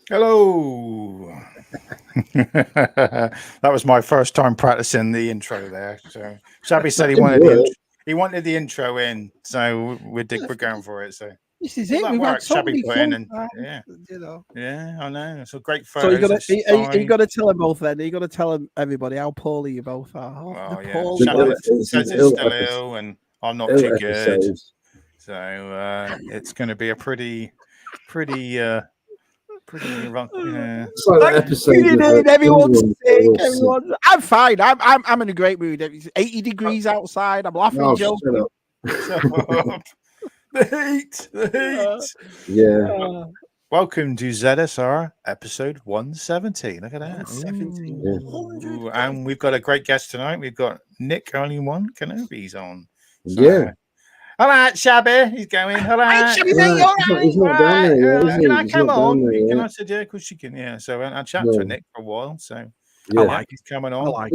Hello. That was my first time practicing the intro there. So Shabby said he wanted the intro in, so we're going for it. So this is all it. that We've had work so Shabby many put fun in, and times, you know. yeah, I know. It's a great So you photos. got to tell them both. Then you got to tell them everybody how poorly you both are. Oh The yeah, poorly Shabby ones. says it's still ill, and I'm not too good. So it's going to be a pretty. Yeah. It's like that episode. Everyone's sick. I'm fine. I'm in a great mood. It's 80 degrees outside. I'm laughing, joking. The heat. Yeah. Welcome to ZSR episode 170. Look at that. 170. And we've got a great guest tonight. We've got Nick Only One Kenobi's on. So, yeah. Hello, Shabby. He's going. Hello. Shabby, mate, he's not down there yet, is he? Can I come on? There, I said, yeah, of course you can. Yeah. So I chatted to Nick for a while. So yeah. I like he's coming on.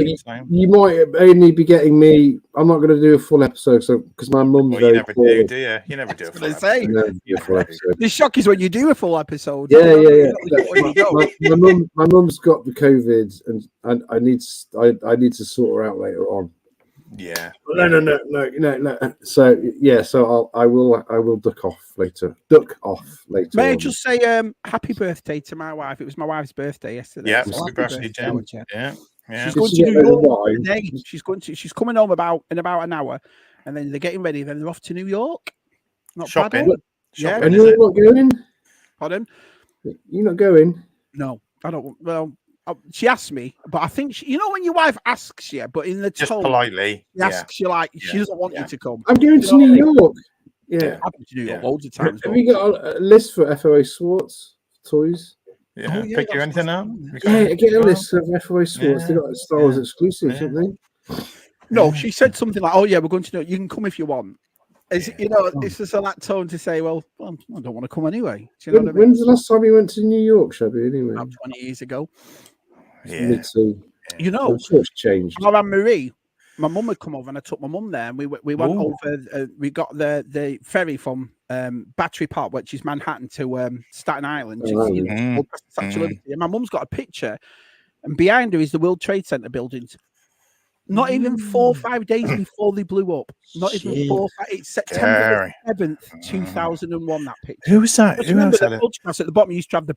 You might only be getting me. I'm not going to do a full episode, so because my mum's you never do you? You never do a full episode. The shock is when you do a full episode. Yeah. My mum's got the COVID, and I need to sort her out later on. Yeah. No. So yeah, so I will duck off later. May I just say happy birthday to my wife? It was my wife's birthday yesterday. Yeah, happy birthday, Jen. Yeah. She's going to New York today. She's coming home in about an hour, and then they're getting ready. Then they're off to New York. Not shopping. Bad, yeah. And you're not going? Pardon? You're not going? No, I don't. Well, she asked me, but I think when your wife asks you, but in the just tone, politely, she asks you like she doesn't want you to come. I'm going to New York. Yeah, I've been to New York loads of times. Have you got a list for FOA Swartz toys? Yeah, pick you anything up? Yeah, get a list of FOA Swartz. They got Star Wars exclusive, something. No, she said something like, "Oh yeah, we're going to know. You can come if you want." It's just on that tone to say, well, I don't want to come anyway. Do you know what I mean? When's the last time you went to New York, Shabby? Anyway, about 20 years ago. Yeah, me too. I'm sure it's changed. Around Marie, my mum had come over, and I took my mum there, and we went over. We got the ferry from Battery Park, which is Manhattan, to Staten Island. And my mum's got a picture, and behind her is the World Trade Center buildings. Not even 4 or 5 days before they blew up. Not even 4 or 5. It's September 7th, 2001. That picture. Who was that? Who else had it? Photographs at the bottom used to have the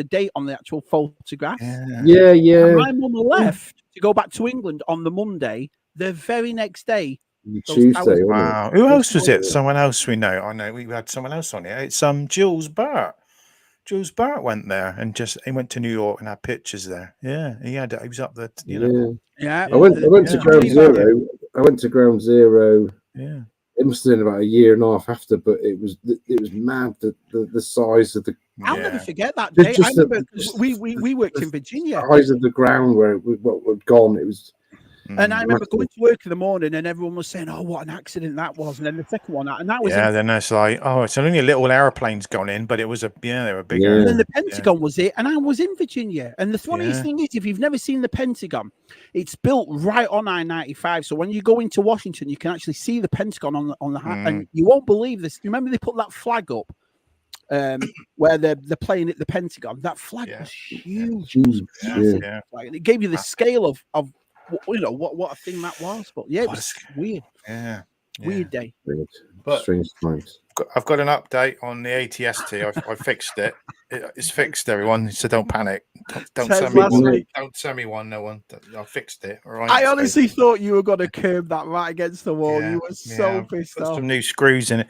date on the actual photograph. Yeah. And my mum left to go back to England on the Monday. The very next day, Tuesday. Wow. Who else was it? Someone else we know. I know we had someone else on here. It's Jules Bart. Jules Bart went there and he went to New York and had pictures there. Yeah, he was up there. Yeah. I went to Ground Zero. I went to Ground Zero. Yeah. It must have been about a year and a half after, but it was mad the size of the. I'll never forget that day. I remember we worked in Virginia. The size of the ground where what had gone. It was. And I remember going to work in the morning, and everyone was saying, "Oh, what an accident that was!" And then the second one, and that was Then it's like, "Oh, it's only a little airplane's gone in," but it was they were bigger. And then the Pentagon was it, and I was in Virginia. And the funniest thing is, if you've never seen the Pentagon, it's built right on I-95. So when you go into Washington, you can actually see the Pentagon on the hat, and you won't believe this. Remember they put that flag up where they're playing at the Pentagon. That flag was huge. Like, it gave you the scale of what a thing that was. But yeah, it was weird. Weird day. But strange times. I've got an update on the ATST. I fixed it. It's fixed, everyone. So don't panic. Don't send me one. Don't send me one. No one. I fixed it. All right. I honestly thought you were going to curb that right against the wall. You were so pissed off. Some new screws in it.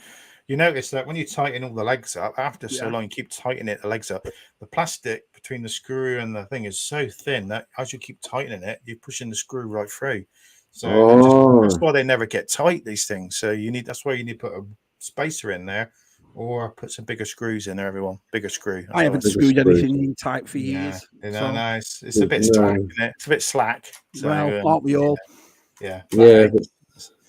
You notice that when you tighten all the legs up, after so long, you keep tightening the legs up. The plastic between the screw and the thing is so thin that as you keep tightening it, you're pushing the screw right through. So that's why they never get tight, these things. So that's why you need to put a spacer in there or put some bigger screws in there, everyone. Bigger screw. I haven't screwed anything tight for years. No, it's a bit slack, isn't it? It's a bit slack. So, aren't we all? Yeah.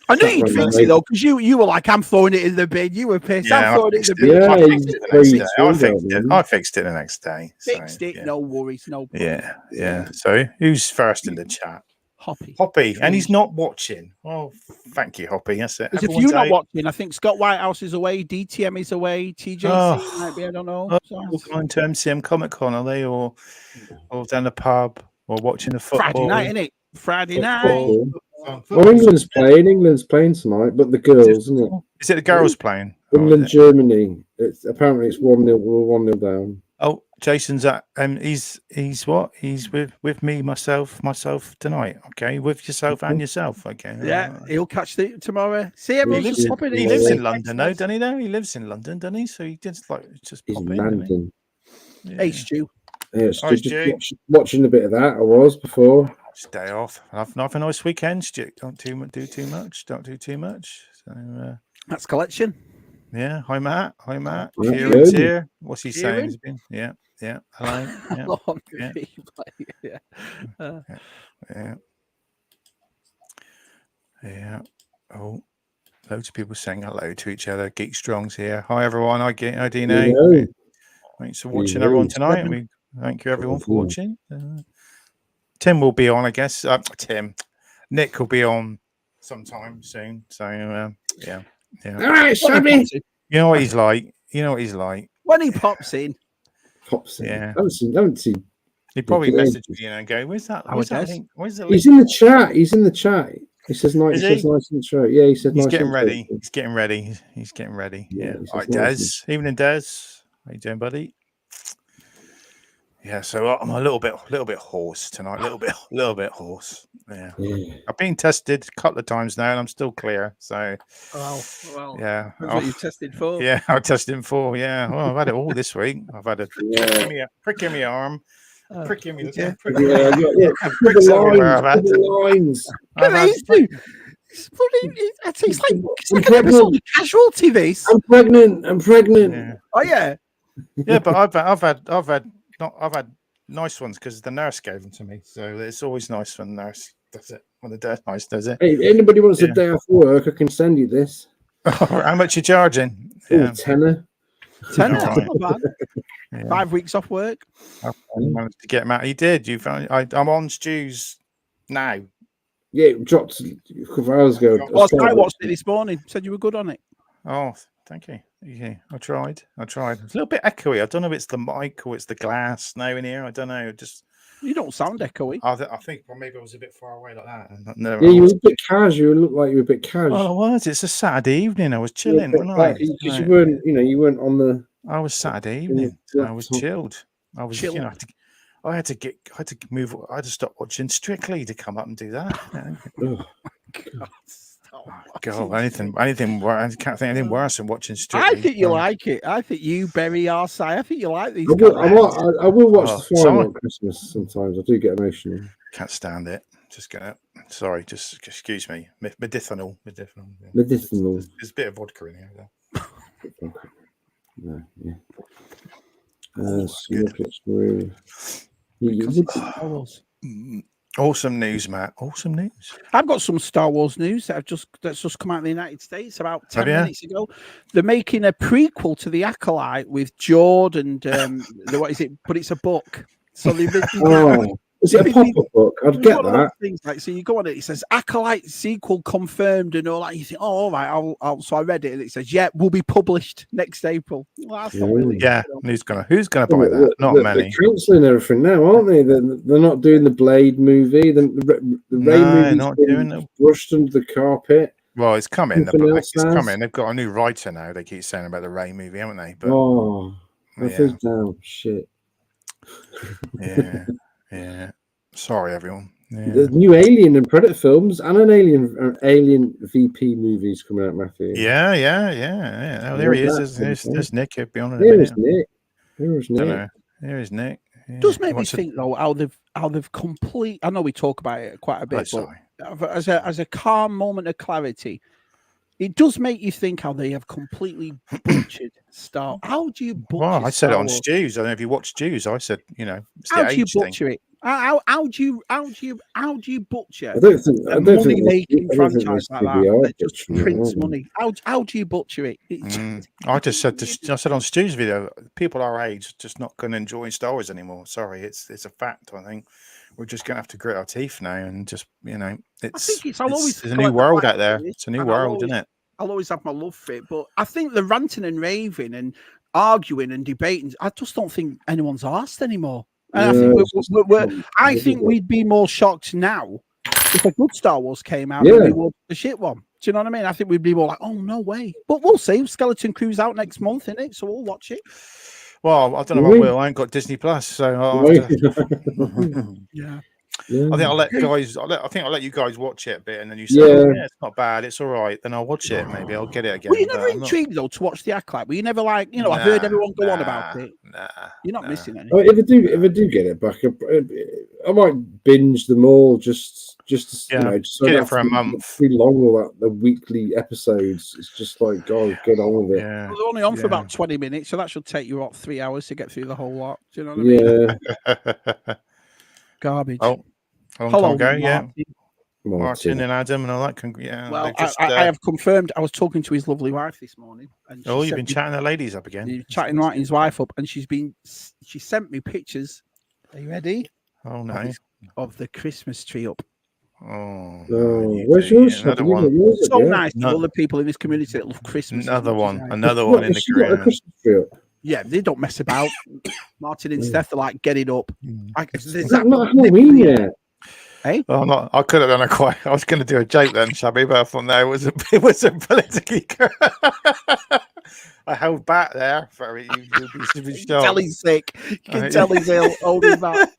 I knew you'd fix it though, because you were like, "I'm throwing it in the bin." You were pissed. I'm throwing it in the bin. I fixed it the next day. Fixed it. No worries. No problem. Yeah. So who's first in the chat? Hoppy, and he's not watching. Well, thank you, Hoppy. That's it. Because if you're not watching, I think Scott Whitehouse is away, DTM is away, TJC might be, I don't know. Going to MCM Comic Con, are they, or down the pub, or watching the football? Friday night, isn't it? Friday night. Well, England's playing tonight, but the girls, isn't it? Is it the girls playing? England, Germany. Apparently it's 1-0. We're 1-0 down. Oh, Jason's at he's what? He's with me, myself tonight. Okay, with yourself and yourself. Okay. Yeah, he'll catch the tomorrow. See, everyone's he lives in London, though, doesn't he? Though he lives in London, doesn't he? So he just He's pop in. Hey, Stu. Yeah, just watching a bit of that. I was before. Stay off. Have a nice weekend, Stu. Don't do too much. Don't do too much. So that's collection. Yeah. Hi, Matt. Yeah, Kieran's here. What's he saying? He's been. Yeah. Hello. Yeah. Oh, loads of people saying hello to each other. Geek Strong's here. Hi, everyone. Hi, Dino. Thanks for watching, everyone, tonight. Thank you, everyone, for watching. Tim will be on, I guess. Nick will be on sometime soon. So, yeah. All right, shabby. You know what he's like. When he pops in. Yeah. I haven't seen. He probably messaged me and go, "Where's that? Where's the He's in the chat. He says nice. He says nice in the show. Yeah, he said he's nice. Getting ready. He's getting ready. Yeah. Hi, Des. Evening, Des. How you doing, buddy? Yeah, so I'm a little bit hoarse tonight. A little bit hoarse. Yeah. I've been tested a couple of times now, and I'm still clear. So, well, yeah. That's what you tested for. Yeah, I tested for. Yeah. Well, I've had it all this week. I've had a prick in my arm, prick in my pricks everywhere. I've had lines. It's like an episode of Casualty. This. I'm pregnant. Yeah. Oh yeah. Yeah, but I've had nice ones because the nurse gave them to me. So it's always nice when the nurse does it. When the nurse does it. Hey, anybody wants a day off work, I can send you this. How much you charging? Yeah. Tenner. Not bad. 5 weeks off work. I managed to get him out. He did. You found I'm on Stu's now. Yeah, it dropped a couple of hours ago. I watched it this morning. Said you were good on it. Oh, thank you. Yeah, I tried. It's a little bit echoey. I don't know if it's the mic or it's the glass now in here. I don't know. You don't sound echoey. I think maybe I was a bit far away like that. Yeah, you were a bit casual. You looked like you were a bit casual. Well, I was. It's a Saturday evening. I was chilling, wasn't I? Because you weren't on the. I was Saturday evening. I was chilled. I was chilled. I had to move. I had to stop watching Strictly to come up and do that. God, anything worse. I can't think anything worse than watching Strictly. I think you like it. I think you, Berry, I think you like these. I will watch the final at Christmas sometimes. I do get emotional. Can't stand it. Just get it. Sorry, just excuse me. Medicinal. Yeah. There's a bit of vodka in here. Awesome news, Matt. Awesome news. I've got some Star Wars news that's just come out in the United States about 10 minutes ago. They're making a prequel to The Acolyte with Jord and what is it? But it's a book. So they've is it a pop-up book? I'd get that. Things like, so you go on it says Acolyte sequel confirmed and all that. You think, oh, all right, so I read it and it says, yeah, will be published next April. Well, that's not really who's gonna buy that? Not many. They're cancelling everything now, aren't they? They're not doing the Blade movie. The Ray movie not doing it. Brushed under the carpet. Well, it's coming. It's coming. They've got a new writer now. They keep saying about the Ray movie, haven't they? But nothing's down. Shit. Yeah. Sorry, everyone. Yeah. There's new Alien and Predator films and an Alien VP movies coming out, Matthew. Yeah. Oh, there he is. There's Nick. He'll be on in a minute. Here's Nick. It does make me think though how they've complete. I know we talk about it quite a bit, but as a calm moment of clarity, it does make you think how they have completely butchered Star. How do you butcher? Well, I said it on Stews. I don't know if you watched Stews. I said, it's how the do you age butcher thing. it? How do you butcher I don't think a money-making franchise like that just prints money? How do you butcher it? I just said I said on Stu's video, people our age just not going to enjoy Star Wars anymore. Sorry, it's a fact. I think we're just going to have to grit our teeth now and just it's a new world out there. It's a new world, isn't it? I'll always have my love for it, but I think the ranting and raving and arguing and debating, I just don't think anyone's asked anymore. And I think we'd be more shocked now if a good Star Wars came out than we would the shit one. Do you know what I mean? I think we'd be more like, oh, no way. But we'll see. Skeleton Crew's out next month, innit? So we'll watch it. Well, I don't know if I will. I ain't got Disney Plus, so I'll have to... Yeah. I think I'll let guys. I think I'll let you guys watch it a bit, and then you say, "Oh, yeah, it's not bad. It's all right." Then I'll watch it. Maybe I'll get it again. Were you never intrigued though to watch the Acolyte? Were you never like, I've heard everyone go on about it. You're not missing anything. If I do get it back, I might binge them all. Just so get it for a month. Too long or the weekly episodes. It's just like, God, get on with it. Yeah. Well, they're only on for about 20 minutes, so that should take you 3 hours to get through the whole lot. Do you know what I mean? Garbage. Oh, hello, go, Martin and Adam and all that. Well, I have confirmed. I was talking to his lovely wife this morning. And you've been chatting the ladies up again. You're chatting Martin's wife up, and she sent me pictures. Are you ready? Oh, no. Of the Christmas tree up. Oh, where's yours? Another one. So nice to all the people in this community that love Christmas. Another one in the Christmas. Yeah, they don't mess about. Martin and Steph are like, get it up. It's not Halloween yet. Hey? Well, I could have done I was going to do a joke then, Shabby, but I thought no, it was a politically correct. I held back there for you. You'd be shocked. Tell he's sick. You can tell he's ill. Hold him back.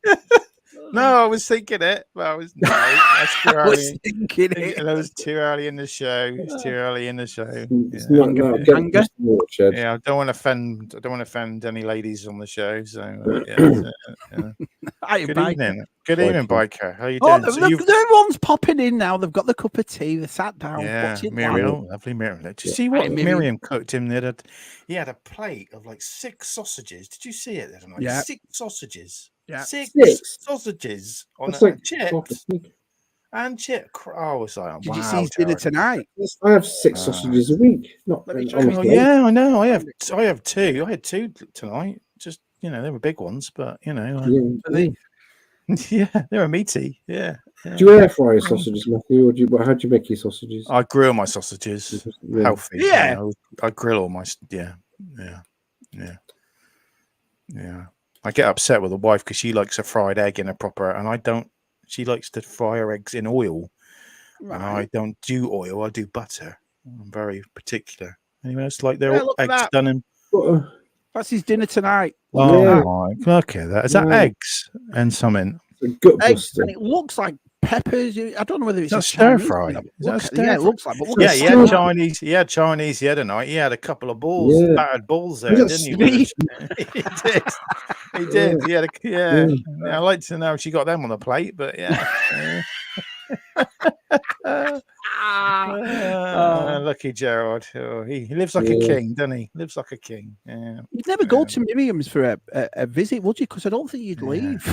No, I was thinking it, but I was too early. I was thinking it. It was too early in the show. It's too early in the show. Yeah, I don't want to offend any ladies on the show. So Good evening, Biker. How you doing? Everyone's popping in now. They've got the cup of tea. They sat down. Yeah, Miriam, lovely Miriam. Did you see what Miriam cooked him? He had a plate of like 6 sausages. Did you see it? Yeah, 6 sausages. Yeah, 6 sausages on chips and chip. I was like, did you see his dinner tonight? I have 6 sausages a week. Yeah, I know. I have 2. I had 2 tonight. Just they were big ones, but yeah, they were meaty. Yeah. Do you air fry your sausages, Matthew, or how do you make your sausages? I grill my sausages. Healthy. Yeah, I grill all my. Yeah. I get upset with the wife because she likes a fried egg in a proper, and I don't. She likes to fry her eggs in oil, and I don't do oil. I do butter. I'm very particular. Anyway, it's like they're all eggs done in. That's his dinner tonight. Oh, look at that! Is that eggs and something? Eggs, and it looks like peppers. I don't know whether it's a stir fry. Yeah, it looks like. Yeah, he had Chinese. He had Chinese the other night. He had a couple of balls, battered balls there, didn't he? He did. He had I'd like to know if she got them on the plate, but lucky Gerard. He lives like a king, doesn't he? Lives like a king. Yeah. You'd never go to Miriam's for a visit, would you? Because I don't think you'd leave.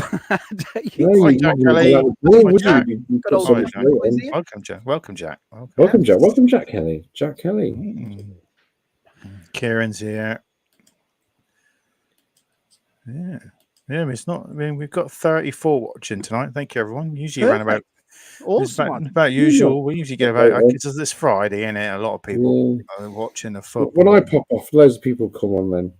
Welcome, Jack. Welcome, Jack Kelly. Jack Kelly. Kieran's here. Yeah, it's not. I mean, we've got 34 watching tonight. Thank you, everyone. Usually around about. Awesome. About usual. We usually get about. It's this Friday, isn't it? A lot of people are watching the football. When I pop off, loads of people come on then.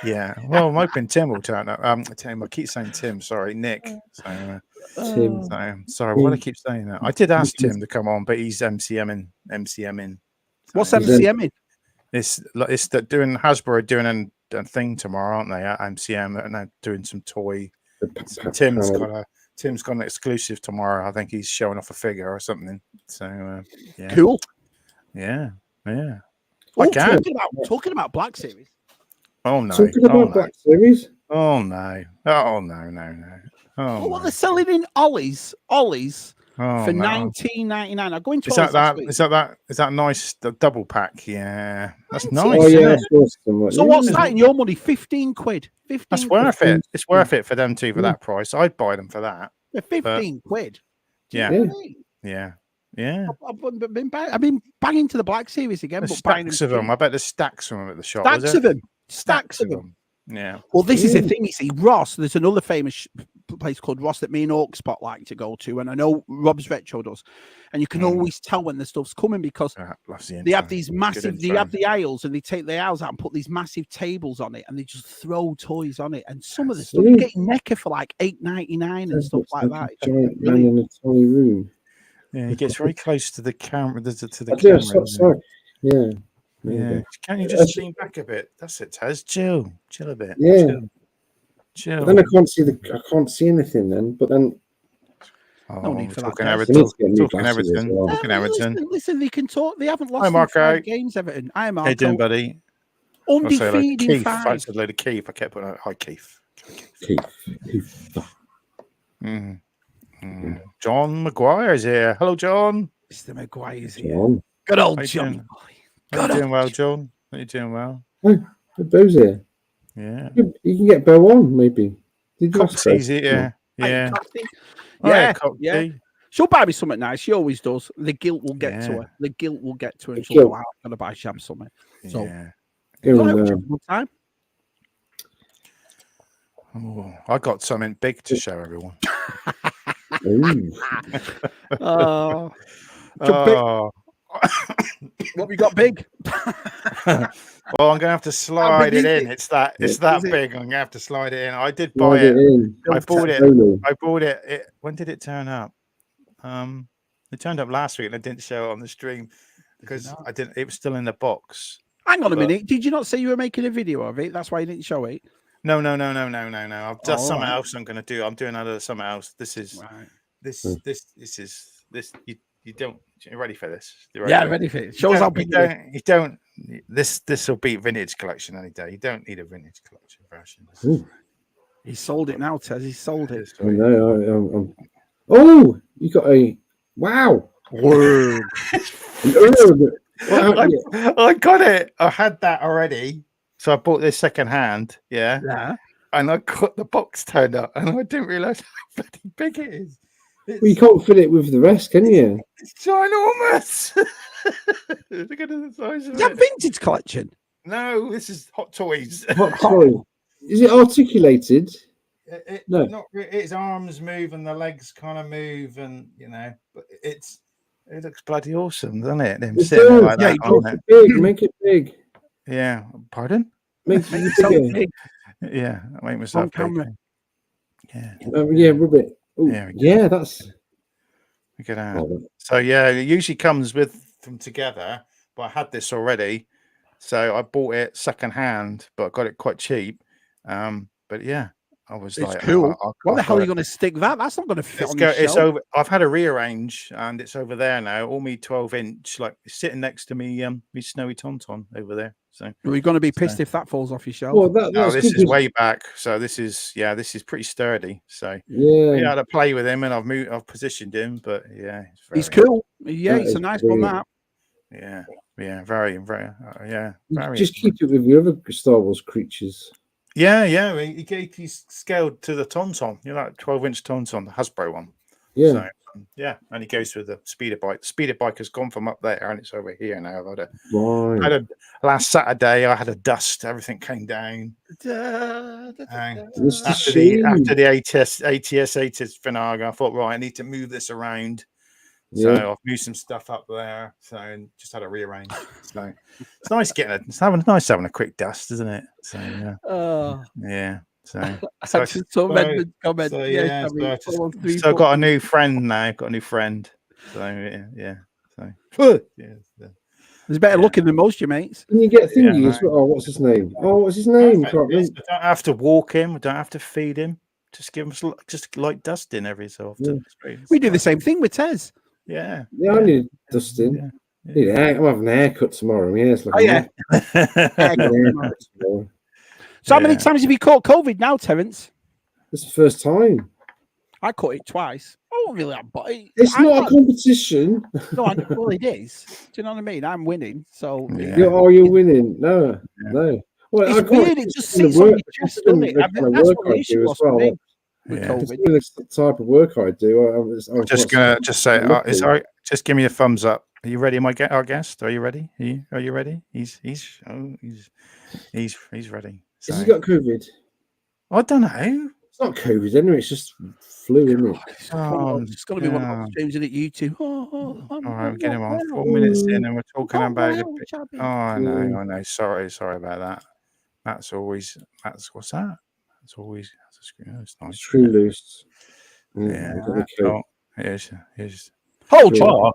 Yeah. Well, I'm hoping Tim will turn up. Tim. I keep saying Tim. Sorry, Nick. Tim. Sorry. Why do I keep saying that? I did ask Tim to come on, but he's MCMing. What's MCMing? It's that doing Hasbro doing a thing tomorrow, aren't they? At MCM, and they're doing some toy. Tim's got an exclusive tomorrow. I think he's showing off a figure or something. So cool. Yeah. Talking about Black Series. Oh no! Talking about Black Series. Oh no! Oh no! What they're selling in Ollie's. Oh for $19.99. I go into is that nice? The double pack, yeah, that's nice. Oh yeah, that's awesome. So what's that in your money? 15 quid. 15. That's worth it. It's worth it for them two for that price. I'd buy them for that. 15 quid. Yeah. Yeah. I've been banging to the Black Series again. There's stacks of them. I bet there's stacks of them at the shop. Stacks of them. Stacks of them. Yeah. Well, this is the thing. You see, Ross. There's another famous place called Ross that me and Orc Spot like to go to, and I know Rob's Retro does. And you can always tell when the stuff's coming because they have these massive. They have the aisles, and they take the aisles out and put these massive tables on it, and they just throw toys on it. And some of the stuff you get NECA for like $8.99 and stuff like that. Giant man in a tiny room. Yeah, he gets very close to the camera. To the camera. Sorry. Yeah. Yeah. Can't you just lean back a bit? That's it, Taz. Chill a bit. Yeah. Chill. But then I can't see anything then. But then. No need for that. Talking Everton. Listen, they can talk. They haven't lost 5 games, Everton. I'm Marco. Hey, doing, buddy. Undefeated in 5. I said a load of Keith. I kept putting hi, Keith. Keith. John Maguire's here. Hello, John. Mr. Maguire's here. Good old John. How you doing well, John? Are you doing well? Oh, Bo's here. Yeah. You can get Bo on, maybe. Coxie's here. Yeah. Yeah. She'll buy me something nice. She always does. The guilt will get to her. The guilt will get to her. And she'll go out and buy Sham something. So, good time. Oh, I got something big to show everyone. What we got big? Well, I'm gonna have to slide it in. It's that big. I'm gonna have to slide it in. I did buy it. I bought it. When did it turn up? It turned up last week and I didn't show it on the stream because I didn't. It was still in the box. Hang on a minute. Did you not say you were making a video of it? That's why you didn't show it. No. I've done something else. I'm gonna do. I'm doing something else. This is this. You don't. You're ready for this? Ready for it. Shows how big. You don't. This will beat vintage collection any day. You don't need a vintage collection version. He sold it now, Tez. He sold it. I know. Oh, you got a wow. Word. I got it. I had that already. So I bought this second hand. Yeah. And I got the box turned up and I didn't realise how bloody big it is. Well, you can't fit it with the rest, can you? It's ginormous. Look at the size of it. Is that vintage collection? No, this is Hot Toys. Hot Toys. Is it articulated? No. Not. Its arms move and the legs kind of move, and but it looks bloody awesome, doesn't it? Them sitting like that, make it big. Yeah. Pardon? Make it big. Yeah, make myself big. Yeah. Rub it. Yeah, that's. Look at that. So it usually comes with them together, but I had this already, so I bought it second hand, but I got it quite cheap. But yeah, I was it's cool. What the hell are you going to stick that? That's not going to fit on the shelf. It's over. I've had a rearrange, and it's over there now. All me 12-inch, like sitting next to me, me snowy tauntaun over there. So are you going to be pissed if that falls off your shelf? Well, no, this is way back. So this is pretty sturdy. So I had to play with him, and I've positioned him, but he's cool. Yeah, it's a nice one. That. Yeah, very, very. Just keep it with your other Star Wars creatures. Yeah. He's scaled to the tauntaun. That 12-inch tauntaun, the Hasbro one. Yeah. So, and he goes with the speeder bike. The speeder bike has gone from up there and it's over here now. Last Saturday I had a dust. Everything came down. After the ATS Finaga, I thought, right, I need to move this around. So I've moved some stuff up there. So just had to rearrange. So it's nice having a quick dust, isn't it? So yeah. So I got a new friend now. So There's better looking than most of your mates. Can you get thingy as well? What's his name? What's his name? I don't have to walk him. I don't have to feed him. Just give him just like dusting every so often. We do the same thing with Tez. I need dusting. I'm having a haircut tomorrow. So how many times have you caught COVID now, Terence? This is the first time. I caught it twice. I don't really have, but it's not a competition. No, well, it is. Do you know what I mean? I'm winning, so You're winning. No. Well, it's weird. It just sits on your chest, doesn't it? That's what the issue was for me with COVID. It's the type of work I do. I'm just gonna say, just give me a thumbs up. Are you ready, our guest? Are you ready? Are you ready? He's ready. So. Has he got COVID? I don't know. It's not COVID anyway. It's just flu, isn't it? It's going to be one of those streams in it. YouTube. All right, get him on. 4 minutes in, and we're talking about it. Oh, I know. Sorry about that. That's what's that? That's a screen. That's nice. Screw loose. Oh, here's. Hold on.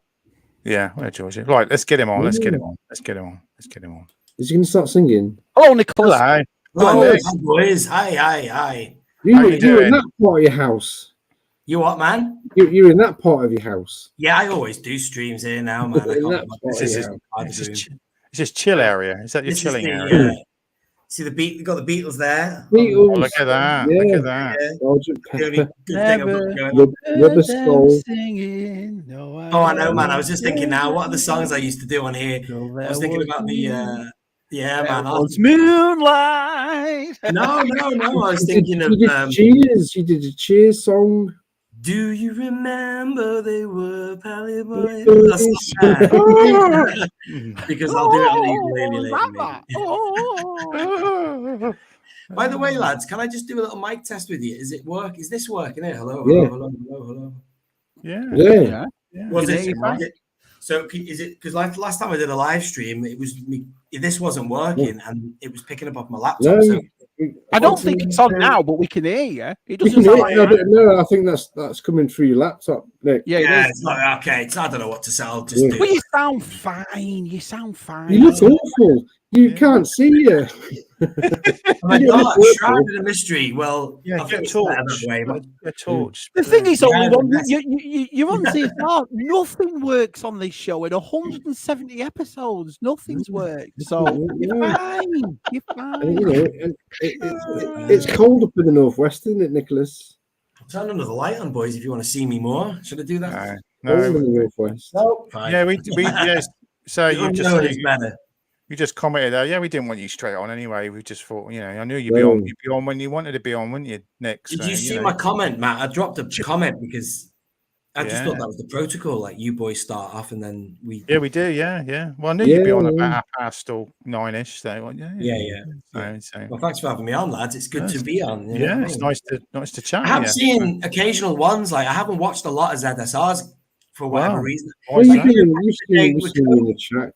Yeah, where George? Right, let's get him on. Let's get him on. Is he going to start singing? Hello, Nicholas. Hello, boys. Hi. You're in that part of your house. You what, man? You're in that part of your house. Yeah, I always do streams here now, man. It's just chill area. Is that your chilling area? See the beat? You got the Beatles there. Beatles. Oh, look at that! Yeah. Look at that! Rubber Soul. I know, man. I was just thinking now. What are the songs I used to do on here? I was thinking about the. Man. Moonlight. No. I was thinking of. Cheers. You did a Cheers song. Do you remember they were Pally Boys? Because I'll do it on the ukulele later. By the way, lads, can I just do a little mic test with you? Is it work? Is this working? Hello. Yeah. Was it? So is it because last time I did a live stream, it was me. This wasn't working, and it was picking up off my laptop. So I don't think it's on now, but we can hear you. It doesn't sound like no, I think that's coming through your laptop, Nick. Yeah, it's not okay. I don't know what to say. I'll just do it. You sound fine. You sound fine. You look awful. You can't see you. My God, shrouded in mystery. Well, I think it's a torch. The thing is, only one. You're on ZSR. Nothing works on this show. In 170 episodes, nothing's worked. So you're fine. You're fine. It's cold up in the northwest, isn't it, Nicholas? Turn another light on, boys. If you want to see me more, should I do that? No. In the northwest. No. Yeah, we yes. So better. You just commented there. Yeah, we didn't want you straight on anyway. We just thought, I knew you'd be on. You'd be on when you wanted to be on, wouldn't you, Nick? Did you see my comment, Matt? I dropped a comment because I just thought that was the protocol. Like you boys start off and then we. Yeah, we do. Yeah. Well, I knew you'd be on about 9:30. So yeah. Well, thanks for having me on, lads. It's good to be on. Yeah, it's nice to chat. I have seen occasional ones. Like I haven't watched a lot of ZSRs for whatever reason. Well, you've seen in the chat.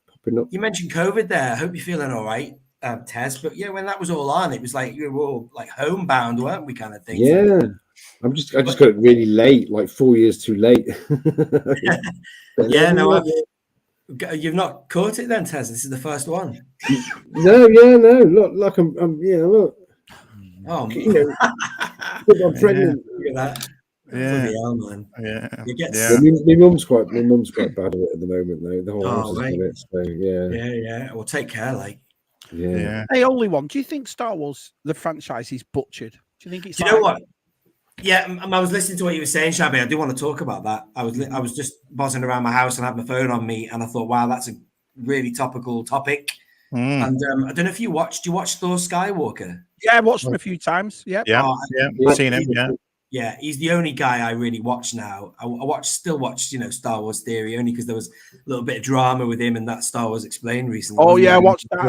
You mentioned COVID there. I hope you're feeling all right, Tez. But yeah, when that was all on, it was like you were all like homebound, weren't we? Kind of thing. Yeah, I just got it really late, like 4 years too late. You've not caught it then, Tez. This is the first one. No. Look, like I'm look. Oh, I'm pregnant. Look at that. Yeah, hell, man. Yeah. My mum's quite bad at it at the moment, though. The whole house is on it, so yeah. Well, take care, like. Yeah. Hey, only one. Do you think Star Wars the franchise is butchered? Do you think it's? Do you know what? Yeah, I was listening to what you were saying, Shabby. I do want to talk about that. I was just buzzing around my house and had my phone on me, and I thought, wow, that's a really topical topic. And I don't know if you watched. Do you watch Thor Skywalker? Yeah, I watched him a few times. Yeah. I've seen him. Yeah. Yeah, he's the only guy I really watch now. I still watch, Star Wars Theory only because there was a little bit of drama with him and that Star Wars Explained recently. Oh yeah, I watched that.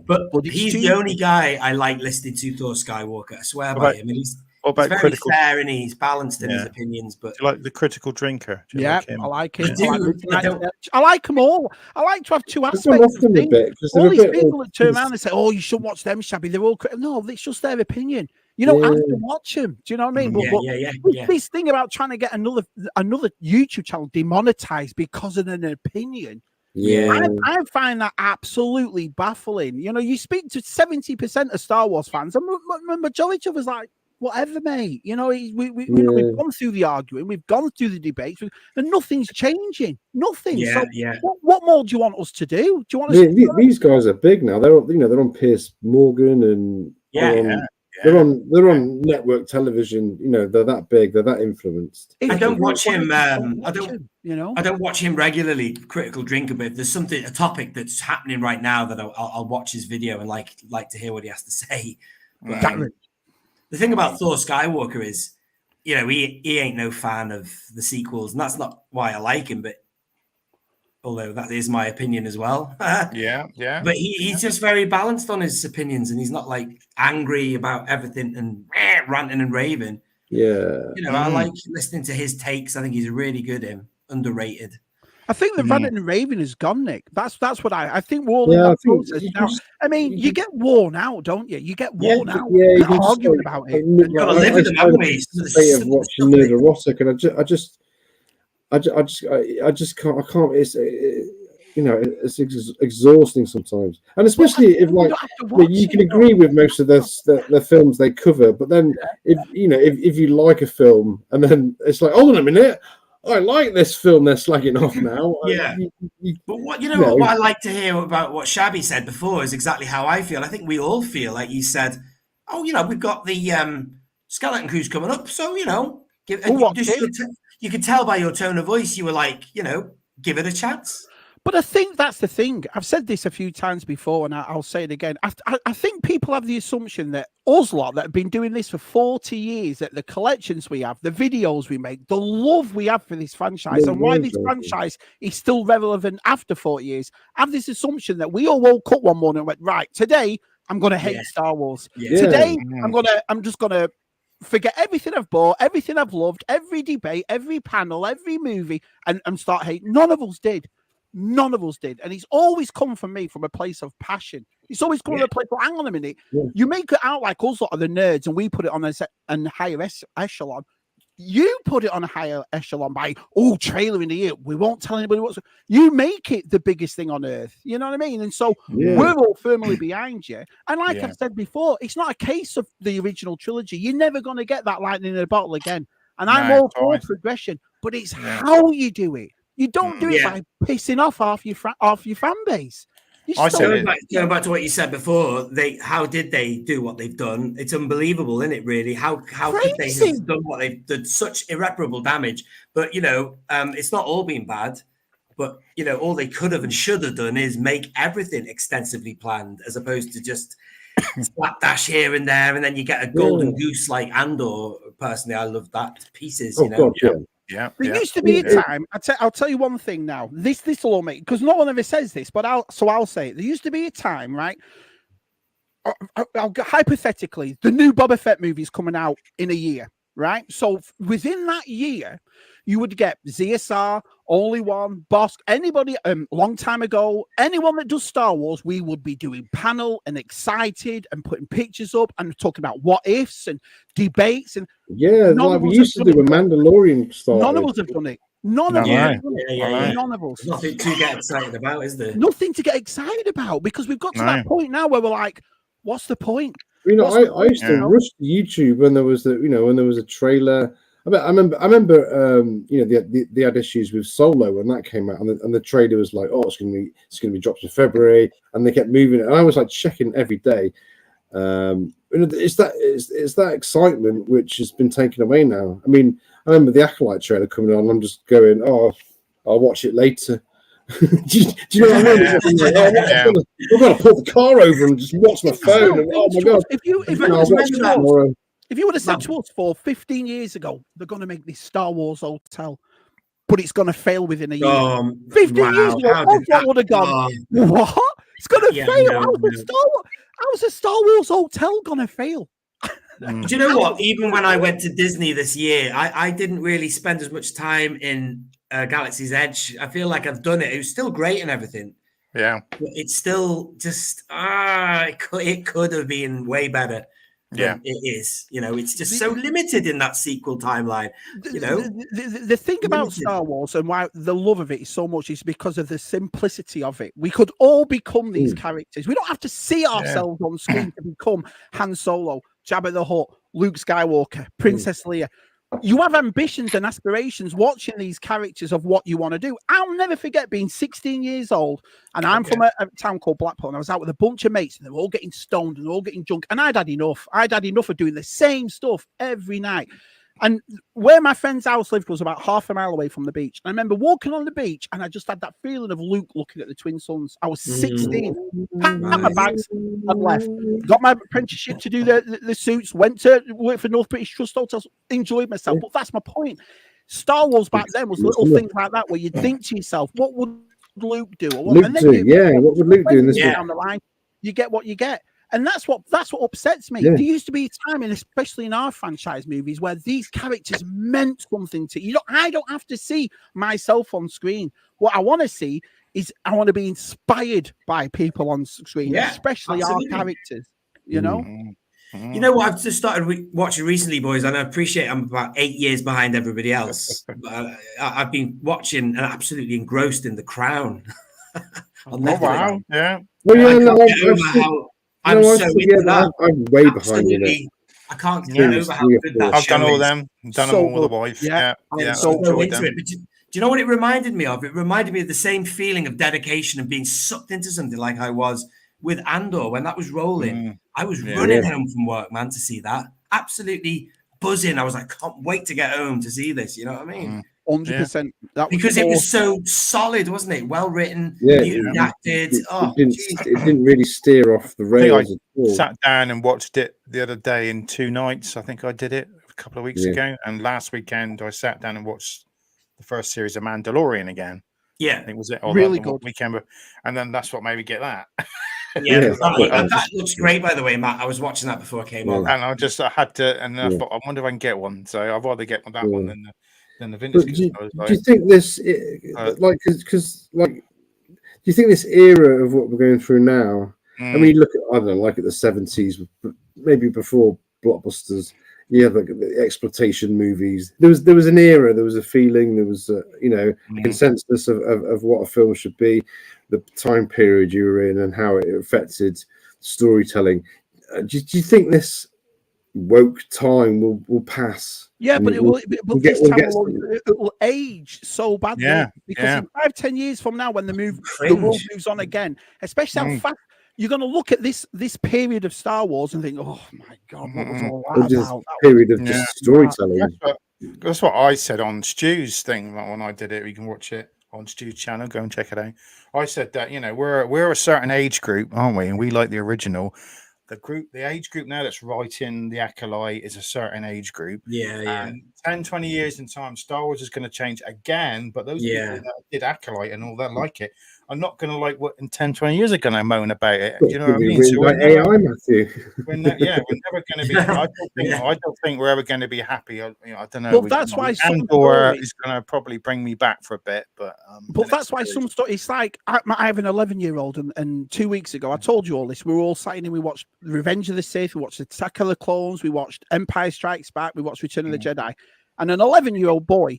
But he's the only guy I like listening to, Thor Skywalker. I swear by him. And he's very fair and he's balanced in his opinions. But do you like the critical drinker? I like him. I like them all. I like to have two aspects. All these people that turn around and say, "Oh, you should watch them, Shabby." They're all no, it's just their opinion. You don't have to watch them. Do you know what I mean? This thing about trying to get another YouTube channel demonetized because of an opinion. Yeah, I find that absolutely baffling. You speak to 70% of Star Wars fans, and the majority of us like, whatever, mate. We've gone through the arguing, we've gone through the debates, and nothing's changing. Nothing. What more do you want us to do? Do you want us? These guys are big now. They're on Piers Morgan and They're on network television. You know, they're that big. They're that influenced. I don't watch him. I don't watch him regularly. Critical drinker, but if there's a topic that's happening right now, that I'll watch his video and like to hear what he has to say. But the thing about Thor Skywalker is, you know, he ain't no fan of the sequels, and that's not why I like him. But although that is my opinion as well. Yeah. But he's just very balanced on his opinions, and he's not like angry about everything and ranting and raving. Yeah. You know, I like listening to his takes. I think he's really good. Underrated. I think the ranting and raving is gone, Nick. That's what I think. We're all in that process now. I mean, you get worn out, don't you? You get worn out. Yeah, you're arguing about it. You've got to live with them, haven't we? Of watching Nerd Erotic, and I just can't. I can't. It's you know, it's exhausting sometimes, and especially if like you can agree with most of the films they cover, but then if you like a film and then it's like, hold on a minute, I like this film they're slagging off now. Yeah. But what I like to hear about what Shabby said before is exactly how I feel. I think we all feel like you said, oh, you know, we've got the Skeleton Cruise coming up, so you know, you could tell by your tone of voice you were like, you know, give it a chance. But I think that's the thing. I've said this a few times before, and I'll say it again. I think people have the assumption that us lot that have been doing this for 40 years, that the collections we have, the videos we make, the love we have for this franchise, and why this franchise is still relevant after 40 years, have this assumption that we all woke up one morning and went, right, today I'm going to hate Star Wars. Yeah. Today I'm just going to forget everything I've bought, everything I've loved, every debate, every panel, every movie, and start hating. None of us did. None of us did. And it's always come from me from a place of passion. It's always come from a place of, hang on a minute. Yeah. You make it out like us lot of the nerds and we put it on a higher echelon. You put it on a higher echelon by, trailer in the year. We won't tell anybody what's. You make it the biggest thing on earth. You know what I mean? And so we're all firmly behind you. And like I've said before, it's not a case of the original trilogy. You're never going to get that lightning in a bottle again. And I'm all for progression, but it's how you do it. You don't do it by pissing off half your fan base. Going back to what you said before, how did they do what they've done? It's unbelievable, isn't it? Really, how could they have done what they've done? Such irreparable damage. But you know, it's not all been bad. But you know, all they could have and should have done is make everything extensively planned, as opposed to just slapdash here and there, and then you get a golden goose like Andor. Personally, I love that to pieces. You know. God, there used to be a time. I'll tell you one thing now. This will all make, because no one ever says this, but I'll say it. There used to be a time, right? Hypothetically, the new Boba Fett movie is coming out in a year, right? So within that year, you would get ZSR, Only One, Boss, anybody, long time ago, anyone that does Star Wars, we would be doing panel and excited and putting pictures up and talking about what ifs and debates. And like we used to do a Mandalorian Star Wars. None of us have done it. None of us. None of us. Nothing to get excited about, is there? Nothing to get excited about, because we've got to that point now where we're like, what's the point? You know, I used to rush YouTube when there was a trailer. I remember they had issues with Solo when that came out, and the trailer was like, it's going to be dropped in February, and they kept moving it, and I was like checking every day. It's that excitement which has been taken away now. I mean, I remember the Acolyte trailer coming on, and I'm just going, I'll watch it later. do you know what I mean? I've got to pull the car over and just watch my phone. And, oh my god! If you would have said to us 15 years ago, they're going to make this Star Wars hotel, but it's going to fail within a year. 15 years ago, what would have gone? What? It's going to fail. How's a Star Wars hotel going to fail? Do you know what? Even when I went to Disney this year, I didn't really spend as much time in Galaxy's Edge. I feel like I've done it. It was still great and everything. Yeah. But it's still just, it could have been way better. Yeah, it is. You know, it's just so limited in that sequel timeline. You know, the thing about Star Wars and why the love of it is so much is because of the simplicity of it. We could all become these characters. We don't have to see ourselves on screen to become Han Solo, Jabba the Hutt, Luke Skywalker, Princess Leia. you have ambitions and aspirations watching these characters of what you want to do. I'll never forget being 16 years old, and I'm from a town called Blackpool, and I was out with a bunch of mates, and they were all getting stoned and all getting drunk, and I'd had enough. I'd had enough of doing the same stuff every night. And where my friend's house lived was about half a mile away from the beach. And I remember walking on the beach, and I just had that feeling of Luke looking at the twin sons. I was 16. Packed my bags, I'd left. Got my apprenticeship to do the suits. Went to work for North British Trust Hotels. Enjoyed myself. But that's my point. Star Wars back then was little things like that where you'd think to yourself, what would Luke do? Or what, Luke do? Yeah, what would Luke do in this? Down the line, you get what you get. And that's what upsets me. Yeah. There used to be a time, and especially in our franchise movies, where these characters meant something to you. I don't have to see myself on screen. What I want to see is I want to be inspired by people on screen, especially absolutely. Our characters. You know. You know what? I've just started watching recently, boys, and I appreciate I'm about 8 years behind everybody else. But I've been watching and absolutely engrossed in The Crown. On wow! Yeah. Well, yeah, I'm so into that. I'm way behind in it. I can't get over how good that I've done all them. Done them all with the wife. Yeah. So into it. But do you know what it reminded me of? It reminded me of the same feeling of dedication and being sucked into something like I was with Andor when that was rolling. I was running home from work, man, to see that. Absolutely buzzing. I was like, can't wait to get home to see this. You know what I mean? 100%. Because it was so solid, wasn't it? Well written, acted. It didn't really steer off the rails. I sat down and watched it the other day in 2 nights. I think I did it a couple of weeks ago. And last weekend, I sat down and watched the first series of Mandalorian again. Yeah, I think was it really good weekend, and then that's what made me get that. That looks great, by the way, Matt. I was watching that before I came on, and I had to, and I thought, I wonder if I can get one. So I'd rather get that one than the vintage. Do you think this, do you think this era of what we're going through now? I mean, look at, I don't know, like at the 70s, maybe before blockbusters. Yeah, the exploitation movies. There was an era. There was a feeling. There was a consensus of what a film should be, the time period you were in, and how it affected storytelling. Do you think this woke time will pass? Yeah, but it will age so badly because in 5-10 years from now, when the world moves on again, especially how fast. You're going to look at this period of Star Wars and think, "Oh my God, what was all that about?" Period of just storytelling. That's what I said on Stu's thing. Like when I did it, you can watch it on Stu's channel. Go and check it out. I said that we're a certain age group, aren't we? And we like the original. The age group now that's writing The Acolyte is a certain age group. Yeah. 10, 20 years in time, Star Wars is going to change again. But those people that did Acolyte and all that like it are not going to like what in 10, 20 years are going to moan about it. Do you know what I mean? So we're never going to be. I don't think we're ever going to be happy. I don't know. Well, that's why Andor is going to probably bring me back for a bit. But that's why some story. It's like I have an 11-year-old, and 2 weeks ago I told you all this. We were all sitting and we watched Revenge of the Sith, we watched Attack of the Clones, we watched Empire Strikes Back, we watched Return of the Jedi, and an 11-year-old boy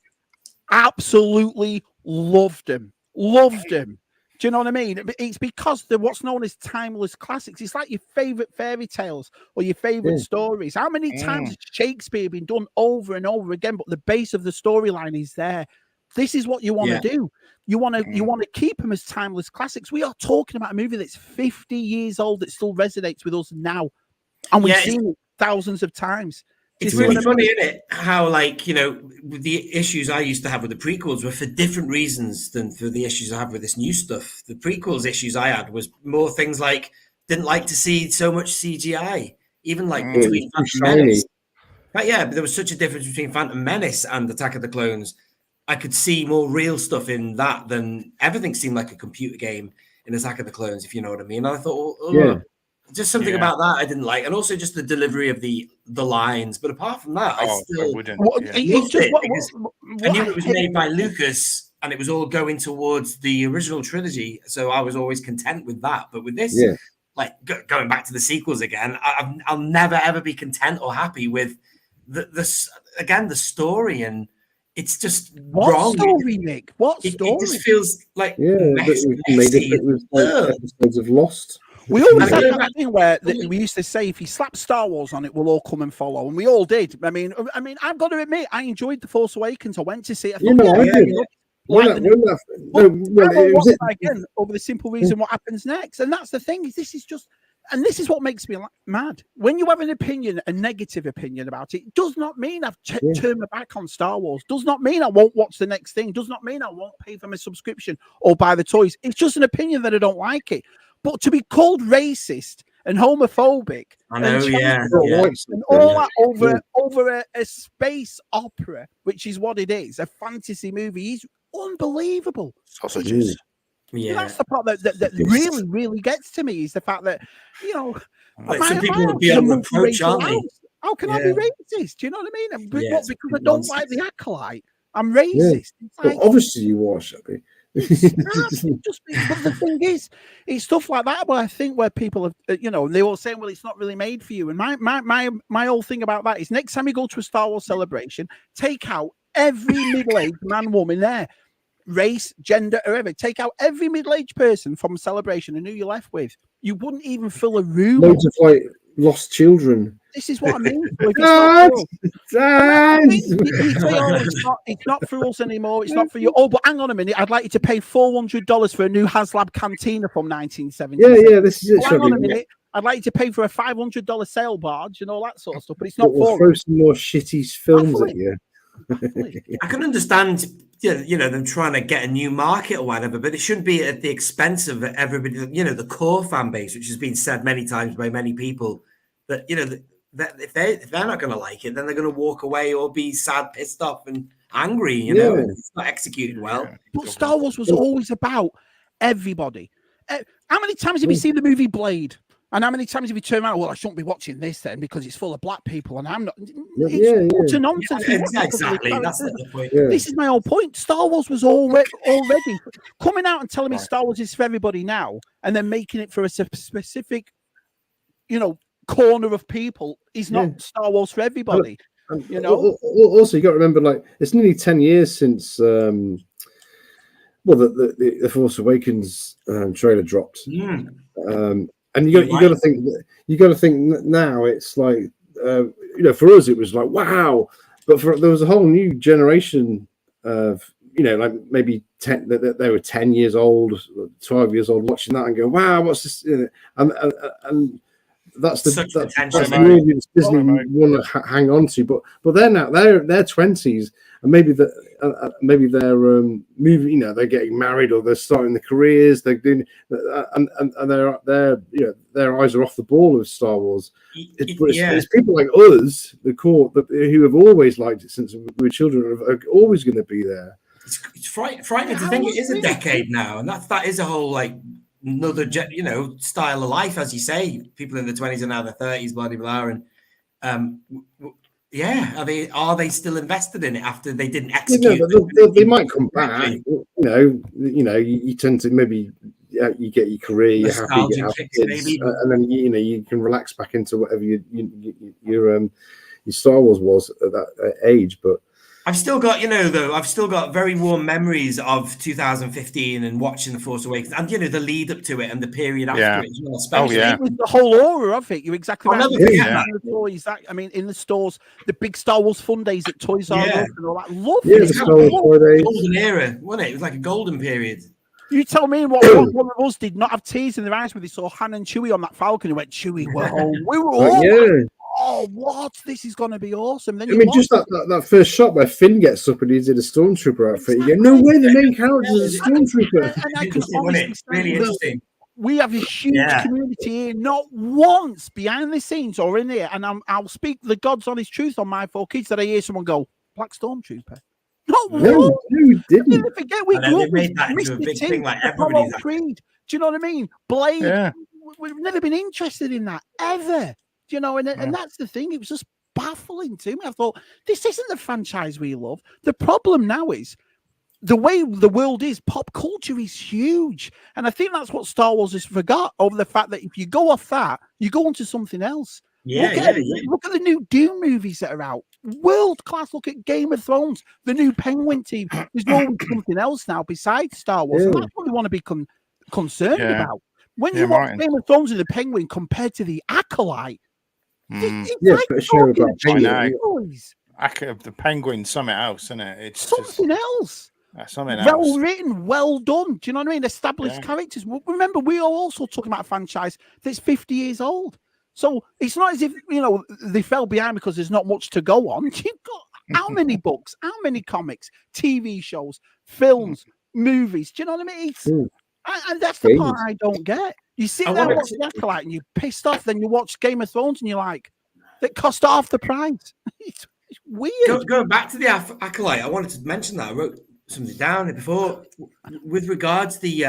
absolutely loved him. Do you know what I mean? It's because they're what's known as timeless classics. It's like your favorite fairy tales or your favorite stories. How many times has Shakespeare been done over and over again, but the base of the storyline is there? This is what you want to do. You want to keep them as timeless classics. We are talking about a movie that's 50 years old that still resonates with us now, and we've seen it thousands of times. It's really funny, isn't it? How, the issues I used to have with the prequels were for different reasons than for the issues I have with this new stuff. The prequels issues I had was more things like didn't like to see so much CGI, even between Phantom Menace. But but there was such a difference between Phantom Menace and Attack of the Clones. I could see more real stuff in that than everything seemed like a computer game in Attack of the Clones, if you know what I mean. And I thought, just something about that I didn't like, and also just the delivery of the lines. But apart from that, I wouldn't. I knew it was made by Lucas, and it was all going towards the original trilogy, so I was always content with that. But with this, going back to the sequels again, I'll never ever be content or happy with the story, and it's just wrong. Story, Nick? What story? It just feels like messy. Episodes of Lost. We always had that thing where we used to say, if you slap Star Wars on it, we'll all come and follow, and we all did. I mean, I've got to admit, I enjoyed The Force Awakens. I went to see it. I thought, I did. Again, over the simple reason what happens next, and that's the thing. This is what makes me mad. When you have an opinion, a negative opinion about it, does not mean I've turned my back on Star Wars. Does not mean I won't watch the next thing. Does not mean I won't pay for my subscription or buy the toys. It's just an opinion that I don't like it. But to be called racist and homophobic, and all that over a space opera, which is what it is, a fantasy movie, is unbelievable. Sausages. Yeah, that's the part that really, really gets to me, is the fact that, some people will be on reproach, aren't they? How can I be racist? Do you know what I mean? Because I don't like the Acolyte, I'm racist. Well, obviously you are, Shabby. But the thing is, it's stuff like that where I think where people have, they all saying, well, it's not really made for you. And my whole thing about that is, next time you go to a Star Wars celebration, take out every middle-aged man, woman there, race, gender, or whatever. Take out every middle-aged person from a celebration, and who you're left with. You wouldn't even fill a room. Loads of lost children. This is what I mean. It's not for us anymore. It's not for you. Oh, but hang on a minute. I'd like you to pay $400 for a new HasLab cantina from 1970. Yeah, this is it. Hang on a minute. I'd like you to pay for a $500 sail barge and all that sort of stuff, but it's not for. We'll throw some more shitty films at you. I can understand, them trying to get a new market or whatever, but it shouldn't be at the expense of everybody. The core fan base, which has been said many times by many people, that that if they're not going to like it, then they're going to walk away or be sad, pissed off, and angry. It's not executed well. But Star Wars was always about everybody. How many times have you seen the movie Blade? And how many times have you turned around? Well, I shouldn't be watching this then because it's full of black people, and I'm not. It's nonsense. Exactly. That's the point. This is my whole point. Star Wars was already coming out and telling me Star Wars is for everybody now, and then making it for a specific, corner of people is not Star Wars for everybody. Also, you got to remember, it's nearly 10 years since the Force Awakens trailer dropped. And you got to think now it's like for us it was like wow, but there was a whole new generation of maybe 10 that they were 10 years old, 12 years old watching that and go wow, what's this? And that's the audience Disney want to hang on to, but they're now they're 20s, and maybe they're moving, they're getting married or they're starting their careers, they're doing and their eyes are off the ball with Star Wars. It's people like us, the core, who have always liked it since we were children, are always going to be there. It's frightening to think it is a decade now, and that is a whole another style of life, as you say. People in the 20s are now the 30s, blah blah blah, and are they still invested in it after they didn't execute? They might come back. You tend to maybe you get your career, you're happy, you have kids, and then you can relax back into whatever your Star Wars was at that age, but. I've still got very warm memories of 2015 and watching The Force Awakens, and the lead up to it and the period after it. Especially. It was the whole aura of it. You're exactly right. In the stores, the big Star Wars fun days at Toys R Us and all that. The Star Wars days. Golden era, wasn't it? It was like a golden period. You tell me what one of us did not have tears in their eyes when they saw Han and Chewie on that Falcon and went, Chewie, we're home. We were all oh, what? This is going to be awesome. Then just that first shot where Finn gets up and he's in a stormtrooper outfit. You go, no way, the main character is a stormtrooper. And I can honestly say, really interesting. We have a huge community here, not once behind the scenes or in here. And I'll speak the God's honest truth on my 4 kids that I hear someone go, Black Stormtrooper. Not once. No, you didn't. I forget we grew up with Mr. T, Apollo Creed. Do you know what I mean? Blade. Yeah. We've never been interested in that ever. And that's the thing. It was just baffling to me. I thought, this isn't the franchise we love. The problem now is the way the world is, pop culture is huge. And I think that's what Star Wars has forgot over the fact that if you go off that, you go on to something else. Look at the new Doom movies that are out. World class. Look at Game of Thrones, the new Penguin team. There's always something else now besides Star Wars. And that's what we want to be concerned about. When you watch Game of Thrones and the Penguin compared to the Acolyte, it's yeah, like but a show about the Penguin, something else, isn't it? It's something else. Something else. Well written, well done. Do you know what I mean? Established characters. Remember, we are also talking about a franchise that's 50 years old. So it's not as if, they fell behind because there's not much to go on. You've got how many books, how many comics, TV shows, films, movies? Do you know what I mean? And that's the part I don't get. You sit there and watch The Acolyte and you're pissed off. Then you watch Game of Thrones and you're like, that cost half the price. It's weird. Going back to The Acolyte, I wanted to mention that. I wrote something down before with regards to the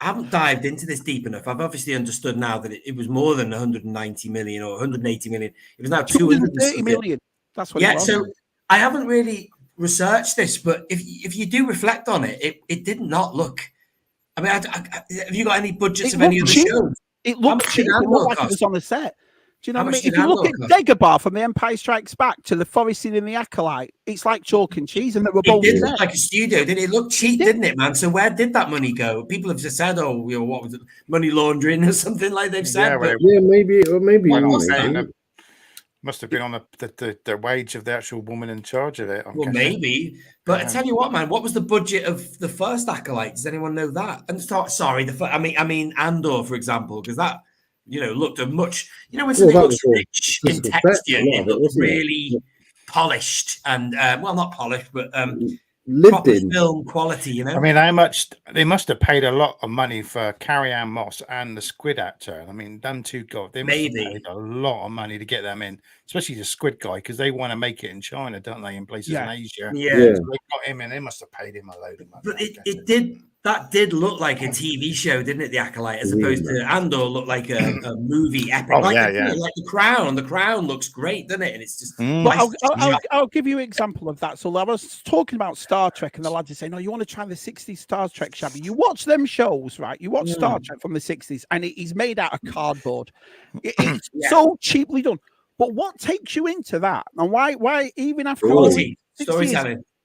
I haven't dived into this deep enough. I've obviously understood now that it was more than 190 million or 180 million. It was now 230 million. That's what it was. So I haven't really researched this, but if you do reflect on it, it did not look. I mean, have you got any budgets of any of the shows? It looked cheap. It looked like it was on the set. Do you know what I mean? If you look at Dagobah from The Empire Strikes Back to the forest scene in The Acolyte, it's like chalk and cheese, and they were both. It did look like a studio, didn't it? It looked cheap, didn't it, man? So where did that money go? People have just said, "Oh, what was it? Money laundering or something like they've said." Maybe. Must have been on the wage of the actual woman in charge of it. Maybe. But I tell you what, man, what was the budget of the first Acolyte? Does anyone know that? And I mean, Andor, for example, because that. Looked a much, when something looks rich in texture, it looked really polished and, not polished, but proper film quality, I mean, how much they must have paid a lot of money for Carrie-Anne Moss and the Squid actor. I mean, them two guys, they must have paid a lot of money to get them in, especially the Squid guy, because they want to make it in China, don't they, in places in Asia. Yeah. So they got him in, they must have paid him a load of money. But that did look like a TV show, didn't it? The Acolyte, as opposed to Andor, looked like a movie epic. Like The Crown. The Crown looks great, doesn't it? And it's just. But I'll give you an example of that. So I was talking about Star Trek, and the lads are saying, "No, you want to try the '60s Star Trek, Shabby? You watch them shows, right? You watch Star Trek from the '60s, and it's made out of cardboard. It's so cheaply done. But what takes you into that, and why even after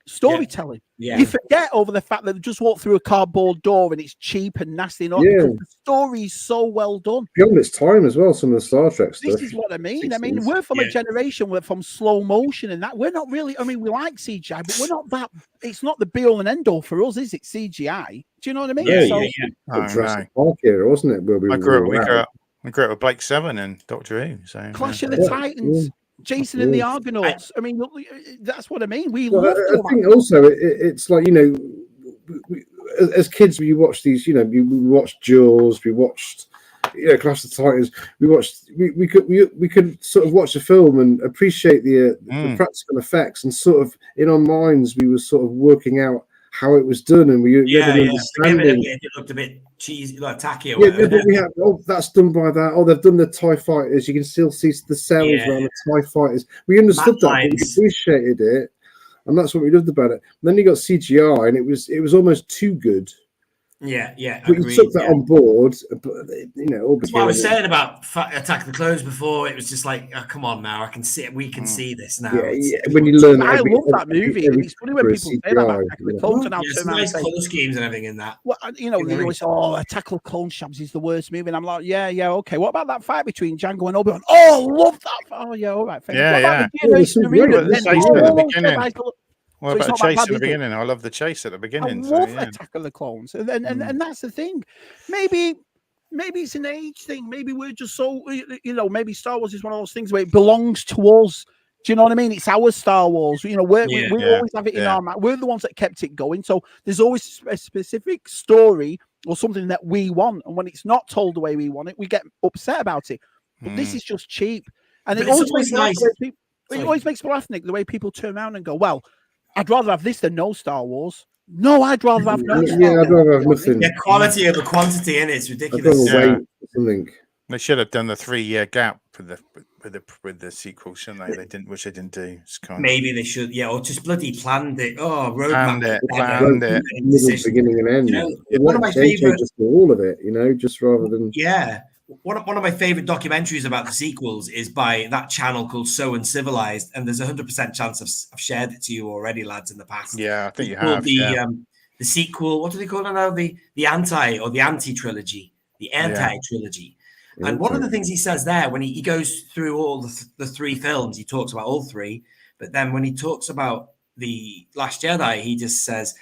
storytelling. Yeah. You forget over the fact that they just walk through a cardboard door and it's cheap and nasty and all because the story is so well done. Beyond its time as well, some of the Star Trek stuff. This is what I mean. 60s. I mean, we're from a generation we're from slow motion and that. We're not really, I mean, we like CGI, but we're not that, it's not the be all and end all for us, is it? CGI. Do you know what I mean? Jurassic Park era, wasn't it? Where we grew up with Blake Seven and Doctor Who. So Clash of the Titans. Jason and the Argonauts. I mean, that's what I mean. I think also it's like, as kids, we watched these, we watched Jaws, we watched, Clash of the Titans. We could sort of watch a film and appreciate the practical effects, and sort of in our minds we were sort of working out how it was done, and we had an understanding. It looked a bit cheesy, like tacky. But we had, that's done by that. Oh, they've done the TIE fighters. You can still see the cells around the TIE fighters. We understood that, we appreciated it, and that's what we loved about it. And then you got CGI, and it was almost too good. Yeah. But you took that on board, but that's what I was saying about Attack of the Clones before. It was just like, oh, come on now, we can see this now. When you learn, I love that movie. It's funny when people say that about Attack of the Clones, and I'll turn around and say, colour schemes and everything in that. Well, they always say, "Oh, Attack of the Clones, Shabs is the worst movie," and I'm like, yeah, okay. What about that fight between Django and Obi-Wan? Oh, love that. Oh, yeah, all right. What about the chase at the beginning? I love the chase at the beginning. I love Attack of the Clones, and that's the thing. Maybe it's an age thing. Maybe we're just so maybe Star Wars is one of those things where it belongs to us. Do you know what I mean? It's our Star Wars. We always have it in our mind. We're the ones that kept it going. So there's always a specific story or something that we want, and when it's not told the way we want it, we get upset about it. But this is just cheap, and it always makes me laugh, Nick, the way people turn around and go, "Well, I'd rather have this than no Star Wars." No, I'd rather have no. I'd rather have nothing. The quality of the quantity in it's ridiculous. Something. They should have done the 3-year gap with the sequel, shouldn't they? They didn't, which they didn't do. Maybe they should, or just bloody planned it. Oh, roadmap. Planned it. Middle, beginning, and end. One of my favorite, just for all of it, just rather than. Yeah. One of my favorite documentaries about the sequels is by that channel called So Uncivilized, and there's 100% chance I've shared it to you already, lads, in the past. Yeah, I think you have. The sequel, what do they call it now? The anti trilogy. the anti-trilogy. And one of the things he says there, when he goes through all the three films, he talks about all three. But then when he talks about The Last Jedi, he just says,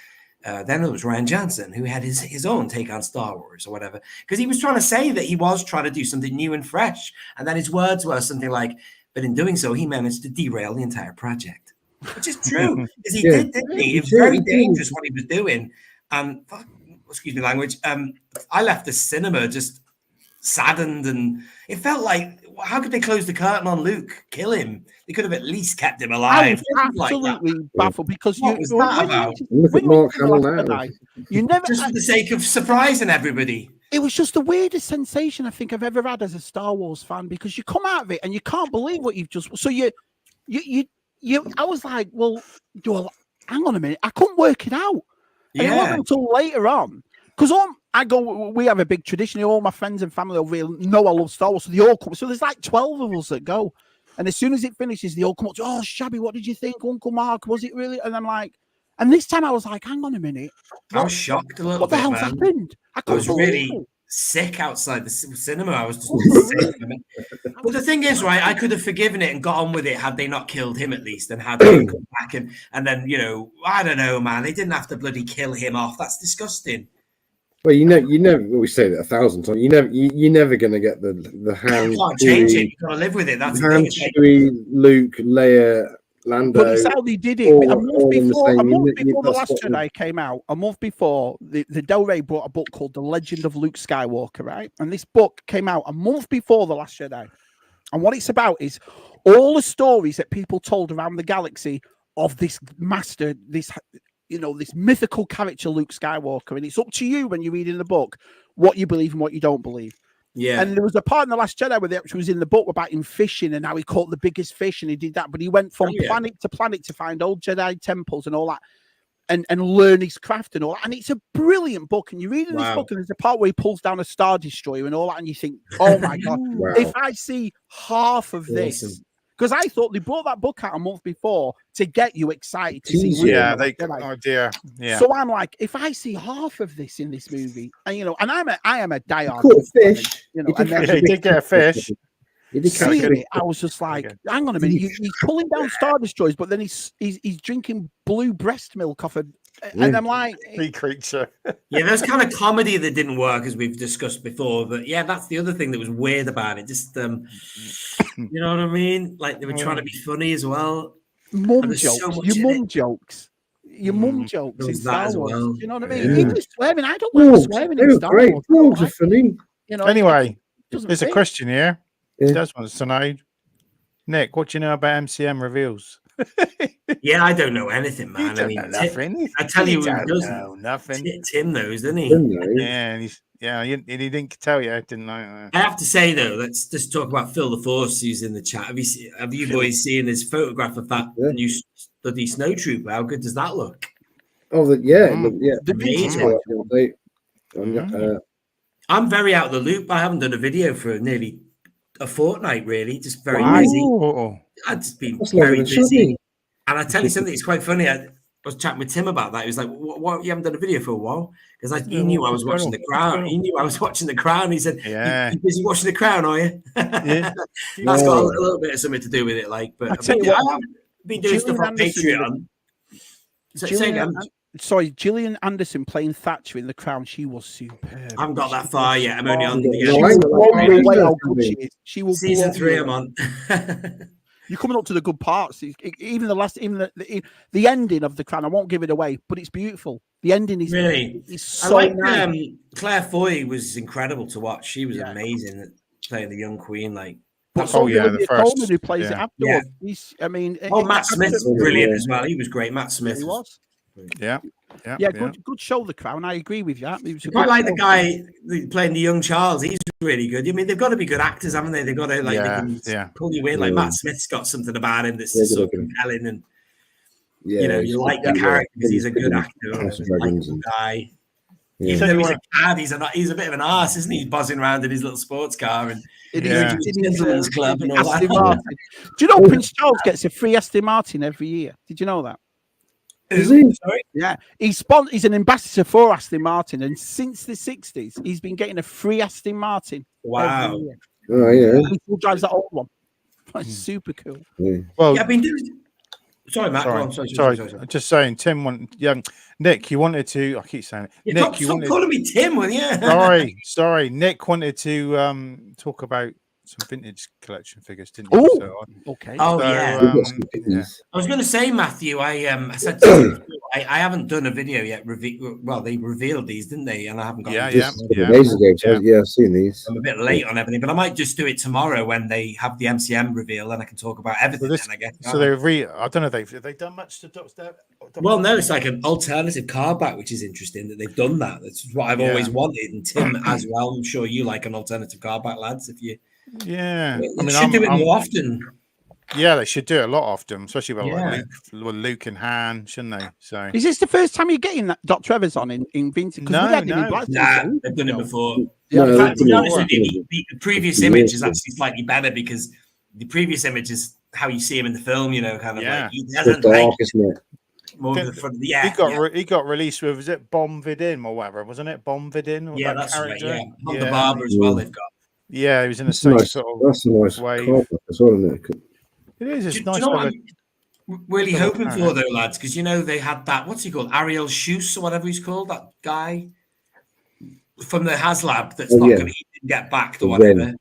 then it was Rian Johnson who had his own take on Star Wars or whatever. Because he was trying to say that he was trying to do something new and fresh. And then his words were something like, but in doing so, he managed to derail the entire project. Which is true. Because he did, didn't he? It was very dangerous what he was doing. And, excuse me, language. I left the cinema just saddened, and it felt like, how could they close the curtain on Luke, kill him? They could have at least kept him alive. I was absolutely baffled because what was that about? Look at Mark Hamill now. You never just for the sake of surprising everybody. It was just the weirdest sensation I think I've ever had as a Star Wars fan, because you come out of it and you can't believe what you've just. So you. I was like, well, hang on a minute, I couldn't work it out. And it wasn't until later on, because we have a big tradition. All my friends and family over here know I love Star Wars, so they all come. So there's like 12 of us that go, and as soon as it finishes, they all come up to, oh, Shabby, what did you think, Uncle Mark? Was it really? And I'm like, and this time I was like, hang on a minute, I was shocked a little bit. What the hell's happened? I was really sick outside the cinema. I was just sick. But the thing is, right, I could have forgiven it and got on with it had they not killed him at least, and had they come back and then, you know, I don't know, man, they didn't have to bloody kill him off. That's disgusting. Well, you never. We say that 1,000 times. You're never going to get the hand. You can't change it. You got to live with it. That's the thing. Chewie, Luke, Leia, Lando. But it's how they did it. A month before The Last Jedi came out, a month before, the Del Rey brought a book called The Legend of Luke Skywalker, right? And this book came out a month before The Last Jedi. And what it's about is all the stories that people told around the galaxy of this master, this mythical character, Luke Skywalker. And it's up to you when you're reading the book what you believe and what you don't believe. Yeah. And there was a part in The Last Jedi where they actually was in the book about him fishing and how he caught the biggest fish, and he did that. But he went from planet to planet to find old Jedi temples and all that, and learn his craft and all that. And it's a brilliant book. And you're reading this book, and there's a part where he pulls down a Star Destroyer and all that, and you think, oh my God, if I see half of this. Because I thought they brought that book out a month before to get you excited to see. Yeah. So I'm like, if I see half of this in this movie, and and I am a diehard. Caught a fish. He did get a fish. Seeing it, I was just like, hang on a minute, he's pulling down Star Destroyers, but then he's drinking blue breast milk off and I'm like, sea creature. There's kind of comedy that didn't work, as we've discussed before. But that's the other thing that was weird about it. Just you know what I mean? Like they were trying to be funny as well. Mum jokes. Your mum jokes. Your mum jokes in Star Wars. Well. You know what I mean? Even the swearing. I don't like swearing in Star Wars. Dogs are funny. Anyway, there's a question here. Des wants to know, Nick, what do you know about MCM reveals? I don't know anything, man. I mean, nothing. I tell you, he doesn't know nothing. Tim knows, doesn't he? He didn't tell you, didn't I? I have to say though, let's just talk about Phil the Force, who's in the chat. Have you boys seen this photograph of that new bloody snow trooper? How good does that look? Oh, I'm very out of the loop. I haven't done a video for nearly a fortnight, really. Just very busy. I've just been very busy. And I tell you something, it's quite funny. I was chatting with Tim about that. He was like, what you haven't done a video for a while? Because he knew I was watching The Crown. He knew I was watching The Crown. He said, you busy watching The Crown, are you? That's got a little bit of something to do with it. But I've been doing stuff on Patreon. Gillian Anderson playing Thatcher in The Crown. She was superb. I haven't got that far yet. I'm only on she will season 3. I'm on. You're coming up to the good parts. Even the ending of The Crown. I won't give it away, but it's beautiful. The ending is really. It's so I like nice. Claire Foy was incredible to watch. She was amazing at playing the young queen. The first who plays it afterwards. Matt Smith's brilliant as well. He was great. Matt Smith was. Good show, The Crown. I agree with you. I like the guy playing the young Charles. He's really good. I mean, they've got to be good actors, haven't they? They've got to they can pull you in. Like Matt Smith's got something about him that's so compelling, and you like the character because he's a good actor, a likable guy. Even though he's a cad, he's a bit of an arse, isn't he? He's buzzing around in his little sports car and his club and all that. Do you know Prince Charles gets a free Aston Martin every year? Did you know that? Is he? Sorry? Yeah, he's an ambassador for Aston Martin, and since the 60s, he's been getting a free Aston Martin every year. Oh yeah. He still drives that old one. It's super cool. Yeah. Well, Yeah, I've been doing. Sorry, Matt. Go on. Sorry. Just saying, Tim wanted. Nick, you wanted to. I keep saying it. Yeah, Nick, stop calling me Tim, will you? Sorry. Nick wanted to talk about some vintage collection figures, didn't you? Oh, So, okay. Oh so, yeah. We've got some pictures. I was going to say, Matthew. I said to you, I haven't done a video yet. Well, they revealed these, didn't they? And I haven't got. Just a couple of days ago. So yeah, I've seen these. I'm a bit late on everything, but I might just do it tomorrow when they have the MCM reveal, and I can talk about everything. Then I guess. So I don't know. Have they done much to Dr. Well, no, it's like an alternative car back, which is interesting that they've done that. That's what I've always wanted, and Tim as well. I'm sure you like an alternative car back, lads. If you, I should do it more often. Yeah, they should do it a lot often, especially with Luke and Han, shouldn't they? So, is this the first time you're getting that Dr. Evers on in vintage? No, they've done it before. Yeah, in fact, to be honest with you, the previous image is actually slightly better because the previous image is how you see him in the film. You know, kind of like he doesn't dark, isn't it? More the front. He got released with, was it Bomb Vidin or whatever, wasn't it? Bomb Vidin. Yeah, that's character? Right. Yeah, not the barber as well. They've got. Yeah, he was in the same sort of. That's a nice wave. car back as well, isn't it? It is. It's nice. Do you know what I'm really hoping for though, lads? Because you know they had that. What's he called? Ariel Schuss or whatever he's called. That guy from the HasLab that's not going to get backed or whatever.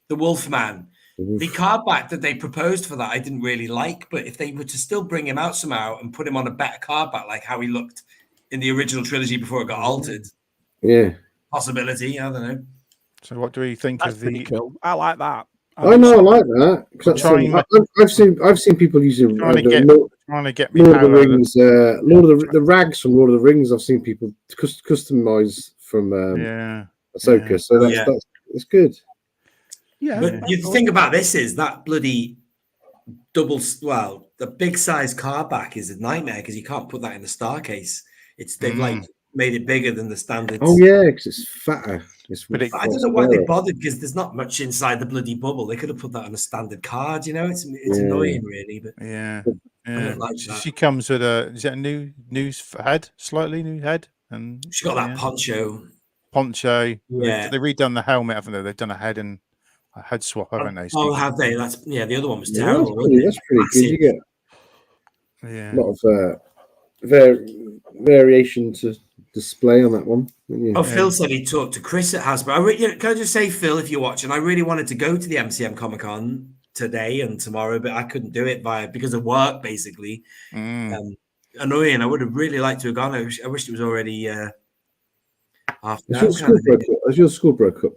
The Wolfman. The card back that they proposed for that, I didn't really like. But if they were to still bring him out somehow and put him on a better card back, like how he looked in the original trilogy before it got altered, possibility. I don't know. So, what do we think of the? Cool. I like that. I know, I like that. I've seen people using trying to get me Lord of the Rings, the rags from Lord of the Rings. I've seen people customize from Ahsoka, so that's good. Yeah, but the thing about this is that bloody the big size car back is a nightmare because you can't put that in the star case. They've like made it bigger than the standard. Oh yeah, because it's fatter. I don't know why they bothered because there's not much inside the bloody bubble. They could have put that on a standard card, you know. It's annoying, really. But I don't like that. She comes with a new head, slightly new head, and she's got that poncho. Yeah, they've redone the helmet, haven't they? They've done a head and a head swap, haven't they? Oh, have they? That's the other one was terrible. That's pretty good. You get a lot of variation to display on that one. Phil said he talked to Chris at Hasbro. Can I just say, Phil, if you're watching, I really wanted to go to the MCM Comic Con today and tomorrow, but I couldn't do it because of work, basically. Annoying. I would have really liked to have gone. I wish it was already As your school broke up.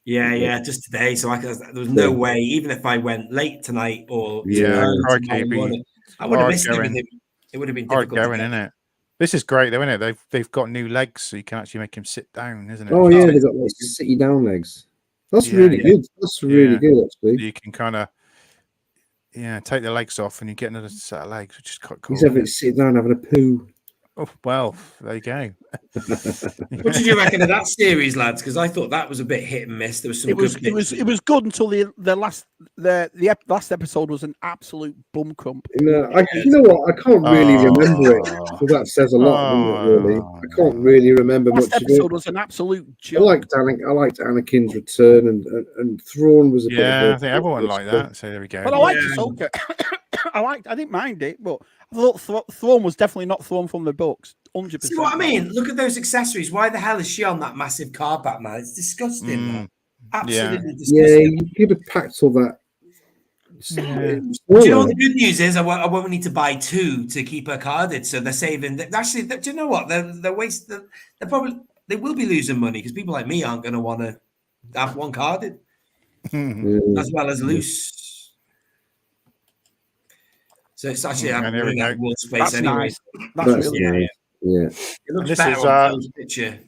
Just today. So there was no way, even if I went late tonight or I would have missed everything. It would have been difficult. Hard going, isn't it? This is great, though, isn't it? They've got new legs, so you can actually make him sit down, isn't it? Oh yeah, they've got like sit down legs. That's really good. That's really good, actually. You can kind of take the legs off, and you get another set of legs, which is quite cool. He's having sitting down having a poo. Oh well, there you go. What did you reckon of that series, lads? Because I thought that was a bit hit and miss. There was some. It was good until the last episode was an absolute bum crump. You know what? I can't really remember it. So that says a lot, doesn't it? Really, I can't really remember much. Last episode was an absolute joke. I liked Anakin's return, and Thrawn was a bit. I think everyone liked that. So there we go. But I liked Ahsoka. I didn't mind it, but I thought Thrawn was definitely not Thrawn from the books. 100%. See what I mean? Look at those accessories. Why the hell is she on that massive car back, man? It's disgusting, man. Absolutely disgusting. Yeah, you could have packed all that. Do you know what the good news is? I won't need to buy two to keep her carded, so they're saving. Actually, do you know what? They will be losing money because people like me aren't going to want to have one carded as well as loose. So it's actually having that wall space anyway. Nice. That's really nice. Yeah. It looks better on the picture.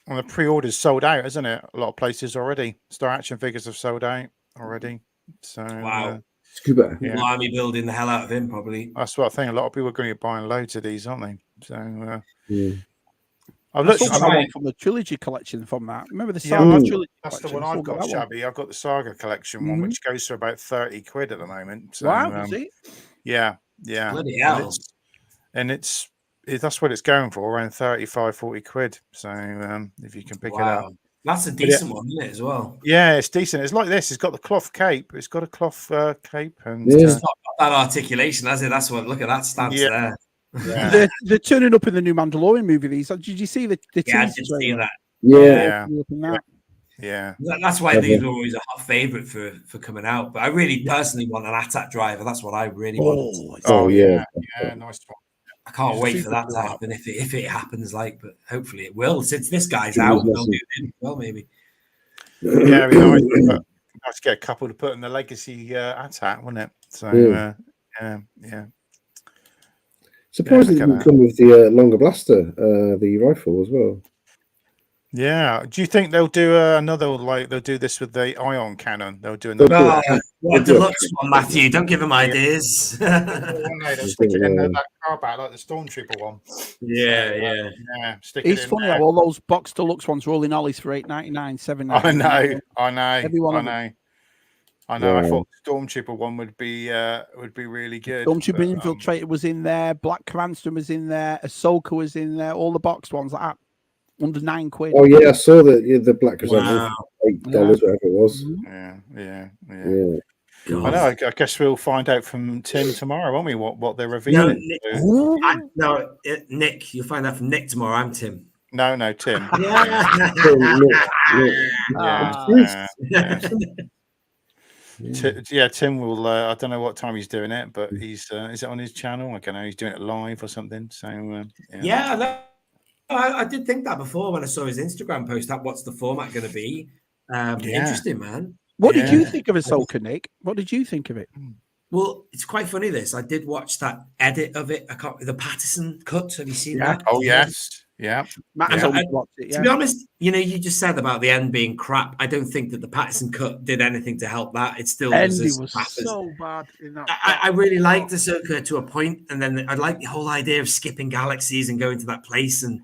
And the pre-orders sold out, isn't it? A lot of places already. Star Action figures have sold out already. So wow. Scuba. People are building the hell out of him, probably. That's what I think. A lot of people are going to be buying loads of these, aren't they? So I've looked from the trilogy collection from that. Remember the Saga trilogy? That's the one I've got, Shabby. I've got the Saga collection one, which goes for about 30 quid at the moment. So, wow, is it? Yeah. Bloody hell. and that's what it's going for, around 35, 40 quid. So if you can pick it up, that's a decent one, isn't it, as well? Yeah, it's decent. It's like this. It's got the cloth cape. It's got a cloth cape, and it's not got that articulation, has it? That's what. Look at that stance there. Yeah. They're turning up in the new Mandalorian movie. These. Did you see the teaser? I did see that. Yeah. That's why these are always a hot favorite for coming out. But I really personally want an AT-AT driver. That's what I really want. Yeah, nice one. I can't wait for that to happen if it happens. But hopefully it will. Since this guy's out, they'll do it well, maybe. Yeah, it'd be nice. Nice to get a couple to put in the legacy AT-AT, wouldn't it? So yeah. Surprisingly, it didn't come with the longer blaster, the rifle as well. Yeah. Do you think they'll do another, they'll do this with the ion cannon? They'll do another. What deluxe one, Matthew? Don't give them ideas. They'll stick it in that car back like the Stormtrooper one. Yeah. Stick it's it in funny there. how all those box deluxe ones are all in Ollie's for $8.99, $7.99. I know. Everyone I know. I thought the Stormtrooper one would be really good. Stormtrooper Infiltrator was in there. Black Cranston was in there. Ahsoka was in there. All the boxed ones like that. Under £9. Oh yeah, I saw that the Black Cranston $8, whatever it was. Yeah. God. I know. I guess we'll find out from Tim tomorrow, won't we? What they're revealing. No, Nick. You'll find out from Nick tomorrow. I'm Tim. No, Tim. Tim will. I don't know what time he's doing it, but he's. Is it on his channel? I don't know. He's doing it live or something. So I know. I did think that before when I saw his Instagram post. What's the format going to be? Interesting, man. What did you think of Ahsoka, Nick? What did you think of it? Well, it's quite funny. I did watch that edit of it. The Patterson cut. Have you seen that? Oh yes. Yeah. To be honest, you just said about the end being crap. I don't think that the Patterson cut did anything to help that. It still was so bad in that. I really liked Ahsoka to a point, and then I like the whole idea of skipping galaxies and going to that place and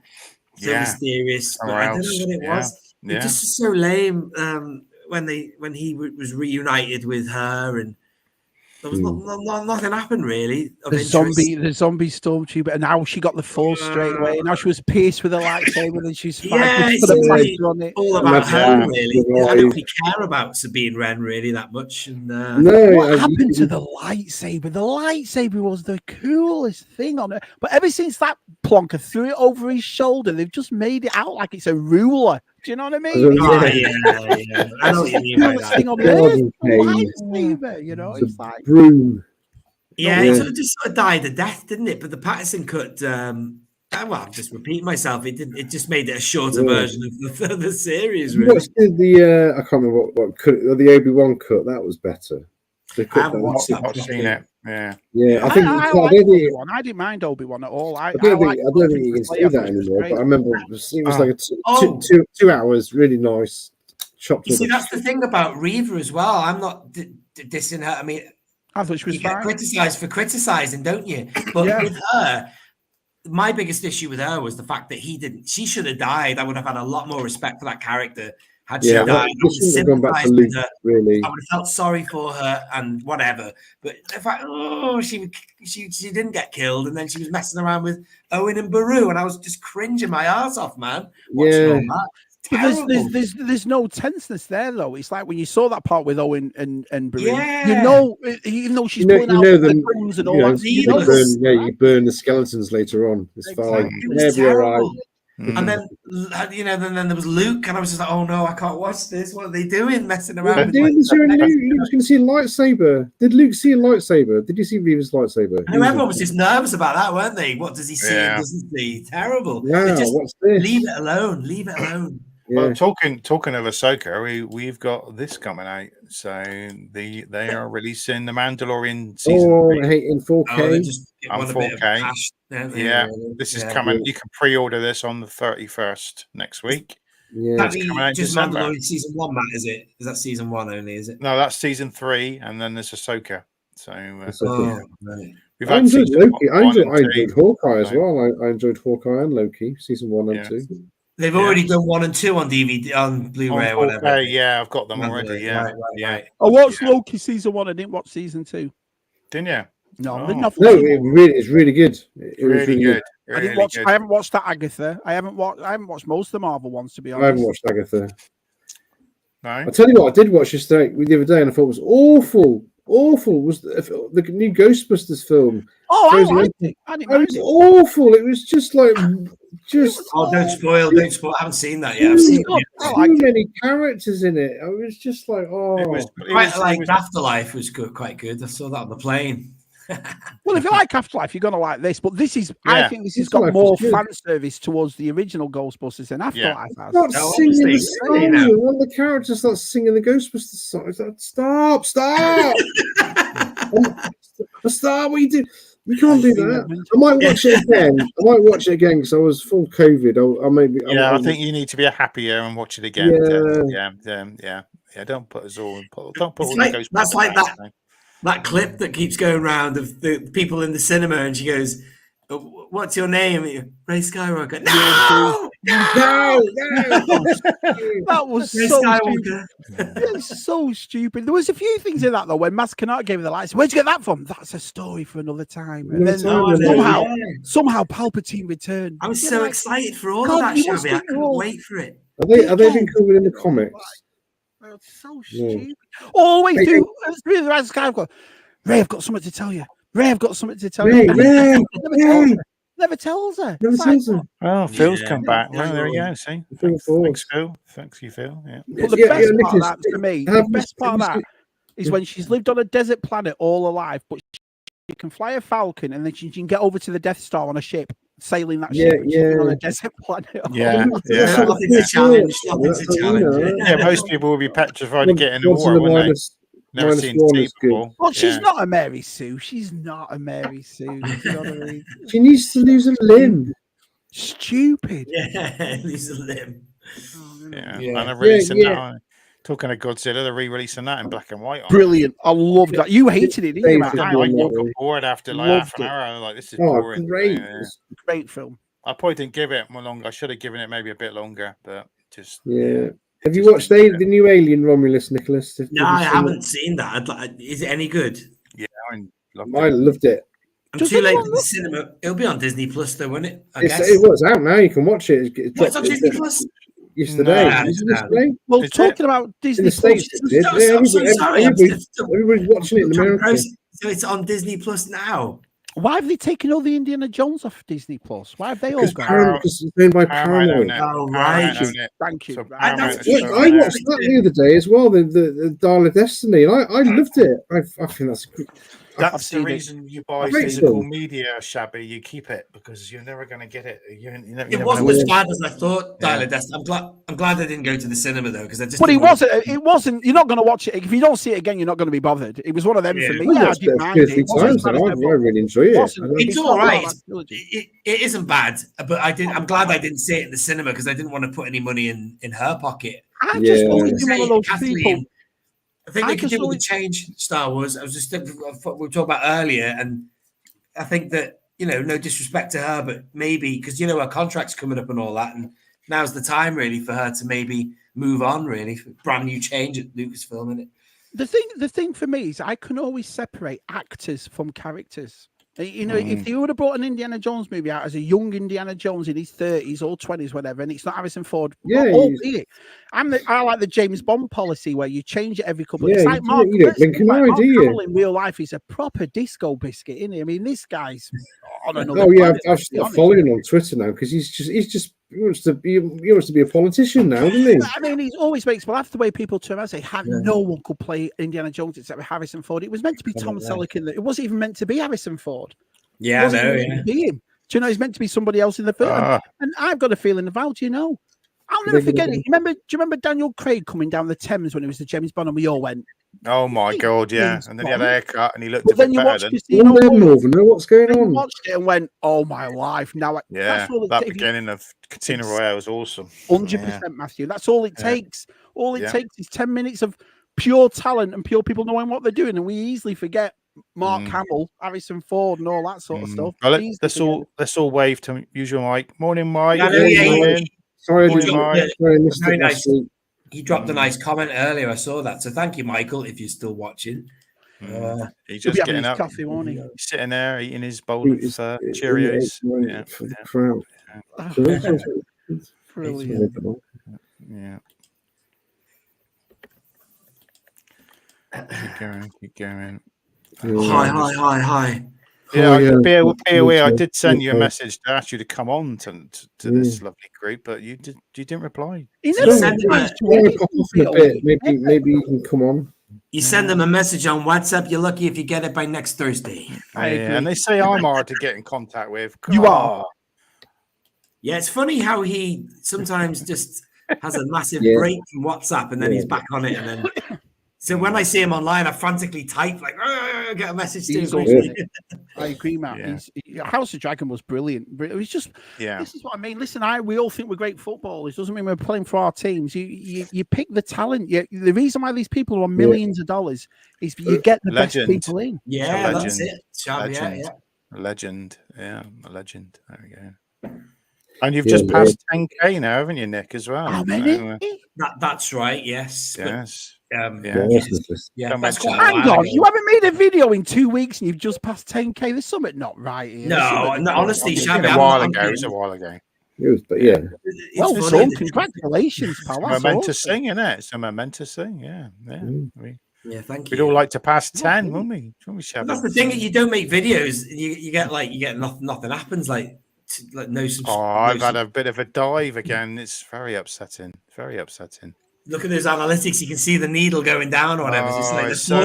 so mysterious. But I don't know what it was. It just was so lame when he was reunited with her and. There was nothing happened really. The zombie stormtrooper, and now she got the Force straight away. Now she was pierced with a lightsaber, and she's fighting for the on it. All about her, really. I don't really care about Sabine Wren really that much. And what happened to the lightsaber? The lightsaber was the coolest thing on it, but ever since that plonker threw it over his shoulder, they've just made it out like it's a ruler. Do you know what I mean? Yeah. I know what you mean by that. Lightsaber, it's like broom. Yeah, it just sort of died a death, didn't it? But the Patterson cut, I'm just repeating myself. It just made it a shorter version of the series. Really. What's the I can't remember what cut, the Obi-Wan cut. That was better. I haven't watched that. I've seen it. Yeah. I didn't mind Obi-Wan at all. I don't think you can see that anymore. But I remember it was like 2 hours, really nice. Chopped. You see, that's the thing about Reva as well. I'm not dissing her. I mean, I thought she was fine. Get criticised for criticising, don't you? But with her, my biggest issue with her was the fact that she should have died. I would have had a lot more respect for that character. Had she died, I would have gone back to Luke, really. I would have felt sorry for her and whatever. But the fact, she didn't get killed, and then she was messing around with Owen and Beru, and I was just cringing my ass off, man. Watching all that. But there's no tenseness there though. It's like when you saw that part with Owen and Beru, even though she's pulling out the guns and all that. You burn the skeletons later on. It's fine. It was terrible. And then, then there was Luke, and I was just like, "Oh no, I can't watch this. What are they doing, messing around?" Luke's going to see a lightsaber. Did Luke see a lightsaber? Did you see Reva's lightsaber? And everyone was just nervous about that, weren't they? What does he see? Yeah. Doesn't see? Terrible. Wow, what's this? Leave it alone. Leave it alone. Well, talking of Ahsoka, we've got this coming out. So they are releasing the Mandalorian season 3. In 4K. On 4K. This is coming. You can pre-order this on the 31st next week. Yeah, that's coming out in December. Mandalorian season 1, Matt, is it? Is that season 1 only? Is it? No, that's season 3, and then there's Ahsoka. So we've I enjoyed Loki. I enjoyed Hawkeye as well. I enjoyed Hawkeye and Loki season 1 and 2. They've already done 1 and 2 on DVD, on Blu-ray, or whatever. Yeah, I've got them already. Yeah, right. I watched Loki season 1. I didn't watch season 2. Didn't you? No, Oh. It's really good. It was really good. I didn't watch. I haven't watched that Agatha. I haven't watched most of the Marvel ones, to be honest. I haven't watched Agatha. No. I tell you what, I did watch this the other day, and I thought it was awful. Awful was the new Ghostbusters film. Oh, I liked it. I didn't mind it was awful. It was just like Oh, don't spoil! Don't spoil! I haven't seen that yet. I've seen too many characters in it. I was just like, Afterlife was good, quite good. I saw that on the plane. Well, if you like Afterlife, you're gonna like this. But this is, I think, this has got more fan service towards the original Ghostbusters than Afterlife has. Not singing the song. One of the characters starts singing the Ghostbusters song. It's like, stop! Stop! What are you doing? You can't do that. I might watch it again. Because I was full COVID. I think you need to be happier and watch it again. Yeah. Don't put us all. Don't put all the Ghostbusters. That's like that. That clip that keeps going around of the people in the cinema, and she goes, "What's your name?" Ray Skywalker. No. That was Ray so Skywalker. stupid. It's so stupid. There was a few things in that though. When Mascanat gave the lights, where'd you get that from? That's a story for another time. And then somehow Palpatine returned. I was so excited for all of that, Shabby. I couldn't wait for it. Are they been covered in the comics? It's so stupid. All the way through the Rise of Skywalker. Ray, I've got something to tell you. Ray, I've got something to tell you. Never tells her. Oh, Phil's come back. Well, there you go. See, thanks, Phil. Thanks, you, Phil. Yeah. But the best part of that for me, the best part of that is when she's lived on a desert planet all her life, but she can fly a Falcon and then she can get over to the Death Star on a ship. Sailing that ship on a desert planet. Nothing's a challenge. Yeah, most people will be petrified of getting in the war, wouldn't they? Never seen tea before. Well, she's not a Mary Sue. She's not a Mary Sue. You know what I mean? She needs to lose a limb. Stupid. Yeah, lose a limb. And they're releasing that. Talking of Godzilla, they're re-releasing that in black and white. Brilliant. I loved that. You hated it, didn't you, Matt? I got bored after like half an hour. I was like, this is boring. Great. Great film. I probably didn't give it more longer. I should have given it maybe a bit longer, but just... Yeah. Have you watched the new Alien, Romulus, Nicholas? No, I haven't seen that. Is it any good? Yeah, I loved it. I'm too late for the cinema. It'll be on Disney Plus, though, won't it? I guess. It was out now. You can watch it. It's on Disney Plus? Yesterday. Well, talking about Disney Plus, everybody's watching it in America. So it's on Disney Plus now. Why have they taken all the Indiana Jones off Disney Plus? Why have they all gone? Because it's owned by Paramount. Oh, right. Thank you. I watched that the other day as well. The Dial of Destiny. I loved it. I think that's good. That's the reason you buy physical media, Shabby. You keep it because you're never going to get it. It wasn't as bad as I thought. Dial of Destiny. I'm glad I didn't go to the cinema though, because I just. But it wasn't. It wasn't. You're not going to watch it if you don't see it again. You're not going to be bothered. It was one of them for me. I didn't mind it. I really enjoy it. It's all right. It isn't bad, but I'm glad I didn't see it in the cinema because I didn't want to put any money in her pocket. I just always been one of those people. I think they could do with the change Star Wars. I was just we were talking about earlier, and I think that no disrespect to her, but maybe because her contract's coming up and all that, and now's the time really for her to maybe move on. Really, for brand new change at Lucasfilm, isn't it? The thing for me is I can always separate actors from characters. If you would have brought an Indiana Jones movie out as a young Indiana Jones in his 30s or 20s, whatever, and it's not Harrison Ford, I like the James Bond policy where you change it every couple of years. Like Mark Hamill in real life is a proper disco biscuit, isn't he? I mean, this guy's on another planet. I've followed him on Twitter now because he wants to be a politician now, doesn't he? I mean, he always makes laugh the way people turn around and say, no one could play Indiana Jones except for Harrison Ford. It was meant to be Tom Selleck, it wasn't even meant to be Harrison Ford. Yeah, I know. Be him. Do you know he's meant to be somebody else in the film? And I've got a feeling about, I'll never forget it. Do you remember Daniel Craig coming down the Thames when it was the James Bond and we all went, oh my God, yeah. And then he had a haircut and he looked a bit better what's going on? Watched it and went, oh my life. Now, that beginning of Casino Royale was awesome. 100%, Matthew. That's all it takes. All it takes is 10 minutes of pure talent and pure people knowing what they're doing. And we easily forget Mark Hamill, Harrison Ford, and all that sort of stuff. Well, let's all wave to usual Mike. Morning, Mike. Sorry, very nice. He dropped a nice comment earlier. I saw that. So thank you, Michael, if you're still watching. He's He'll be just having getting his up. coffee, won't he? He's sitting there eating his bowl of Cheerios. For the crowd. Brilliant. Yeah. Keep going. Hi. Yeah, BOE, I did send you a message to ask you to come on to this lovely group, but you didn't reply. He never sent Maybe you can come on. You send them a message on WhatsApp. You're lucky if you get it by next Thursday. I agree. And they say I'm hard to get in contact with. You are. Yeah, it's funny how he sometimes just has a massive break from WhatsApp and then he's back on it. And then, so when I see him online, I frantically type like, get a message to him. I agree, Matt. Yeah. House of Dragon was brilliant. It was just, this is what I mean. Listen, we all think we're great footballers. Doesn't mean we're playing for our teams. You pick the talent. The reason why these people are on millions of dollars is you get the best people in. Yeah, that's it. Legend. A legend. Yeah, a legend. There we go. And you've just passed 10K now, haven't you, Nick, as well? How many? That's right, yes. Yes. That's quite hang on, you haven't made a video in 2 weeks and you've just passed 10K. There's something not right here. No, honestly, Shabby, a while ago. It was a while ago. It was, but yeah. Well done, congratulations, pal. It's a momentous thing, isn't it? It's a momentous thing, yeah. Thank you. We'd all like to pass 10, wouldn't we? That's the thing. You don't make videos. You get nothing happens. Like no. I've had a bit of a dive again. It's very upsetting. Very upsetting. Look at those analytics. You can see the needle going down or whatever. It's you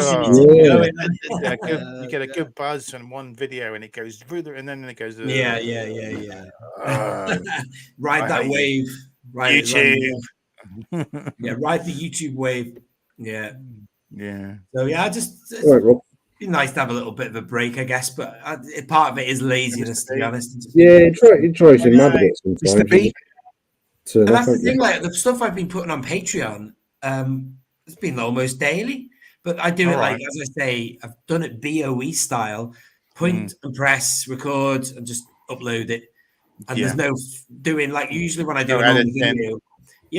get a good buzz on one video and it goes further and then it goes. Ride that wave. YouTube. Ride the YouTube wave. Yeah. So it's be nice to have a little bit of a break, I guess. But part of it is laziness, to be honest. It tries to navigate sometimes. And that's the thing, like the stuff I've been putting on Patreon, it's been almost daily. But I do it like, as I say, I've done it BOE style, point and press, record, and just upload it. And there's no doing like usually when I do an video,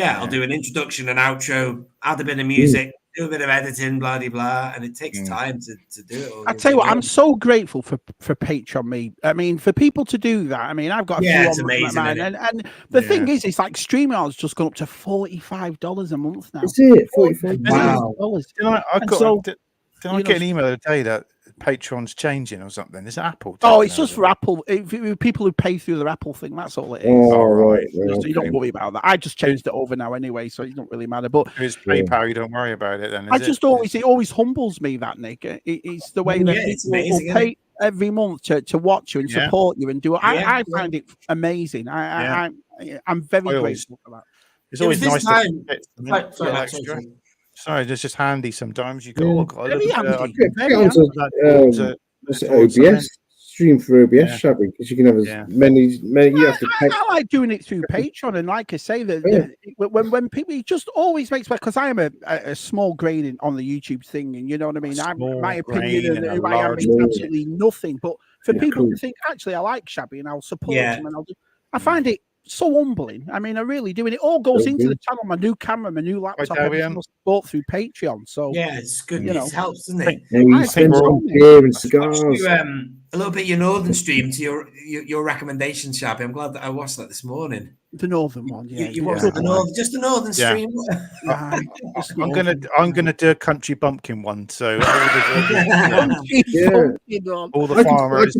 I'll do an introduction, an outro, add a bit of music, do a bit of editing, blah blah blah, and it takes time to do it. I tell you what, I'm so grateful for Patreon. Me, I mean, for people to do that. I mean, I've got a few it's amazing, and the thing is, it's like StreamYard's just gone up to $45 a month now. Is it $45? Wow! Did I get an email the other day that Patreon's changing or something? Is it Apple? It's just for Apple. People who pay through their Apple thing. That's all it is. Right. So you don't worry about that. I just changed it over now anyway, so it don't really matter. But if it's PayPal, you don't worry about it then. It always humbles me that, Nick. It's the way that people will pay every month to watch you and support you and do it. I find it amazing. I'm very grateful for that. It's always nice to extra. Sorry, it's just handy sometimes. You go, OBS stream for OBS, Shabby, because you can have as many. You have to. I like doing it through Patreon, and like I say, when people, it just always makes me, because I am a small grain on the YouTube thing, and you know what I mean. My opinion and who I am means absolutely nothing. But for people to think, actually, I like Shabby, and I'll support him, and I find it so humbling. I mean, I really do. And it all goes into the channel, my new camera, my new laptop, everything was bought through Patreon. So it's good. It helps, doesn't it? You spend on beer and cigars. A little bit your Northern stream to your recommendation, Shabby. I'm glad that I watched that this morning. The Northern one, You watched the Northern stream. I'm gonna do a country bumpkin one. So all the farmers,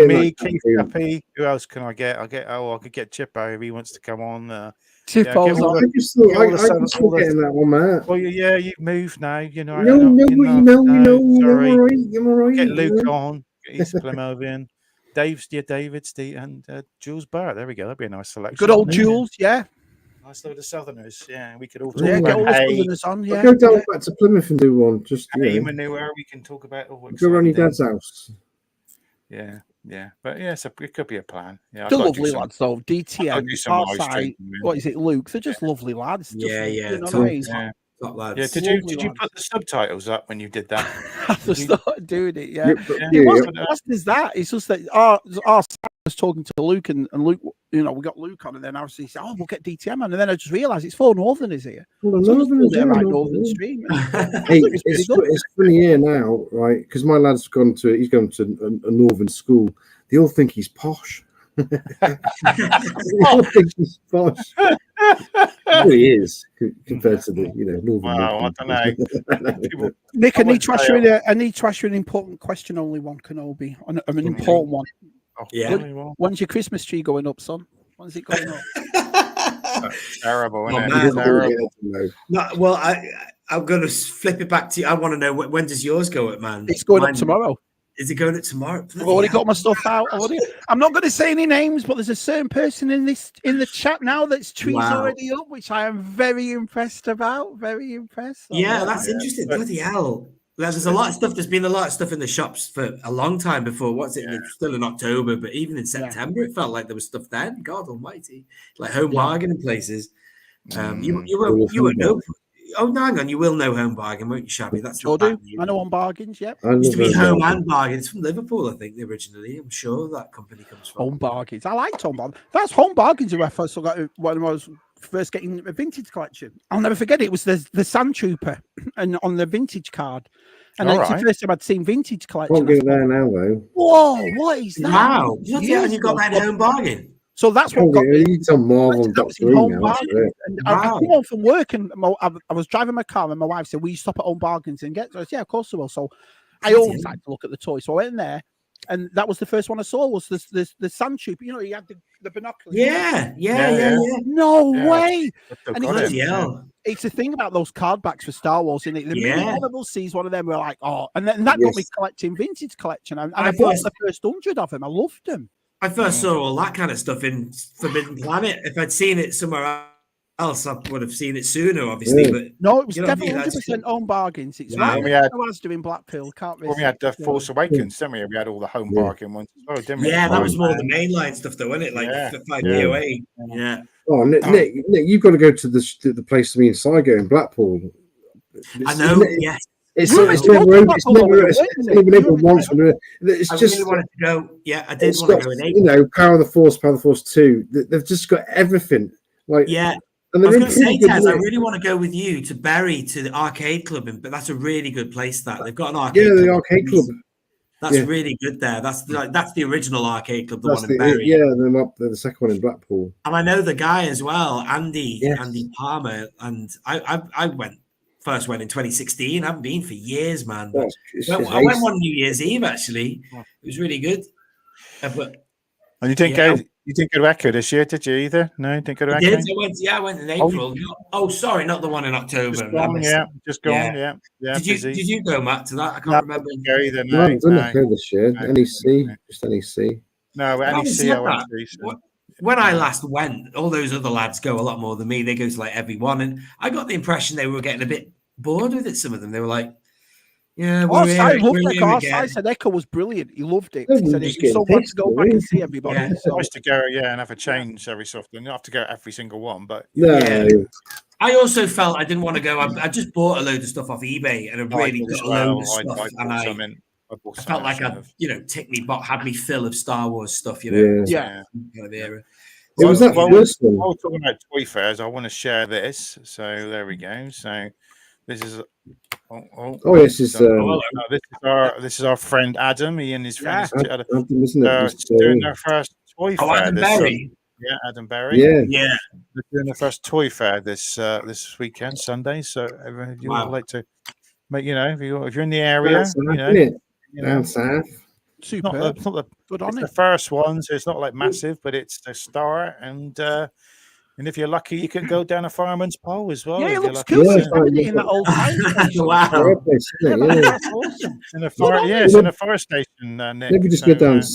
me, Keith Happy. Who else can I get? I could get Chippo if he wants to come on. Chippo's on. I just thought getting that one, Matt. Well, you've moved now. You know. Sorry. I'm all right. Get Luke on. Get his Plimovian. David, Steve, and Jules Barrett. There we go. That'd be a nice selection. Good old Jules, Nice load of Southerners. Yeah, we could all talk about all the Southerners on. Yeah, go down back to Plymouth and do one. Just manure. We can talk about. Go around your dad's house. Yeah. But it could be a plan. Yeah, they're lovely lads though. DTM, Arside, what is it, Luke? They're just lovely lads. Top lads. Did you put the subtitles up when you did that? I just started doing it. It wasn't just that. It's just that our was talking to Luke, and Luke we got Luke on, and then obviously he said, "Oh, we'll get DTM on," and then I just realised it's 4 Northerners here. Well, So Northerners, Northern stream. Hey, it's funny here now, right? Because my lad's he's gone to a Northern school. They all think he's posh. They all think he's posh. Well, he is compared to the Northern. Wow, I don't know. Nick, I need to ask you an important question. Only one can all be an important one. Yeah. When's your Christmas tree going up, son? When's it going up? That's terrible, isn't it? Man. Terrible. No, well, I'm going to flip it back to you. I want to know, when does yours go up, man? It's going up tomorrow. Is it going up tomorrow? I've already got my stuff out. I'm not going to say any names, but there's a certain person in the chat now that's trees already up, which I am very impressed about. Very impressed. Yeah, that's interesting. Bloody hell. There's a lot of stuff. There's been a lot of stuff in the shops for a long time before. What's it? It's still in October, but even in September, it felt like there was stuff then. God Almighty, like Home Bargain in places. You won't know. Oh, no, hang on. You will know Home Bargain, won't you, Shabby? That's what I know Home Bargains. Yep. It used to be Home and Bargains from Liverpool, I think, originally. I'm sure that company comes from Home Bargains. I liked Home Bargains. That's Home Bargains who I first got when I was first getting a vintage collection. I'll never forget it. It was the Sand Trooper and on the vintage card. And it's the first time I'd seen vintage collection. Won't get there now, though. Whoa, what is that? Wow. Yeah, and you got that in Home Bargain. So that's what got me. It's on Marvel and Doctor Who now. I come home from work and I was driving my car and my wife said, "Will you stop at Home Bargains and get?" So I said, "Yeah, of course I will." So I always like to look at the toys. So I went in there, and that was the first one I saw was the Sand Trooper. You know, he had the binoculars. Yeah. No way! And It's the thing about those card backs for Star Wars, isn't it? The minute one of us sees one of them, we're like, "Oh!" And then that got me collecting vintage collection, and I bought the first 100 of them. I loved them. I first saw all that kind of stuff in Forbidden Planet. If I'd seen it somewhere else, I would have seen it sooner, obviously. But no, it was definitely 100% Home Bargains. It's right. We had doing Blackpool. Can't we had the Force Awakens, didn't we? We had all the Home Bargain ones as well, didn't we? Yeah, that was more the mainline stuff, though, wasn't it? Like 5 DOA. Yeah. Oh, Nick, you've got to go to the place to me inside go in Blackpool. I know. Yes. It's never once. It's just really wanted to go. Yeah, I did want to go in April. Power of the Force 2. They've just got everything. And I was going to say, Taz, I really want to go with you to Bury to the arcade club, but that's a really good place. That they've got an arcade. Yeah, the arcade club. That's really good there. That's the original arcade club, the one in Bury. The second one in Blackpool. And I know the guy as well, Andy Palmer, and I first went in 2016. I haven't been for years, man. I went one New Year's Eve, actually. It was really good. And you didn't go to Echo this year, did you either? No, you didn't go to Echo? I went in April. Oh, sorry, not the one in October. Just gone. Did you go, Matt, to that? I can't remember. Go either. No, I didn't go this year. NEC, just NEC. No, NEC I went to. When I last went, all those other lads go a lot more than me. They go to like every one, and I got the impression they were getting a bit bored with it. Some of them, they were like, "Yeah, I said Echo was brilliant. He loved it. He said it's so much to go back and see everybody." It's nice to go, and have a change every so often. You don't have to go every single one, but I also felt I didn't want to go. I just bought a load of stuff off eBay, and I really got a load of stuff, and I felt like ticked me, had me fill of Star Wars stuff, kind of era. It was that first one. While we're talking about toy fairs, I want to share this. So there we go. So this is this is our friend Adam. He and his friends Adam, isn't it? Doing their first toy fair. Adam Berry. Adam Berry. Yeah. They're doing their first toy fair this weekend, Sunday. So if you would like to make, if you're in the area, down south. Super. It's not good on the it. first one, so it's not like massive, but it's the start. And if you're lucky, you can go down a fireman's pole as well. Yeah, it looks cool. In that old wow. It's in a fire station. Nick. Maybe just go down and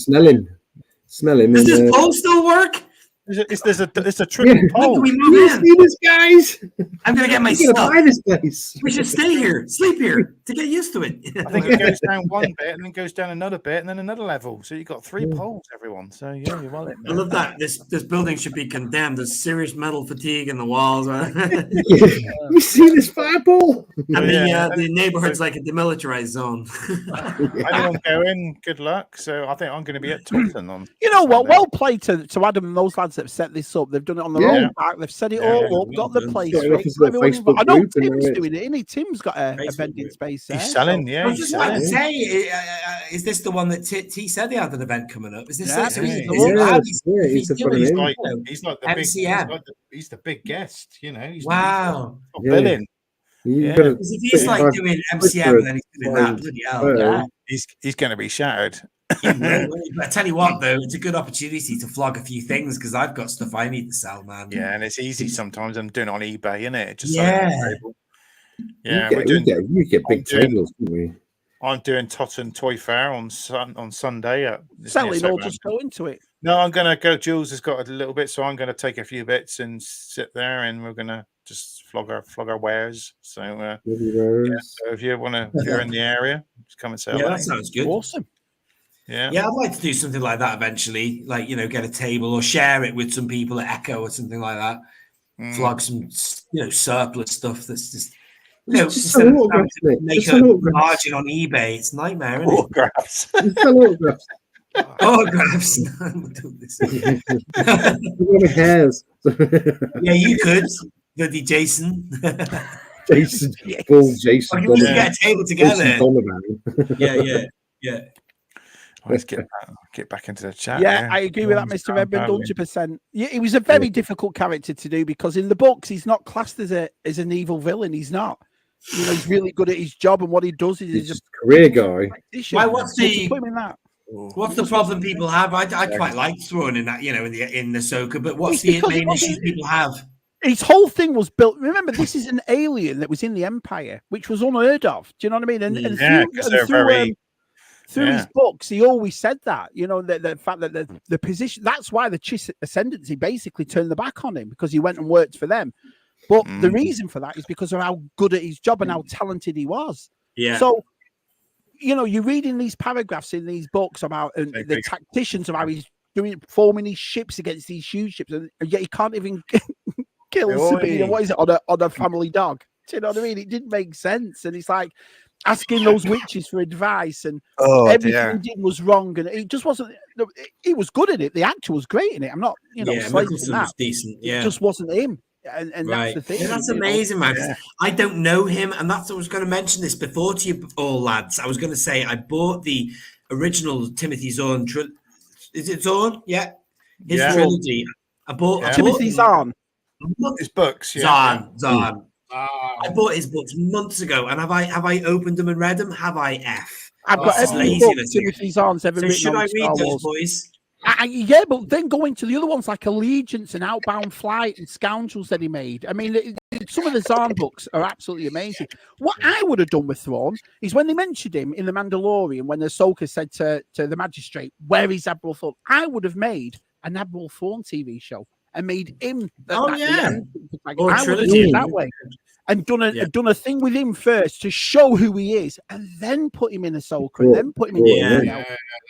smell him. Does this pole still work? It's a triple pole. We move in. See this, guys? I'm gonna get my stuff. Buy this place. We should stay here, sleep here to get used to it. I think it goes down one bit and then goes down another bit and then another level. So you've got 3 poles, everyone. So you're well in there. I love that. This building should be condemned. There's serious metal fatigue in the walls. You see this fireball? And the neighborhood's like a demilitarized zone. Anyone go in? Good luck. So I think I'm going to be at Taunton on. You know what? Well played to Adam and those lads lads that have set this up. They've done it on their own back. They've set it all up, got the place for it. I know Tim's doing it. Tim's got a vending space there. He's selling, I was just about to say, is this the one that T said he had an event coming up? Is this he's the big guest, you know. Wow. Billing. Because if he's like doing MCM and then he's doing that, bloody hell, he's going to be shattered. I tell you what, though, it's a good opportunity to flog a few things because I've got stuff I need to sell, man. Yeah, and it's easy sometimes. I'm doing it on eBay, isn't it? Just you get big tables, don't we? I'm doing Totten Toy Fair on Sunday. Selling or just go into it? No, I'm going to go. Jules has got a little bit, so I'm going to take a few bits and sit there, and we're going to just flog our wares. So, so if you're in the area, just come and sell. Yeah, that sounds good. Awesome. Yeah, I'd like to do something like that eventually. Like, you know, get a table or share it with some people at Echo or something like that. Flog some, surplus stuff that's just. Instead of make a margin on eBay, it's a nightmare, isn't it? Autographs. Autographs. Hairs. Yeah, you could. Bloody Jason. Jason. Yes. Full Jason. We need to get a table together. Yeah. Let's get back into the chat. Yeah, I agree with that, Mr. Redmond, 100%. Yeah, he was a very difficult character to do because in the books he's not classed as an evil villain. He's not. You know, he's really good at his job, and what he does is he's just a career guy. Why? What's the problem people have? I quite like throwing in that, in the Ahsoka, but what's the main issues people have? His whole thing was built. Remember, this is an alien that was in the Empire, which was unheard of. Do you know what I mean? And through his books, he always said that. You know, the fact that the position. That's why the Chiss Ascendancy basically turned the back on him because he went and worked for them. But the reason for that is because of how good at his job and how talented he was. Yeah. So, you're reading these paragraphs in these books about the tacticians of how he's forming these ships against these huge ships, and yet he can't even kill Sabine. What is it on a family dog? Do you know what I mean? It didn't make sense, and it's like asking those witches for advice, and everything he did was wrong, and it just wasn't. He was good at it. The actor was great in it. I'm not, Mickelson was decent. Yeah, it just wasn't him. And that's the thing. Yeah, that's amazing, man. Yeah. I don't know him, and I was going to mention this before to you all, lads. I was going to say I bought the original Timothy Zahn. Is it Zahn? Yeah, his trilogy. I bought Timothy Zahn. His books. Zahn. I bought his books months ago, and have I opened them and read them? Have I? I've got every book Timothy Zahn's ever written. Should I read those, boys? Yeah, but then going to the other ones like Allegiance and Outbound Flight and Scoundrels that he made. I mean, some of the Zahn books are absolutely amazing. What I would have done with Thrawn is when they mentioned him in The Mandalorian, when Ahsoka said to the magistrate, "Where is Admiral Thrawn?" I would have made an Admiral Thrawn TV show and made him. I would have done it that way. And done a thing with him first to show who he is, and then put him in Ahsoka, and then put him in.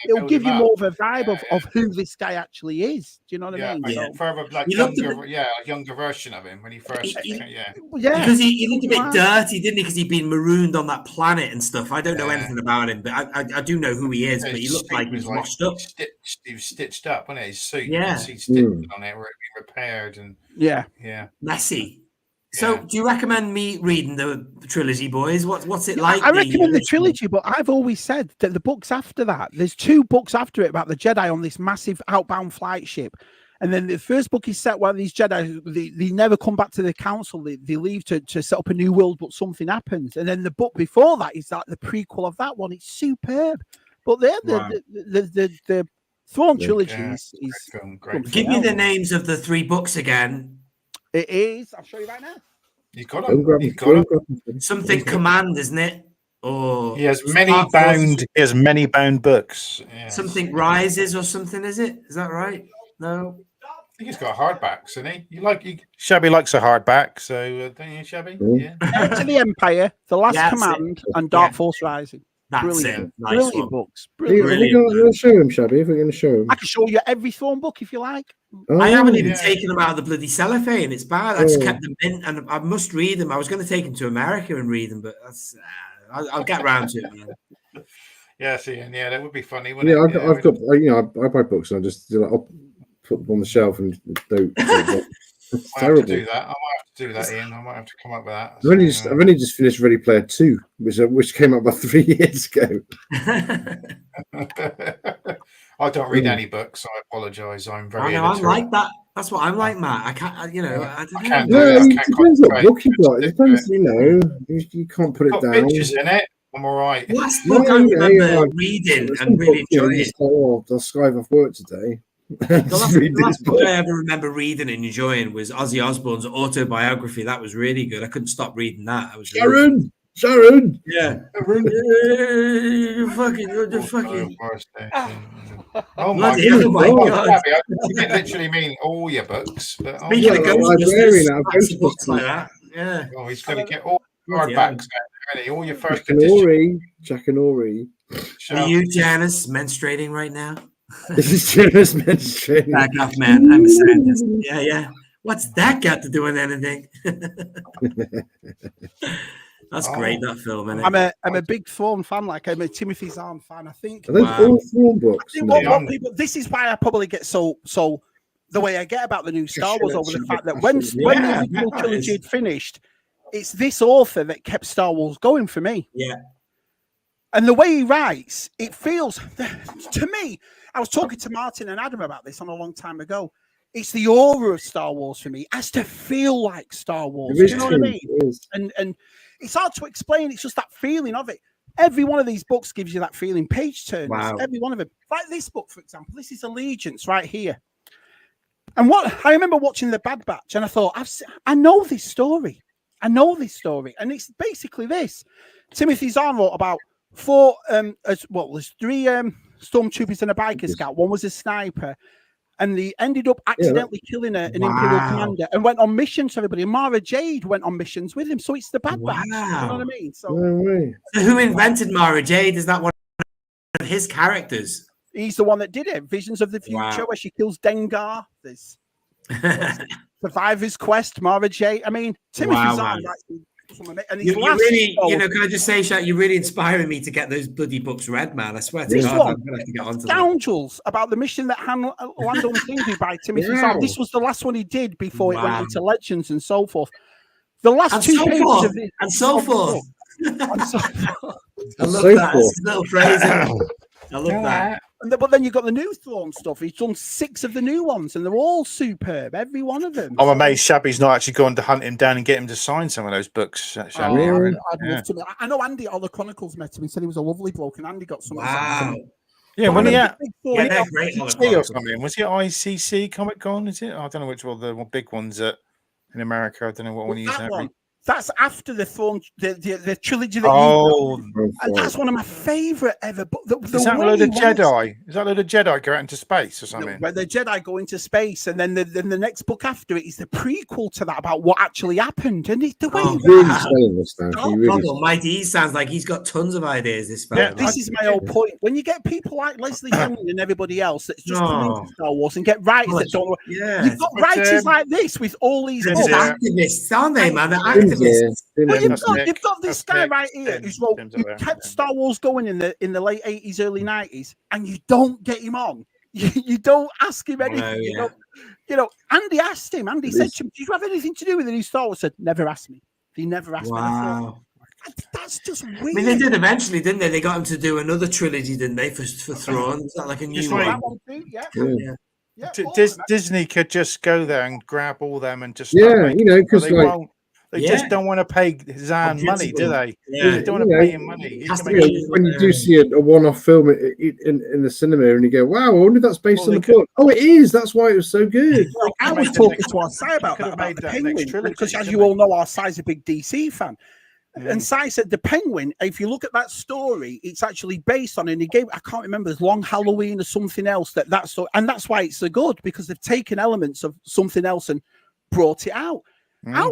It'll give you more of a vibe of who this guy actually is. Do you know what I mean? A younger version of him when he first. Because he looked a bit dirty, didn't he? Because he'd been marooned on that planet and stuff. I don't know anything about him, but I do know who he is. But he looked like he was washed up. He was stitched up, wasn't it? His suit. Yeah, he stitched on it where it been repaired and messy. So, do you recommend me reading the trilogy, boys? What's it like? I recommend the trilogy, but I've always said that the books after that, there's 2 books after it about the Jedi on this massive outbound flight ship. And then the first book is set where these Jedi, they never come back to the council. They leave to set up a new world, but something happens. And then the book before that is like the prequel of that one. It's superb. But the Thrawn trilogy is great. Give me the names of the 3 books again. It is. I'll show you right now. You got it. Something Command, isn't it? Or he has many bound books. Yeah. Something Rises or something. Is it? Is that right? No. I think he's got hardbacks, isn't he? Shabby likes a hardback, so don't you, Shabby? Yeah. To the Empire, The Last Command, and Dark Force Rising. That's brilliant. It. Nice Brilliant books. Brilliant. Are we going to show him, Shabby? If we're going to show him, I can show you every Thrawn book if you like. I haven't even taken them out of the bloody cellophane. It's bad. I just kept them in, and I must read them. I was going to take them to America and read them, but that's I'll get around to it, man. Yeah, see, and that would be funny. I've got I buy books and I just put them on the shelf and don't. It's I have to terrible. do that. I might have to do that, Ian. I might have to come up with that. I've only just finished Ready Player 2, which came out about 3 years ago. I don't read any books. I apologise. I'm very. I'm like that. That's what I'm like, Matt. I can't. I can't do No, it. it depends what book you got. It depends, you can't put it down. Pictures in it. I'm all right. Last book I remember reading and really enjoying. I'll skive off work today. The last book I ever remember reading and enjoying was Ozzy Osbourne's autobiography. That was really good. I couldn't stop reading that. I was Sharon. Yeah. You're fucking. Oh my God! You didn't literally mean all your books, but speaking of Ghostbusters, books like that. Yeah. Oh, he's going to get all hardbacks. All your first Jack and Ori. Are you, Janice, menstruating right now? This is Janice menstruating. Back off, man. I'm a scientist. Yeah. What's that got to do with anything? That's great, that film, isn't it? I'm a big Thrawn fan, like I'm a Timothy Zahn fan. I think. Are those all Thrawn books? This is why I probably get so the way I get about the new Star Wars over the fact that when the original trilogy had finished, it's this author that kept Star Wars going for me. Yeah. And the way he writes, it feels to me. I was talking to Martin and Adam about this a long time ago. It's the aura of Star Wars for me. It has to feel like Star Wars. You know what I mean? And it's hard to explain. It's just that feeling of it. Every one of these books gives you that feeling. Page turns. Wow. Every one of them. Like this book, for example. This is Allegiance right here. And what I remember watching The Bad Batch, and I thought, I know this story. And it's basically this. Timothy Zahn wrote about there's 3 stormtroopers and a biker scout. One was a sniper. And they ended up accidentally killing an Imperial commander and went on missions. Everybody, and Mara Jade went on missions with him. So it's the Bad Batch. You know what I mean? So who invented Mara Jade? Is that one of his characters? He's the one that did it. Visions of the Future, where she kills Dengar. There's Survivor's Quest, Mara Jade. I mean, Timothy Zahn. And you really, can I just say, Shaq, you're really inspiring me to get those bloody books read, man. I swear to God, I'm going to get onto Scoundrels about the mission that Lando and King did by Timothy Zahn. This was the last one he did before it went into Legends and so forth. The last two pages of this, and so forth. I love that. It's a little phrase. I love that. But then you've got the new Thrawn stuff. He's done 6 of the new ones, and they're all superb. Every one of them. I'm amazed Shabby's not actually gone to hunt him down and get him to sign some of those books. I'd love to. I know Andy at the Chronicles met him and said he was a lovely bloke, and Andy got some. Wow. Yeah, when he at ICC or something. Was he at ICC Comic Con? Is it? I don't know which one. The big ones in America. I don't know what one he is. That's after the Thrawn, the trilogy that and that's one of my favourite ever. But is that a load of Jedi? Is that a load of Jedi go out into space or something? Where the Jedi go into space, and then the next book after it is the prequel to that about what actually happened. And the way Mighty sounds like he's got tons of ideas. This this is my whole point. When you get people like Leslie Henry and everybody else that's just come into Star Wars and get writers that don't know, you've got writers like this with all these activists, aren't they, man? Well, you've got this guy right here who kept Star Wars going in the late 80s, early 90s, and you don't get him on. You don't ask him anything. Andy asked him. Andy said to him, "Do you have anything to do with the new Star Wars?" Said, "Never asked me." He never asked me. That's just weird. I mean, they did eventually, didn't they? They got him to do another trilogy, didn't they, for Thrawn? Is that like a new one? Yeah. Disney could just go there and grab all them and just because they just don't want to pay Zahn money, do they? They don't want to pay him money. When you do see a one-off film in the cinema and you go, "Wow, I wonder if that's based on the book." Oh, it is. That's why it was so good. I was talking to our Sai about the Penguin, because as you all know, our Sai's a big DC fan. And Sai said the Penguin, if you look at that story, it's actually based on, and he gave, I can't remember, it's Long Halloween or something else, that story, and that's why it's so good, because they've taken elements of something else and brought it out. How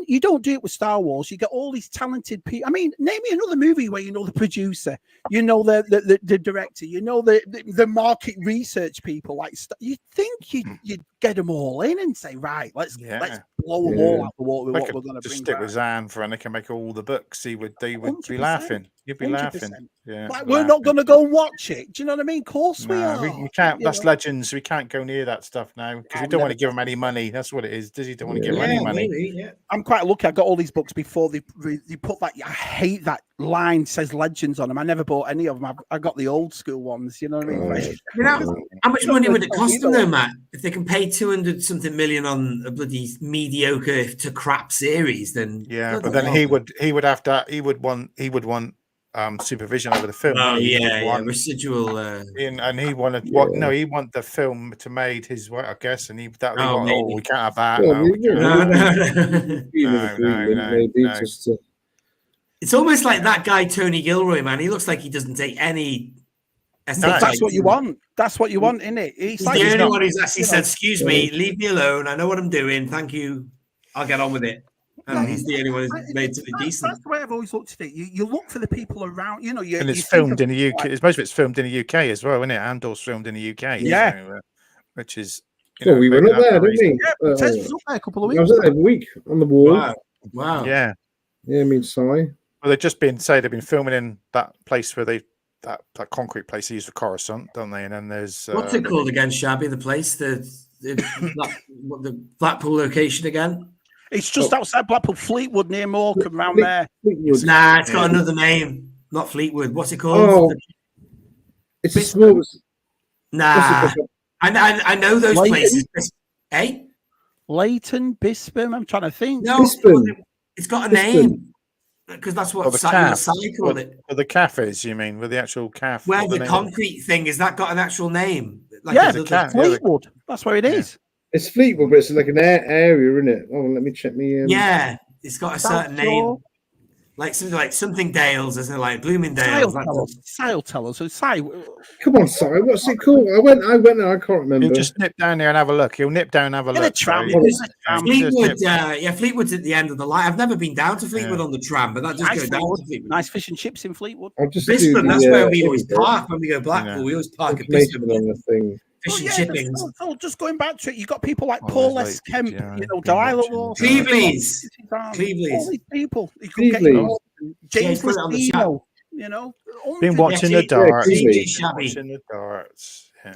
you don't do it with Star Wars? You get all these talented people. I mean, name me another movie where you know the producer, you know the director, you know the market research people. Like you think you'd get them all in and say, right, let's blow them all out the water with what we're going to bring. Just stick with Zahn for, and they can make all the books. They would be laughing. You'd be laughing. Yeah, like we're not going to go and watch it. Do you know what I mean? Of course we are. We can't. That's Legends. We can't go near that stuff now because we don't want to give them any money. That's what it is. Does he don't want to give them any money? Maybe, I'm quite lucky. I got all these books before they put that. I hate that line says Legends on them. I never bought any of them. I got the old school ones. You know what I mean? How much money would it cost them though, Matt? If they can pay 200 something million on a bloody mediocre to crap series, then but then he would have to. He would want supervision over the film. Oh residual. And he wanted what? No, he want the film to made his way, I guess. And we can't have that. No. It's almost like that guy Tony Gilroy, man. He looks like he doesn't take any. That's what you want. That's what you want, isn't it? He's the only one who's actually said, "Excuse me, leave me alone. I know what I'm doing. Thank you. I'll get on with it." And he's the only one who's made something decent. That's the way I've always looked at it. You look for the people around. And it's filmed in the UK. Most of it's filmed in the UK as well, isn't it? Andor's filmed in the UK. Yeah, so, which is. Well, we were up there, didn't we? Tez was up there a couple of weeks. I was there every week on the wall. Wow. Yeah. I mean, sorry. Well, they've been filming in that place where that concrete place they use for Coruscant, don't they? And then there's what's it called again? Shabby, the place, the Blackpool location again. It's just outside Blackpool, Fleetwood, near Morecambe, around there. Nah, it's got another name. Not Fleetwood. What's it called? Oh, it's a small. Nah, I know those places. Hey, Leighton, Bispam. I'm trying to think. No, it's got a name because that's what Sally called it. The cafes, you mean, with the actual cafe? Where the concrete thing is that got an actual name? Fleetwood. That's where it is. It's Fleetwood, but it's like an area, isn't it? Oh, let me check me. Yeah, it's got a certain name, like something Dales, isn't it? Like Bloomingdale's. Sile tell us. Come on, Si. What's it called? I went there. I can't remember. He'll just nip down there and have a look. He'll nip down and have a look. Fleetwood, Fleetwood's at the end of the line. I've never been down to Fleetwood on the tram, but that just goes down to Fleetwood. Nice fish and chips in Fleetwood. Bispam, that's where we always park when we go Blackpool. We always park at Bispam. On the thing. Fish and chippings. So just going back to it, you got people like Paul S. Kemp, Delilah Law, Cleveland's, all these people. James Listino, been watching the darts. Watching the darts. Yeah.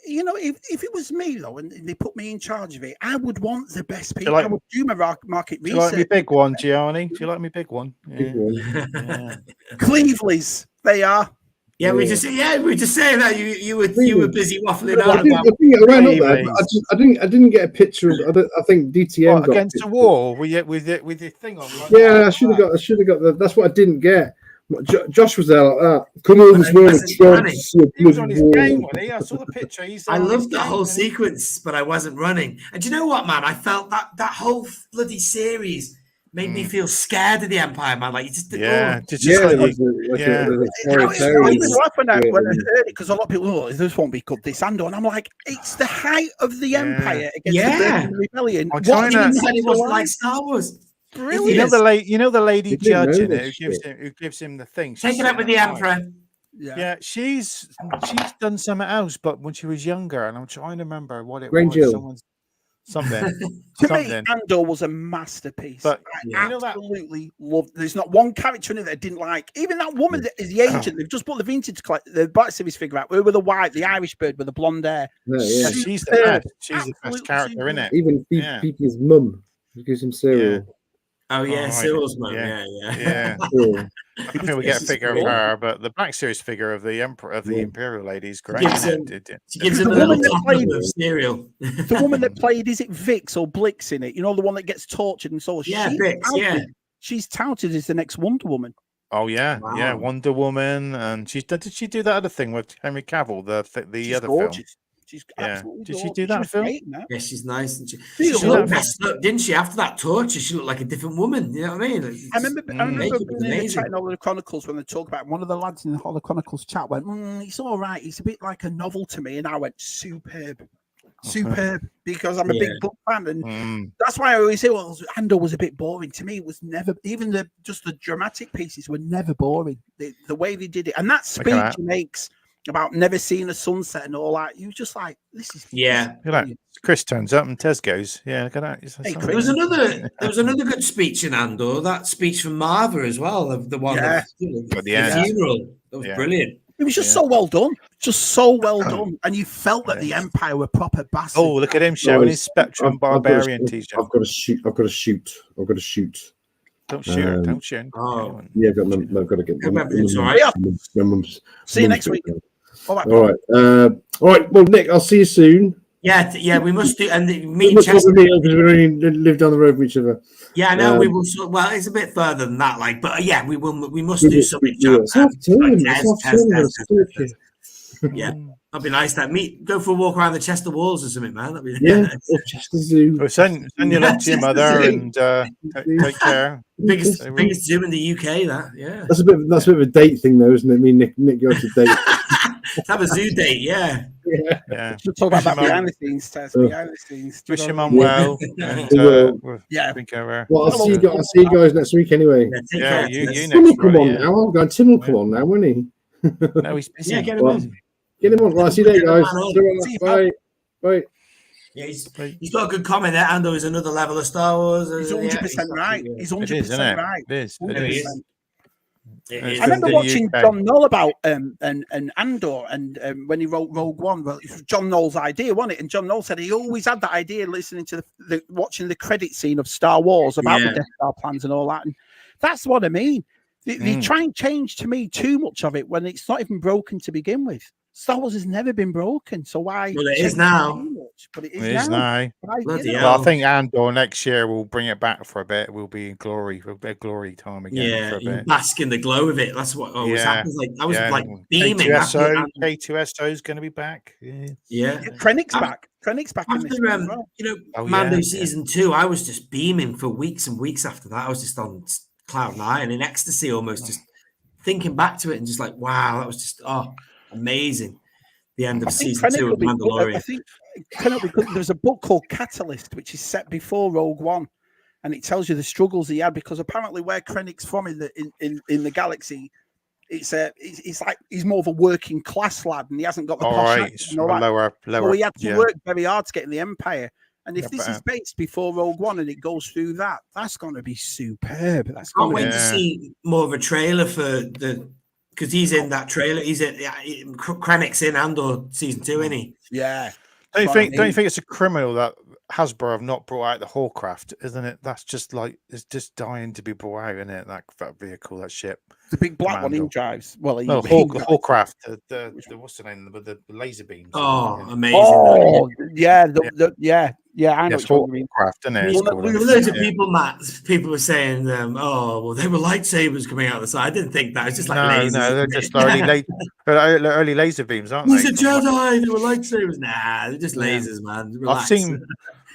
If it was me though, and they put me in charge of it, I would want the best people. I would do my market research. Do you like me big one, Gianni? Do you like me big one? Yeah. Cleveland's, they are. Yeah, we just saying that you were busy waffling on. I didn't get a picture of. I think DTM got against the wall with your thing on. Like I should have got. That's what I didn't get. Josh was there like that. Come on, this morning. He was on his game, wasn't he? I saw the picture. I loved that whole sequence, but I wasn't running. And do you know what, man? I felt that whole bloody series made me feel scared of the Empire, man. Like you just because a lot of people, this won't be good. This Andor, and I'm like, it's the height of the Empire against the Rebellion. What said it was like Star Wars. Brilliant. You know the lady judge in it who gives him the thing. Take it up with the Emperor. Yeah, she's done something else, but when she was younger, and I'm trying to remember what it was. Something. Me, Andor was a masterpiece. But I absolutely loved. There's not one character in it that I didn't like. Even that woman that is the agent. They've just put the vintage the Black Series figure out. With the Irish bird with the blonde hair. She's the best character in it. Even Pete's mum gives him cereal. Oh yeah, Cyril's mum. Yeah. I think we get a figure of her, but the Black Series figure of the Emperor of the Imperial lady is great. She gives him a little top of cereal. The woman that played, is it Vix or Blix in it? The one that gets tortured and so. Vix. She's touted as the next Wonder Woman. Oh yeah, wow. Wonder Woman, and did she do that other thing with Henry Cavill? The other gorgeous. film. She's absolutely Did she do that film? Yeah, she's nice. And she looked messed up, didn't she? After that torture, she looked like a different woman. You know what I mean? I remember being chatting over the Chronicles when they talk about one of the lads in the Hall of Chronicles chat went, "It's all right. It's a bit like a novel to me," and I went, "Superb." Because I'm a big book fan, and that's why I always say, "Well, Andor was a bit boring to me. It was never even the dramatic pieces were never boring. The way they did it, and that speech he makes." about never seeing a sunset and all that. You were just like, this is Look at that. Chris turns up and Tez goes, yeah, look at that. Hey, There was another good speech in Andor. That speech from Marva as well. The one Yeah. the Yeah. funeral. That was brilliant. It was just so well done. Just so well done. And you felt that the Empire were proper bastards. Oh, look at him showing his Spectrum Barbarian t-shirt. I've got to shoot. Don't shoot. Don't shoot. Oh. Yeah, I've got to get Everything's all right. See you next week. All right. All right. Well, Nick, I'll see you soon. Yeah, we must do. And me We and must Chester. because we only live down the road from each other. Yeah, I know we will. Well, it's a bit further than that, like, but yeah, we will. We must do something. It's half term. Yeah, that'd be nice. Go for a walk around the Chester walls or something, man. That'd be or Chester Zoo. Well, send your love to your mother and take care. biggest zoo in the UK. That That's a bit of a date thing, though, isn't it? Me and Nick go to date. Have a zoo date, yeah. We'll talk about that behind the scenes, Tess. Behind the scenes. Wish your mum well. And, think of her. Well, I'll see you guys next week anyway. Yeah, you Tim next will come on Friday. now. I'm going. Tim will come on now, won't he? No, he's busy. Yeah, get him on. Get him on. Right, see you later, guys. See you, Bye. Bye. Yeah, he's got a good comment there. Andor is another level of Star Wars. He's 100% right. He's 100% right. It is. I remember watching John Knoll about and Andor and when he wrote Rogue One. Well, it was John Knoll's idea, wasn't it? And John Knoll said he always had that idea listening to watching the credit scene of Star Wars about the Death Star plans and all that. And that's what I mean. They try and change to me too much of it when it's not even broken to begin with. Star Wars has never been broken, so why? Well, it is now. But it is now. Well, I think Andor next year will bring it back for a bit. We'll be in glory for a bit of glory time again. For a bit. Bask in the glow of it. That's what always happens. Like I was like beaming. K2SO is going to be back. Yeah. Krennic's back. Krennic's back. After Mando season 2, I was just beaming for weeks and weeks after that. I was just on cloud nine in ecstasy, almost just thinking back to it and just like, wow, that was just amazing. The end of season 2 of Mandalorian. I think there's a book called Catalyst, which is set before Rogue One, and it tells you the struggles he had because apparently where Krennic's from in the galaxy, it's like he's more of a working class lad, and he hasn't got the lower. So he had to work very hard to get in the Empire. And if this is based before Rogue One and it goes through that, that's going to be superb. That's can't wait to see more of a trailer for the. Because he's in that trailer. He's in Krennic's in Andor season 2, isn't he? Yeah. Don't you think it's a criminal that Hasbro have not brought out the Hallcraft, isn't it? That's just like it's just dying to be brought out, isn't it? That vehicle, that ship. The big black one he drives. Well, Hallcraft, the what's the name? The laser beams. Oh, amazing! Oh, yeah, I know. Hallcraft, isn't it? Loads of people, Matt. People were saying, well, they were lightsabers coming out the side. I didn't think that. It's just like lasers. No, they're just early laser beams, aren't they? He's a Jedi. They were lightsabers. Nah, they're just lasers, man. Relax.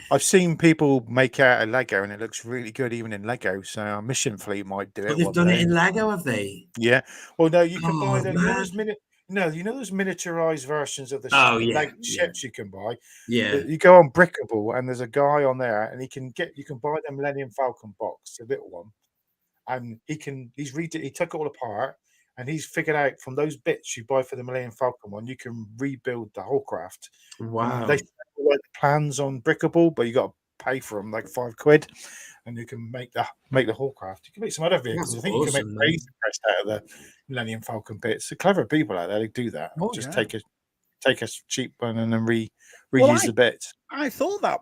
I've seen people make out of Lego, and it looks really good, even in Lego. So our mission fleet might do it. They've done it in Lego, have they? Yeah. Well, no, you can buy them. You know those miniaturized versions of the ships you can buy. Yeah. You go on Brickable, and there's a guy on there, and you can buy the Millennium Falcon box, the little one, and he took it all apart. And he's figured out from those bits you buy for the Millennium Falcon one, you can rebuild the whole craft. Wow. They like the plans on Brickable, but you got to pay for them like £5, and you can make the whole craft. You can make some other vehicles. That's I think you can make Razor Crest out of the Millennium Falcon bits. The clever people out there, they do that. Take a cheap one and then reuse the bits. I thought that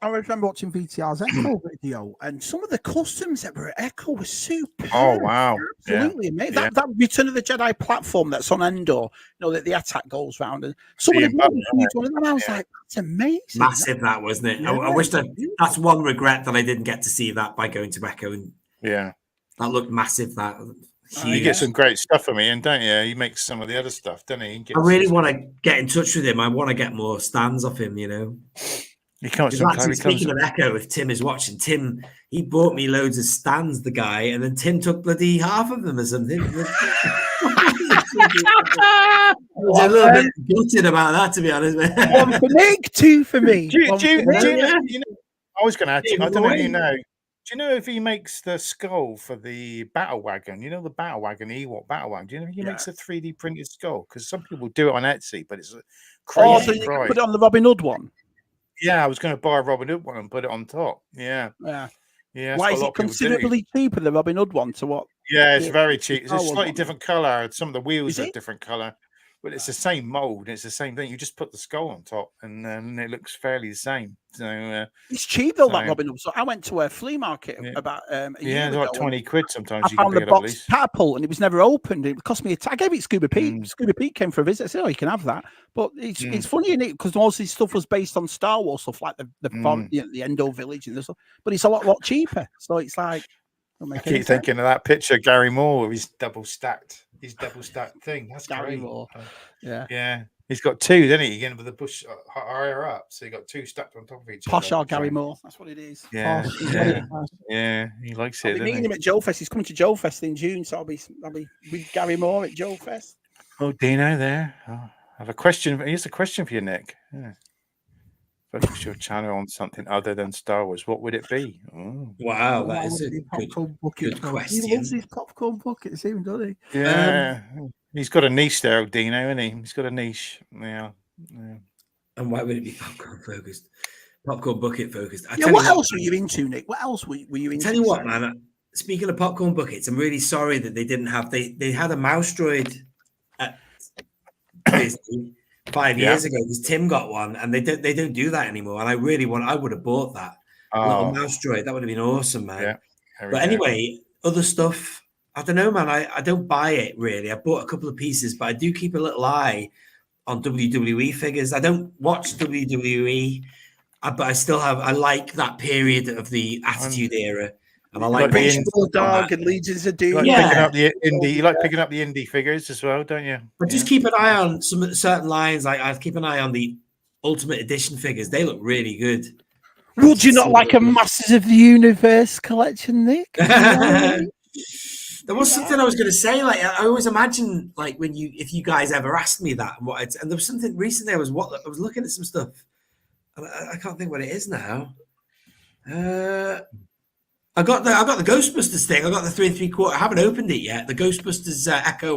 I remember watching VTR's Echo video, and some of the customs that were at Echo were super. Oh wow! Absolutely amazing. That Return of the Jedi platform that's on Endor, that the attack goes round, and someone had made a huge one, and I was like, "That's amazing!" Massive, that wasn't it? Yeah, I wish that's one regret that I didn't get to see that by going to Echo, and that looked massive. That. You get some great stuff from him, don't you? He makes some of the other stuff, doesn't he? I really want to get in touch with him. I want to get more stands off him, He comes. Speaking of Echo, if Tim is watching, Tim, he bought me loads of stands, the guy, and then Tim took bloody half of them or something. I was a little bit gutted about that, to be honest. One for Nick, two for me. I was going to add, I don't know if you know, you know if he makes the skull for the battle wagon? You know the battle wagon, the Ewok battle wagon. Do you know if he makes a 3D printed skull? Because some people do it on Etsy, but it's a crazy so you can price. put it on the Robin Hood one. Yeah, I was going to buy a Robin Hood one and put it on top. Yeah. Yeah. Why is it considerably cheaper, the Robin Hood one, to what? Yeah, it's very cheap. It's a slightly different color. Some of the wheels are a different color, but it's the same mold. It's the same thing. You just put the skull on top, and then it looks fairly the same. So it's cheap though, that Robin Hood. So I went to a flea market about a year ago. Like 20 quid sometimes. I found the box catapult, and it was never opened. It cost me I gave it Scuba Pete. Scuba Pete came for a visit. I said, "Oh, you can have that." But it's funny, isn't it? Because most of this stuff was based on Star Wars stuff, like the Endo Village and this, but it's a lot cheaper. So it's like, I keep thinking of that picture of Gary Moore with his double stacked thing. That's Gary great. Moore. Yeah. He's got two, doesn't he? Again with the bush higher up, so you got two stacked on top of each other. Posh Gary Moore. That's what it is. Yeah, he likes it. I'll be meeting him at Joe Fest. He's coming to Joe Fest in June, so I'll be with Gary Moore at Joe Fest. Oh, Dino, there. I have a question. Here's a question for you, Nick. Yeah. Focus your channel on something other than Star Wars. What would it be? Oh. Wow, that is a good question. He loves his popcorn buckets, even, doesn't he? Yeah. He's got a niche there, Dino, isn't he? He's got a niche. Yeah. And why would it be popcorn focused? Popcorn bucket focused. What else were you into, Nick? What else were you into? Tell you what, man. Speaking of popcorn buckets, I'm really sorry that they didn't have. They had a mouse droid at Disney 5 years ago because Tim got one, and they don't do that anymore. And I would have bought that little mouse droid. That would have been awesome, man. Yeah. But anyway, other stuff. I don't know, man. I don't buy it really. I bought a couple of pieces, but I do keep a little eye on WWE figures. I don't watch WWE, but I like that period of the Attitude Era. And I like British Bulldog and Legions of Doom. You like picking up the indie figures as well, don't you? But just keep an eye on some certain lines. Like I keep an eye on the Ultimate Edition figures. They look really good. Would you not like a Masters of the Universe collection, Nick? There was something I was going to say. Like I always imagine, like if you guys ever asked me that, and there was something recently. I was looking at some stuff, and I can't think what it is now. I got the Ghostbusters thing. I got the 3 3/4. I haven't opened it yet. The Ghostbusters Ecto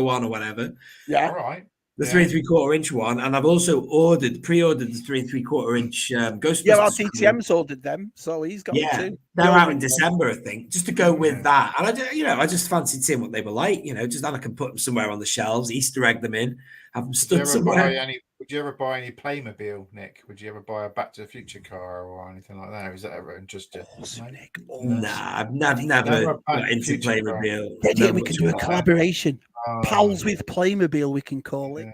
1 or whatever. Yeah, all right. The 3 3/4 inch one, and I've also pre-ordered the 3 3/4 inch Ghostbusters. Yeah, our TTM's ordered them, so he's got two. They're out in December, I think. Just to go with that, and I just fancied seeing what they were like. Just then I can put them somewhere on the shelves, Easter egg them in, have them stood somewhere. Would you ever buy any Playmobil, Nick? Would you ever buy a Back to the Future car or anything like that? Is that ever interested? Nick. Nah, I've never got into Playmobil. We can do a collaboration. Pals with Playmobil, we can call it.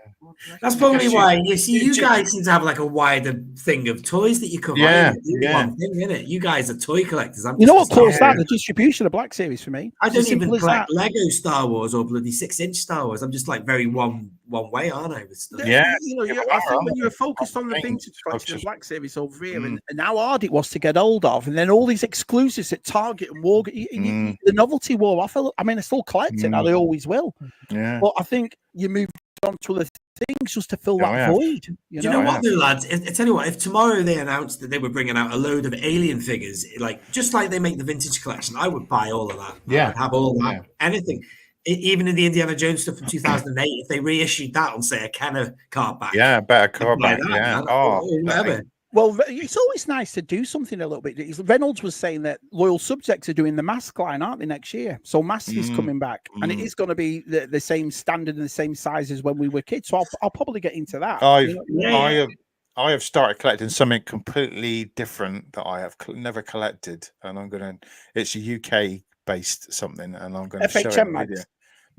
That's probably why you guys seem to have like a wider thing of toys that you cover. One thing, innit? You guys are toy collectors. You know what caused that? The distribution of Black Series for me. I don't even collect Lego Star Wars or bloody 6-inch Star Wars. I'm just like very one way, aren't I? With stuff. I think when you were focused on the vintage collection of Black Series over here, and how hard it was to get hold of, and then all these exclusives at Target and Walgreens, the novelty wore off. I mean, I still collect it, and I always will. Yeah. But I think you moved on to other things just to fill that void. You know what, though, lads? I tell you what, if tomorrow they announced that they were bringing out a load of Alien figures, just like they make the vintage collection, I would buy all of that. Yeah. I'd have all that. Anything. Even in the Indiana Jones stuff from 2008, if they reissued that on, say, a Kenner card back. Yeah, better card back. Yeah. Whatever. Well, it's always nice to do something a little bit. Reynolds was saying that Loyal Subjects are doing the mask line, aren't they, next year? So mask is coming back, and it is going to be the same standard and the same size as when we were kids. So I'll probably get into that. I have started collecting something completely different that I have never collected, and it's a UK based something, and I'm going to show it a video.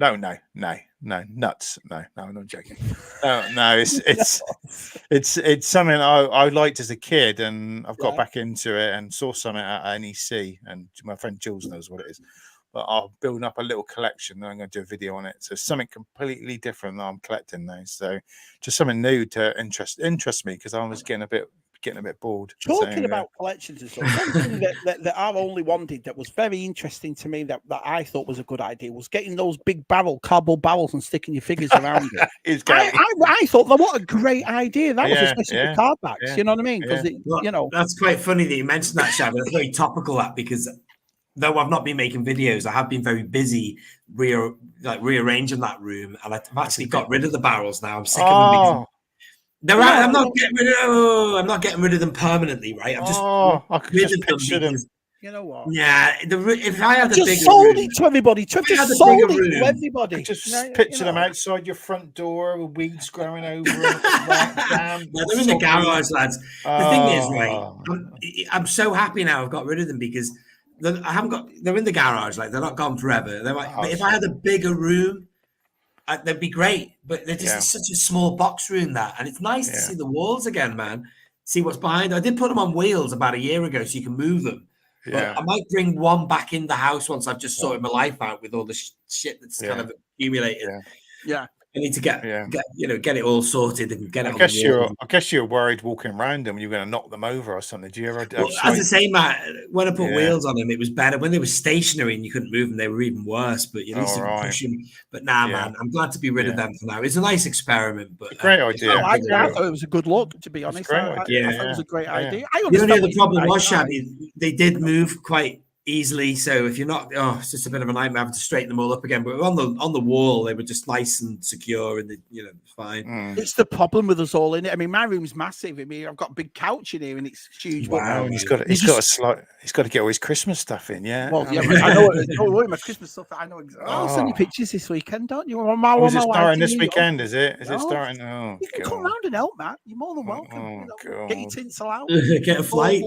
No, nuts. No, I'm not joking. No, it's something I liked as a kid, and I've got back into it and saw something at NEC, and my friend Jules knows what it is. But I'm building up a little collection, and I'm going to do a video on it. So something completely different that I'm collecting now. So just something new to interest me, because I was getting a bit getting a bit bored. Talking about collections and stuff, something that I only wanted that was very interesting to me that I thought was a good idea was getting those big cardboard barrels and sticking your figures around it. I thought that what a great idea that was, especially for card backs. You know what I mean? Because that's quite funny that you mentioned that, Shabby. That's very topical, that, because though I've not been making videos, I have been very busy rearranging that room, and I've actually got rid of the barrels now. I'm sick of them. I'm not getting rid of them permanently, right? I'm just I could just picture them. You know what? Yeah, if I had just sold it to everybody. Just sold it to everybody. Just picture them outside your front door with weeds growing over them. They're in the garage, lads. The thing is, right? I'm so happy now I've got rid of them because they're in the garage, like they're not gone forever. But if I had a bigger room, they'd be great. But they're just such a small box room and it's nice to see the walls again, man. See what's behind. I did put them on wheels about a year ago, so you can move them. But I might bring one back in the house once I've just sorted my life out with all the shit that's kind of accumulated. Yeah. I need to get it all sorted and get it. I guess you're worried walking around them, you're going to knock them over or something. Do you ever? As I say, Matt, when I put wheels on them, it was better. When they were stationary and you couldn't move them, they were even worse. But at least you could push them. But man, I'm glad to be rid of them for now. It's a nice experiment, but great idea. I thought it was a good look, to be honest. I thought it was a great idea. The only other problem was, Shabby, they did move quite easily, so if you're not, it's just a bit of a nightmare having to straighten them all up again. But on the wall, they were just nice and secure, and fine. It's the problem with us all in it. I mean, my room's massive. I mean, I've got a big couch in here, and it's huge. Wow, he's got to get all his Christmas stuff in. Yeah, well, I know my Christmas stuff. I know. I'll send you pictures this weekend, don't you? Is it starting this weekend? Is it? Is it starting? Oh, you can come round and help, Matt. You're more than welcome. Get your tinsel out. Get a flight.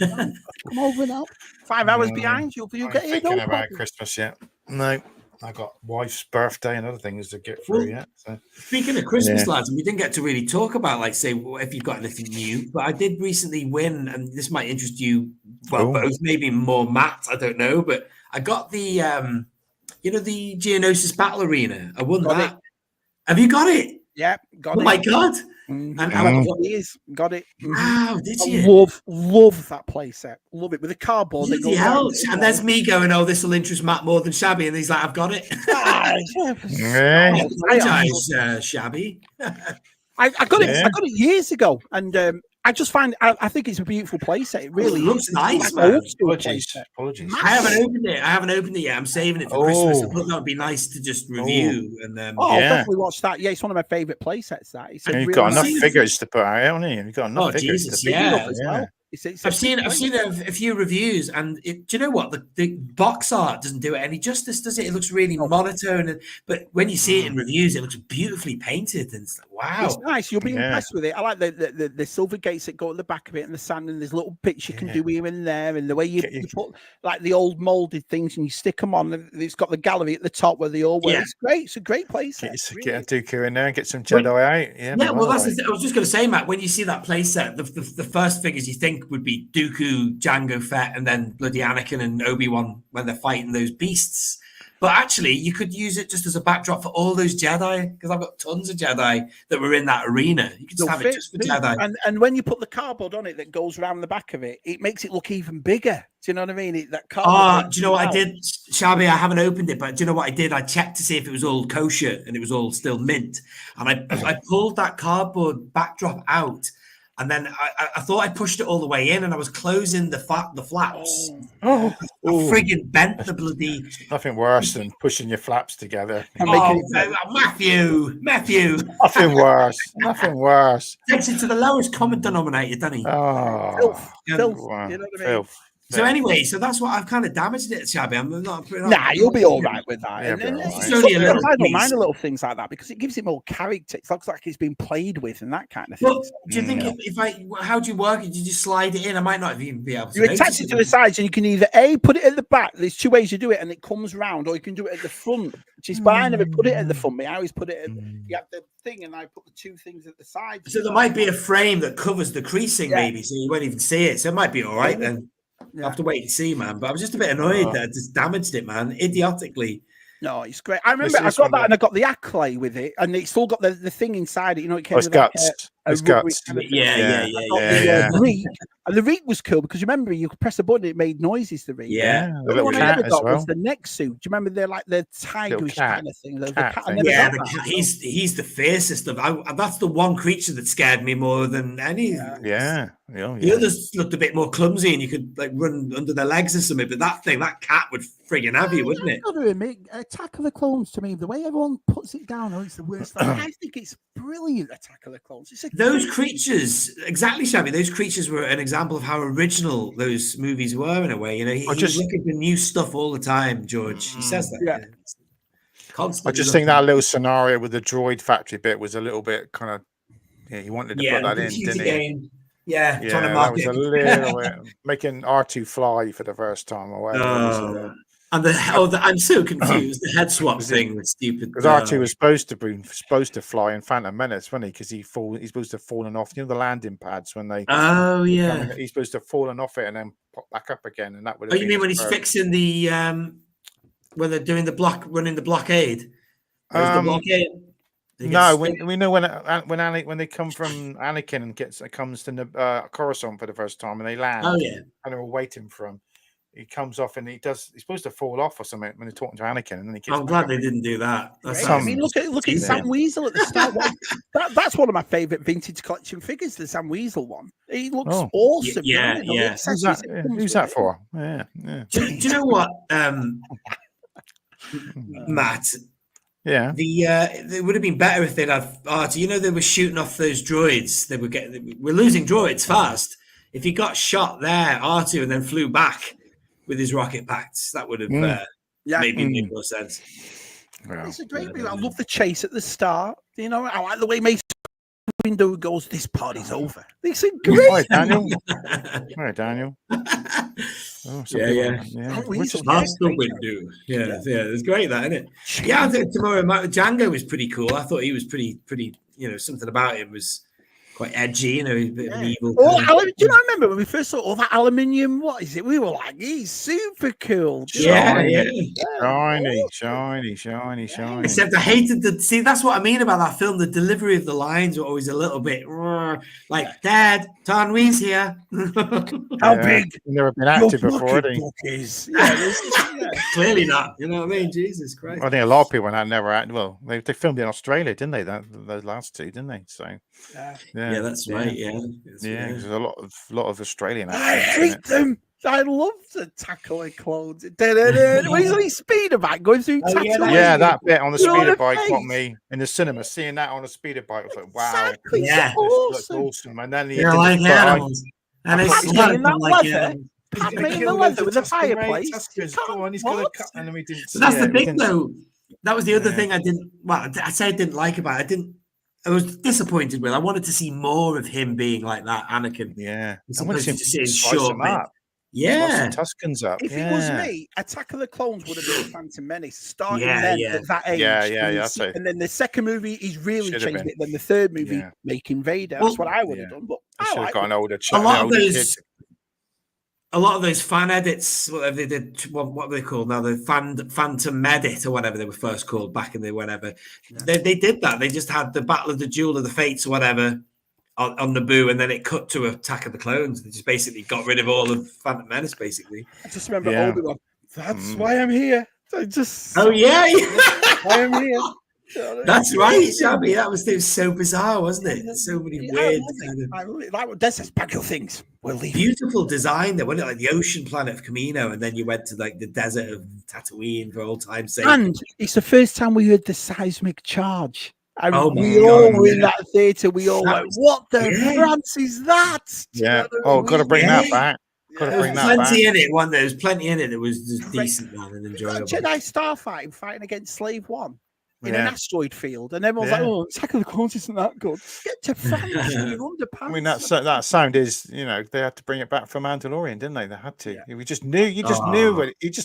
Come over and help. 5 hours behind you. You get thinking about Christmas yet? No, I got wife's birthday and other things to get through yet. So. Speaking of Christmas, lads, and we didn't get to really talk about, say, if you've got anything new. But I did recently win, and this might interest you. Well, both, maybe more Matt. I don't know, but I got the, the Geonosis Battle Arena. I won that. Have you got it? Yeah, got it. Oh my god! And got it. Wow, did you? Love that playset. Love it with the cardboard. And there's me going, this will interest Matt more than Shabby, and he's like, I've got it. Apologize, Shabby. I got it. I got it years ago, and I just find I think it's a beautiful playset. It really looks nice, man. Apologies. I haven't opened it yet. I'm saving it for Christmas. I thought that would be nice to just review. And I'll definitely watch that. Yeah, it's one of my favorite playsets. That you've got enough figures to put out, haven't you? You've got enough figures to pick up as well. I've seen a few reviews, and do you know what? The box art doesn't do it any justice, does it? It looks really monotone, but when you see it in reviews, it looks beautifully painted. And it's like, wow, it's nice. You'll be impressed with it. I like the silver gates that go at the back of it, and the sand, and there's little bits you can do here and there, and the way you put like the old molded things and you stick them on. And it's got the gallery at the top where they all were. It's great. It's a great place. Get a Dooku in there, get some Jedi out. Yeah. Well, I was just going to say, Matt, when you see that playset, the first figures you think would be Dooku, Jango Fett, and then bloody Anakin and Obi-Wan when they're fighting those beasts. But actually, you could use it just as a backdrop for all those Jedi, because I've got tons of Jedi that were in that arena. You could just have it just for Jedi. And when you put the cardboard on it that goes around the back of it, it makes it look even bigger. Do you know what I mean? That cardboard. Do you know what I did, Shabby? I haven't opened it, but do you know what I did? I checked to see if it was all kosher and it was all still mint. And I pulled that cardboard backdrop out. And then I thought I pushed it all the way in, and I was closing the flaps. I friggin' bent the bloody. Nothing worse than pushing your flaps together. Matthew. Nothing worse. Nothing worse. Takes it to the lowest common denominator, doesn't he? Filth. You know what I mean? Filth. So anyway, so that's what I've kind of damaged it, Shabby. I'm not. You'll be all right with that. Yeah, I don't mind little things like that because it gives it more character. It looks like it's been played with and that kind of thing. Well, do you think how do you work it? Do you just slide it in? I might not even be able to. You attach it to the sides, and you can either put it at the back. There's two ways you do it, and it comes round, or you can do it at the front. Which is why I never put it at the front. I always put it at you have the thing, and I put the two things at the side. So there might be a frame that covers the creasing, maybe, so you won't even see it. So it might be all right then. I'll have to wait and see, man. But I was just a bit annoyed that I just damaged it, man, idiotically. No, it's great. I remember I got that and I got the accolade with it, and it's still got the thing inside it. You know, it came with guts. His guts. Kind of Yeah. The reek, and the reek was cool because remember you could press a button, it made noises. The reek. Yeah. The The little one I cat never as got well. was the neck suit. Do you remember they're like the tigerish cat. kind of thing? The Cat cat. I thing. never Yeah, got the that. cat, he's the fiercest of. That's the one creature that scared me more than any. Yeah. The others looked a bit more clumsy, and you could like run under their legs or something. But that cat would friggin' have you, wouldn't it? I've got to admit, Attack of the Clones to me, the way everyone puts it down, it's the worst. I think it's brilliant. Attack of the Clones. Those creatures, exactly, Shabby. Those creatures were an example of how original those movies were in a way. You know, he was looking for new stuff all the time. George, he says that. Yeah. Constantly. I just think that little scenario with the droid factory bit was a little bit kind of. Yeah, he wanted to put that in, didn't he? Yeah, trying to mark that was a little bit making R2 fly for the first time or whatever. And I'm so confused. The head swap thing was stupid. Because R2 was supposed to fly in Phantom Menace, wasn't he? Because he's supposed to have fallen off. You know the landing pads when they. Oh yeah. He's supposed to have fallen off it and then pop back up again, and that would. Oh, you mean when he's fixing the when they're doing running the blockade? The blockade. No, we know when they come from Anakin and comes to Coruscant for the first time and they land. Oh yeah, and they're all waiting for him. He comes off and he's supposed to fall off or something when they're talking to Anakin, and then he gets. I'm glad they didn't do that. I mean, look at Sam Weasel at the start. That's one of my favorite vintage collection figures, the Sam Weasel one. He looks awesome. Yeah. Who's that for? Yeah. Do you know what, Matt? Yeah. It would have been better if they'd have Artie. You know, they were shooting off those droids. We're losing droids fast. If he got shot there, R2, and then flew back with his rocket packs, that would have maybe made more sense. Well, it's a great movie. I love the chase at the start. You know, I like the way Mace Windu goes, "This party's over." It's a great. Hi, Daniel. Hi, Daniel. Yeah. Past the window. Yeah. It's great, that, isn't it? Yeah, I think tomorrow Django was pretty cool. I thought he was pretty. You know, something about him was quite edgy. You know, he's a bit of an evil. Do you know? I remember when we first saw all that aluminium. What is it? We were like, he's super cool. Shiny. Except I hated that's what I mean about that film. The delivery of the lines were always a little bit like, "Dad, Tanwee's here." How big? Never been active before, Clearly not. You know what I mean? Jesus Christ. I think a lot of people never acted. Well, they filmed in Australia, didn't they? The last two, didn't they? So yeah, that's right. Yeah, there's a lot of Australian actors. I hate them. I love the tackle and clones. When he's on his speeder bike going through that bit on the speeder bike got me in the cinema. Seeing that on a speeder bike was like, wow, exactly. Awesome. And then you're like animals, and it's in that leather. In the leather with the fireplace. Go on, he's got to cut. And we didn't. That's the thing, though. That was the other thing I didn't. Well, I say I didn't like about it. I was disappointed with. I wanted to see more of him being like that, Anakin. Yeah, I wanted to see him short. Yeah, Tuscans up. If it was me, Attack of the Clones would have been Phantom Menace, starting then at that age. And then the second movie, he's really changed it. Then the third movie, making Vader. That's what I would have done. But I should have got an older A lot of those fan edits, whatever they did, what were they called now? The Phantom Edit or whatever they were first called back in the whatever. They did that. They just had the Battle of the Duel of the Fates or whatever on Naboo, and then it cut to Attack of the Clones. They just basically got rid of all of Phantom Menace, basically. I just remember Obi-Wan. That's why I'm here. I just. Oh yeah, why I'm here. That's right, Shabby. That was so bizarre, wasn't it? So many weird. That's just bagel things. We'll leave. Beautiful design there, wasn't it? Like the ocean planet of Camino, and then you went to like the desert of Tatooine for old time's sake. And it's the first time we heard the seismic charge. And we all were in that theatre. We all went, "What the France is that?" Yeah. Got to bring that back. Got to bring that back. Plenty in it. There was plenty in it that was just decent, man, and enjoyable. Jedi starfighting, fighting against Slave One. In an asteroid field, and everyone's like, "Oh, Attack of the Clones isn't that good." Get to France, you're underpants. I mean, that sound is, they had to bring it back for Mandalorian, didn't they? They had to. Yeah. We just knew. You just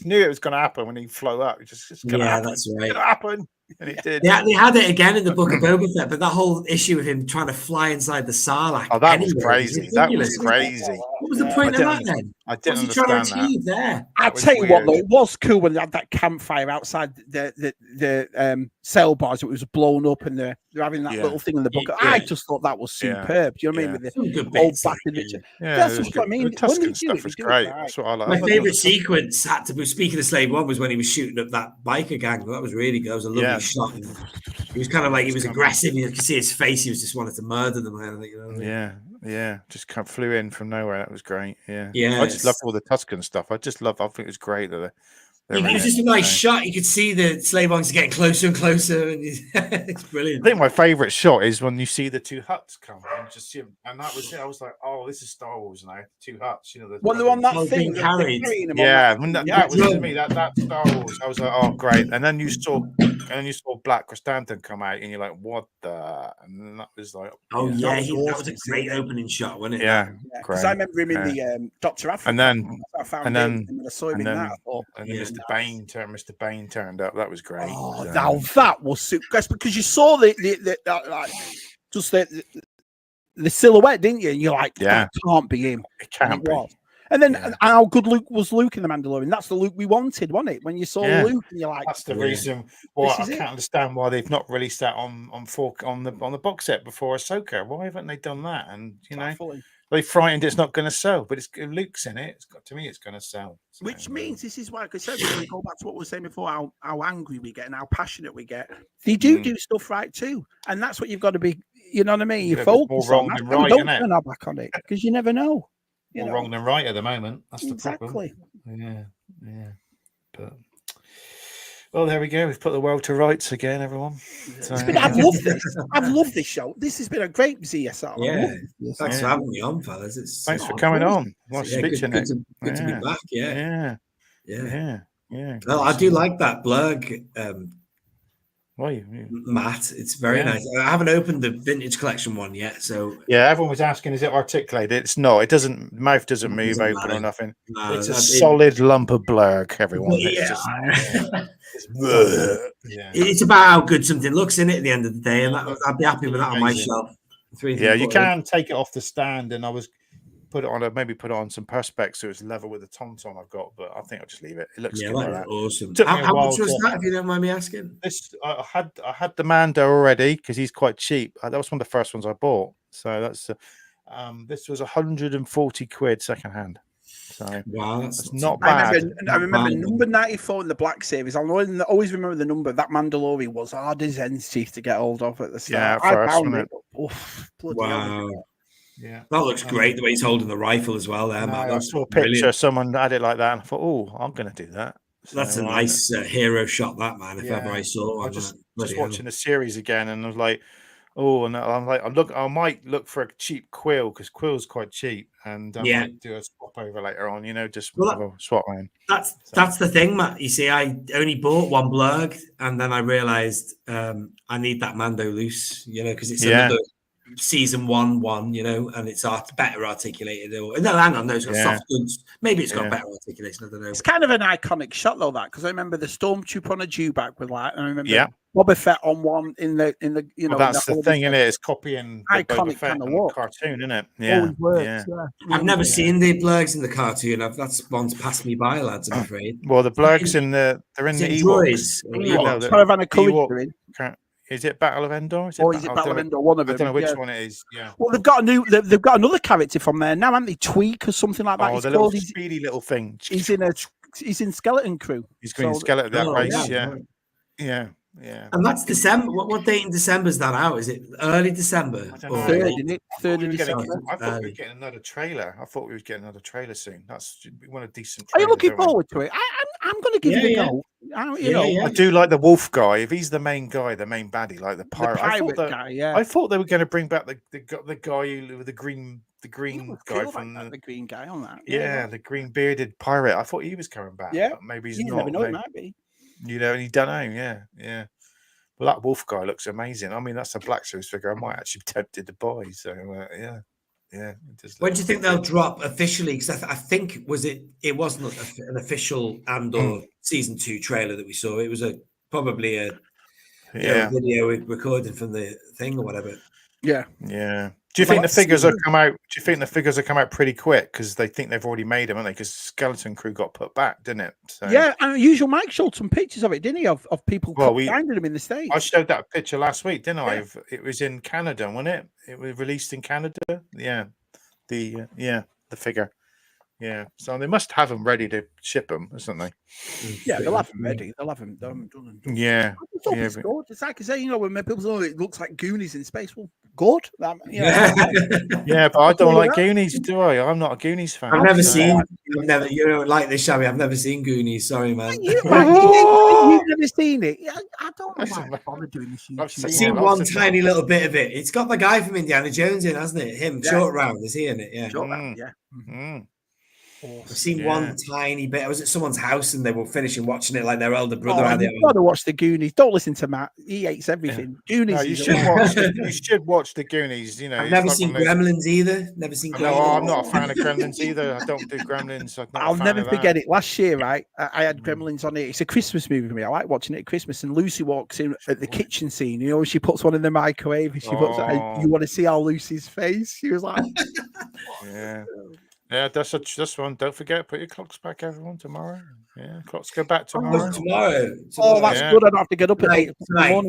knew it was going to happen when he flew up. It's going to happen. That's right. It's going to happen, and it did. Yeah, they had it again in the Book of Boba Fett, but that whole issue of him trying to fly inside the Sarlacc. Oh, that was crazy. That was crazy. What was the point of that then? I didn't What's he trying to understand that. achieve there? I'll tell you what, though, it was cool when they had that campfire outside the sail bars. It was blown up, and they're having that little thing in the bucket. I just thought that was superb. Do you know what I mean? With the good old bits, back like, in that's what I mean. The Tuscan stuff was great. That's what I like. My favourite sequence had to be, speaking of Slave One, was when he was shooting up that biker gang. That was really good. That was a lovely shot. And he was kind of like, he was aggressive. You could see his face. He was just wanted to murder them. I think, you know. Yeah. Just kind of flew in from nowhere. That was great. Yeah. I just love all the Tuscan stuff. I think it was great that it was just a nice shot. You could see the slave ones getting closer and closer, and it's brilliant. I think my favourite shot is when you see the two huts come and just see them, and that was it. I was like, "Oh, this is Star Wars now." The two huts, you know, the they're on that thing carried. That was to me that Star Wars. I was like, "Oh, great!" And then you saw Black Chrysanthemum come out, and you're like, "What the?" And then that was like, that was a great opening shot, wasn't it? Yeah, because I remember him in the Dr. Africa, and then I saw him in that. Mr. Bain turned up. That was great. Oh, now that was super, because you saw just the silhouette, didn't you? And you're like, that can't be him. It can't be. And then how good Luke was in The Mandalorian. That's the Luke we wanted, wasn't it? When you saw Luke, and you're like, that's the reason why I can't understand why they've not released that on the box set before Ahsoka. Why haven't they done that? And you know, they frightened it's not going to sell, but Luke's in it. To me, it's going to sell. So, which means this is why, like I said, when we go back to what we were saying before, how angry we get and how passionate we get. They do stuff right too, and that's what you've got to be. You know what I mean? You focus on that. Don't turn our back on it, because you never know. More wrong than right at the moment. That's the problem. Yeah. But well, there we go. We've put the world to rights again, everyone. So, I've loved this. I've loved this show. This has been a great ZSR. Yeah. Thanks for having me on, fellas. Thanks for coming on. Good to be back. Yeah. Well, I do like that blurg. Matt, it's very nice. I haven't opened the vintage collection one yet, so everyone was asking, is it articulated? It's not. It doesn't. Mouth doesn't move open or nothing. No, it's a solid lump of blurg. Everyone. It's about how good something looks in it at the end of the day, and I'd be happy with that on my shelf. You can take it off the stand, and I was put it on some perspex so it's level with the Tauntaun I've got, but I think I'll just leave it. It looks good like that. Awesome. How much was that, if you don't mind me asking? I had the Mando already because he's quite cheap. That was one of the first ones I bought. So that's this was 140 quid second hand. So wow, that's not bad. I remember number 94 in the Black Series. I'll always remember the number. That Mandalorian was hard as hen's teeth to get hold of at the start. Yeah, I found it. Wow. Yeah, that looks great. The way he's holding the rifle as well. There, I saw a picture. Brilliant. Someone had it like that, and I thought, "Oh, I'm going to do that." So, that's a nice hero shot, that man. If ever I saw one, I just watching the series again, and I was like, "Oh," and I'm like, I might look for a cheap quill because quill's quite cheap, and I might do a swap over later on. You know, just swap around. That's the thing, Matt. You see, I only bought one blurg, and then I realized I need that Mando loose. You know, because it's another season one, you know, and it's better articulated. Or no, hang on, no, it's got soft goods. Maybe it's got better articulation. I don't know. It's kind of an iconic shot though, that, because I remember the Stormtrooper on a dewback with that, and I remember Boba Fett on one in the you know. Well, that's the thing, isn't it? It's copying the Boba Fett cartoon, isn't it? Yeah. I've never seen the blurgs in the cartoon. That's one's passed me by, lads. I'm afraid. Well, the blurgs they're in the Ewoks. Caravan of Courage. Is it Battle of Endor? Is it Battle of Endor? One of them. I don't know which one it is. Yeah. Well, they've got another character from there now, haven't they? Tweak or something like that. Oh, the little speedy little thing. He's in Skeleton Crew. He's going to Skeleton that race. Yeah. And that's December. What date in December is that out? Is it early December? I don't know. 3rd, isn't it? 3rd of December. I thought we were getting another trailer. soon. We want a decent trailer. Are you looking forward to it? I'm going to give it a go. I do like the wolf guy. If he's the main guy, the main baddie, like the pirate guy. I thought they were going to bring back the guy with the green guy from the green guy on that. Yeah, the green bearded pirate. I thought he was coming back. Yeah, but maybe he's not. You never know, it might be. You know, and you don't know. Yeah. Well, that wolf guy looks amazing. I mean, that's a Black Series figure. I might actually be tempted to buy. So yeah. When do you think they'll drop officially? Because I think it wasn't an official Andor season 2 trailer that we saw. It was probably a video recording from the thing or whatever. Yeah. Do you think the figures will come out? Do you think the figures will come out pretty quick because they think they've already made them, haven't they? Because Skeleton Crew got put back, didn't it? So, yeah, and Usual Mike showed some pictures of it, didn't he? Of people finding them in the States. I showed that picture last week, didn't I? It was in Canada, wasn't it? It was released in Canada. Yeah, the figure. Yeah, so they must have them ready to ship them, isn't they? Yeah, they'll have them ready. They'll have them done. Yeah. It's good. It's like I say, you know, when people say it looks like Goonies in space, well, good. Yeah, but I don't like Goonies, do I? I'm not a Goonies fan. I've never seen. You don't like this, Shabby. I've never seen Goonies. Sorry, man. You've never seen it. I don't know why I bother doing this. I've seen one tiny little bit of it. It's got the guy from Indiana Jones in, hasn't it? Him, Short Round. Is he in it? Yeah. Short Round, yeah. Mm-hmm. I've seen one tiny bit. I was at someone's house and they were finishing watching it like their elder brother. You've got to watch the Goonies. Don't listen to Matt. He hates everything. Goonies. No, you should watch the Goonies. You know, I've never seen Gremlins either. Never seen Gremlins. No, I'm not a fan of Gremlins either. I don't do Gremlins. I'll never forget it. Last year, right, I had Gremlins on it. It's a Christmas movie for me. I like watching it at Christmas. And Lucy walks in at the kitchen scene. You know, she puts one in the microwave. And she puts it. You want to see how Lucy's face? She was like, Yeah, that's one. Don't forget, put your clocks back, everyone, tomorrow. Yeah, clocks go back tomorrow. Tomorrow. Oh, that's good. I don't have to get up at 8 tomorrow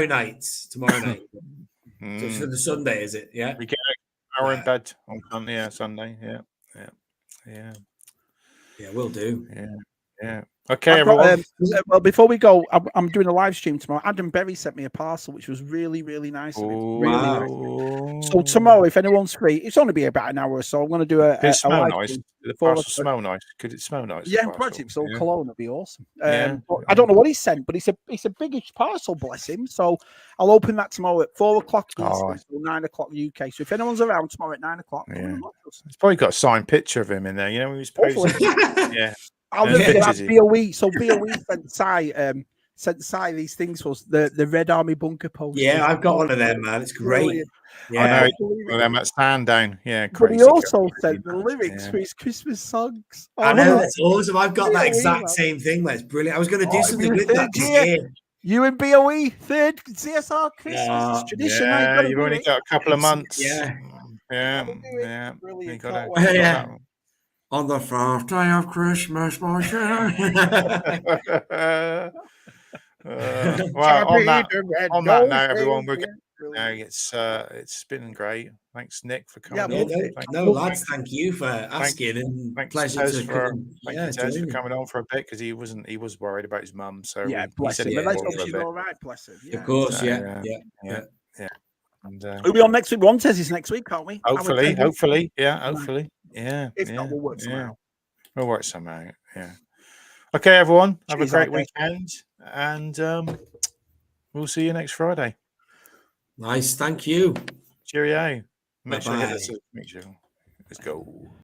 night. Tomorrow night. So it's for the Sunday, is it? Yeah. We get an hour in bed on Sunday. Yeah, we'll do. Yeah. Okay, everyone. Well, before we go, I'm doing a live stream tomorrow. Adam Berry sent me a parcel, which was really, really nice. Really nice. So tomorrow, if anyone's free, it's only be about an hour or so. I'm going to do a live stream. The parcel smell nice? Could it smell nice? Yeah, project so cologne would be awesome. I don't know what he sent, but it's a biggish parcel, bless him. So I'll open that tomorrow at 4 o'clock Eastern, so 9 o'clock UK. So if anyone's around tomorrow at 9 o'clock, it's probably got a signed picture of him in there. You know when he was posing. I'll never forget BOE. So BOE sent Sai these things for us, the Red Army bunker poster. Yeah, I've got one of them, man. It's great. Yeah, I know. One of them at Sandown. Yeah, crazy. But he also sent the lyrics for his Christmas songs. I know, that's awesome. I've got that exact same thing. That's brilliant. I was going to do something with that this year. You and BOE, third ZSR Christmas tradition. Yeah, you've only got a couple of months. Yeah. Brilliant. On the first day of Christmas, my child. Well, on that note, everyone, we're getting. It's been great. Thanks, Nick, for coming. Lads, thank you for asking, and pleasure to come. Thanks for coming on for a bit because he was worried about his mum. So bless him. But let's hope she's all right. Bless him. Of course, yeah. And we'll be on next week. One says it's next week, can't we? Hopefully. Yeah. If not, we'll work somehow. We'll work somehow. Yeah. Okay, everyone. Have a great weekend, and we'll see you next Friday. Nice. Thank you. Cheerio. Make sure I get this. Let's go.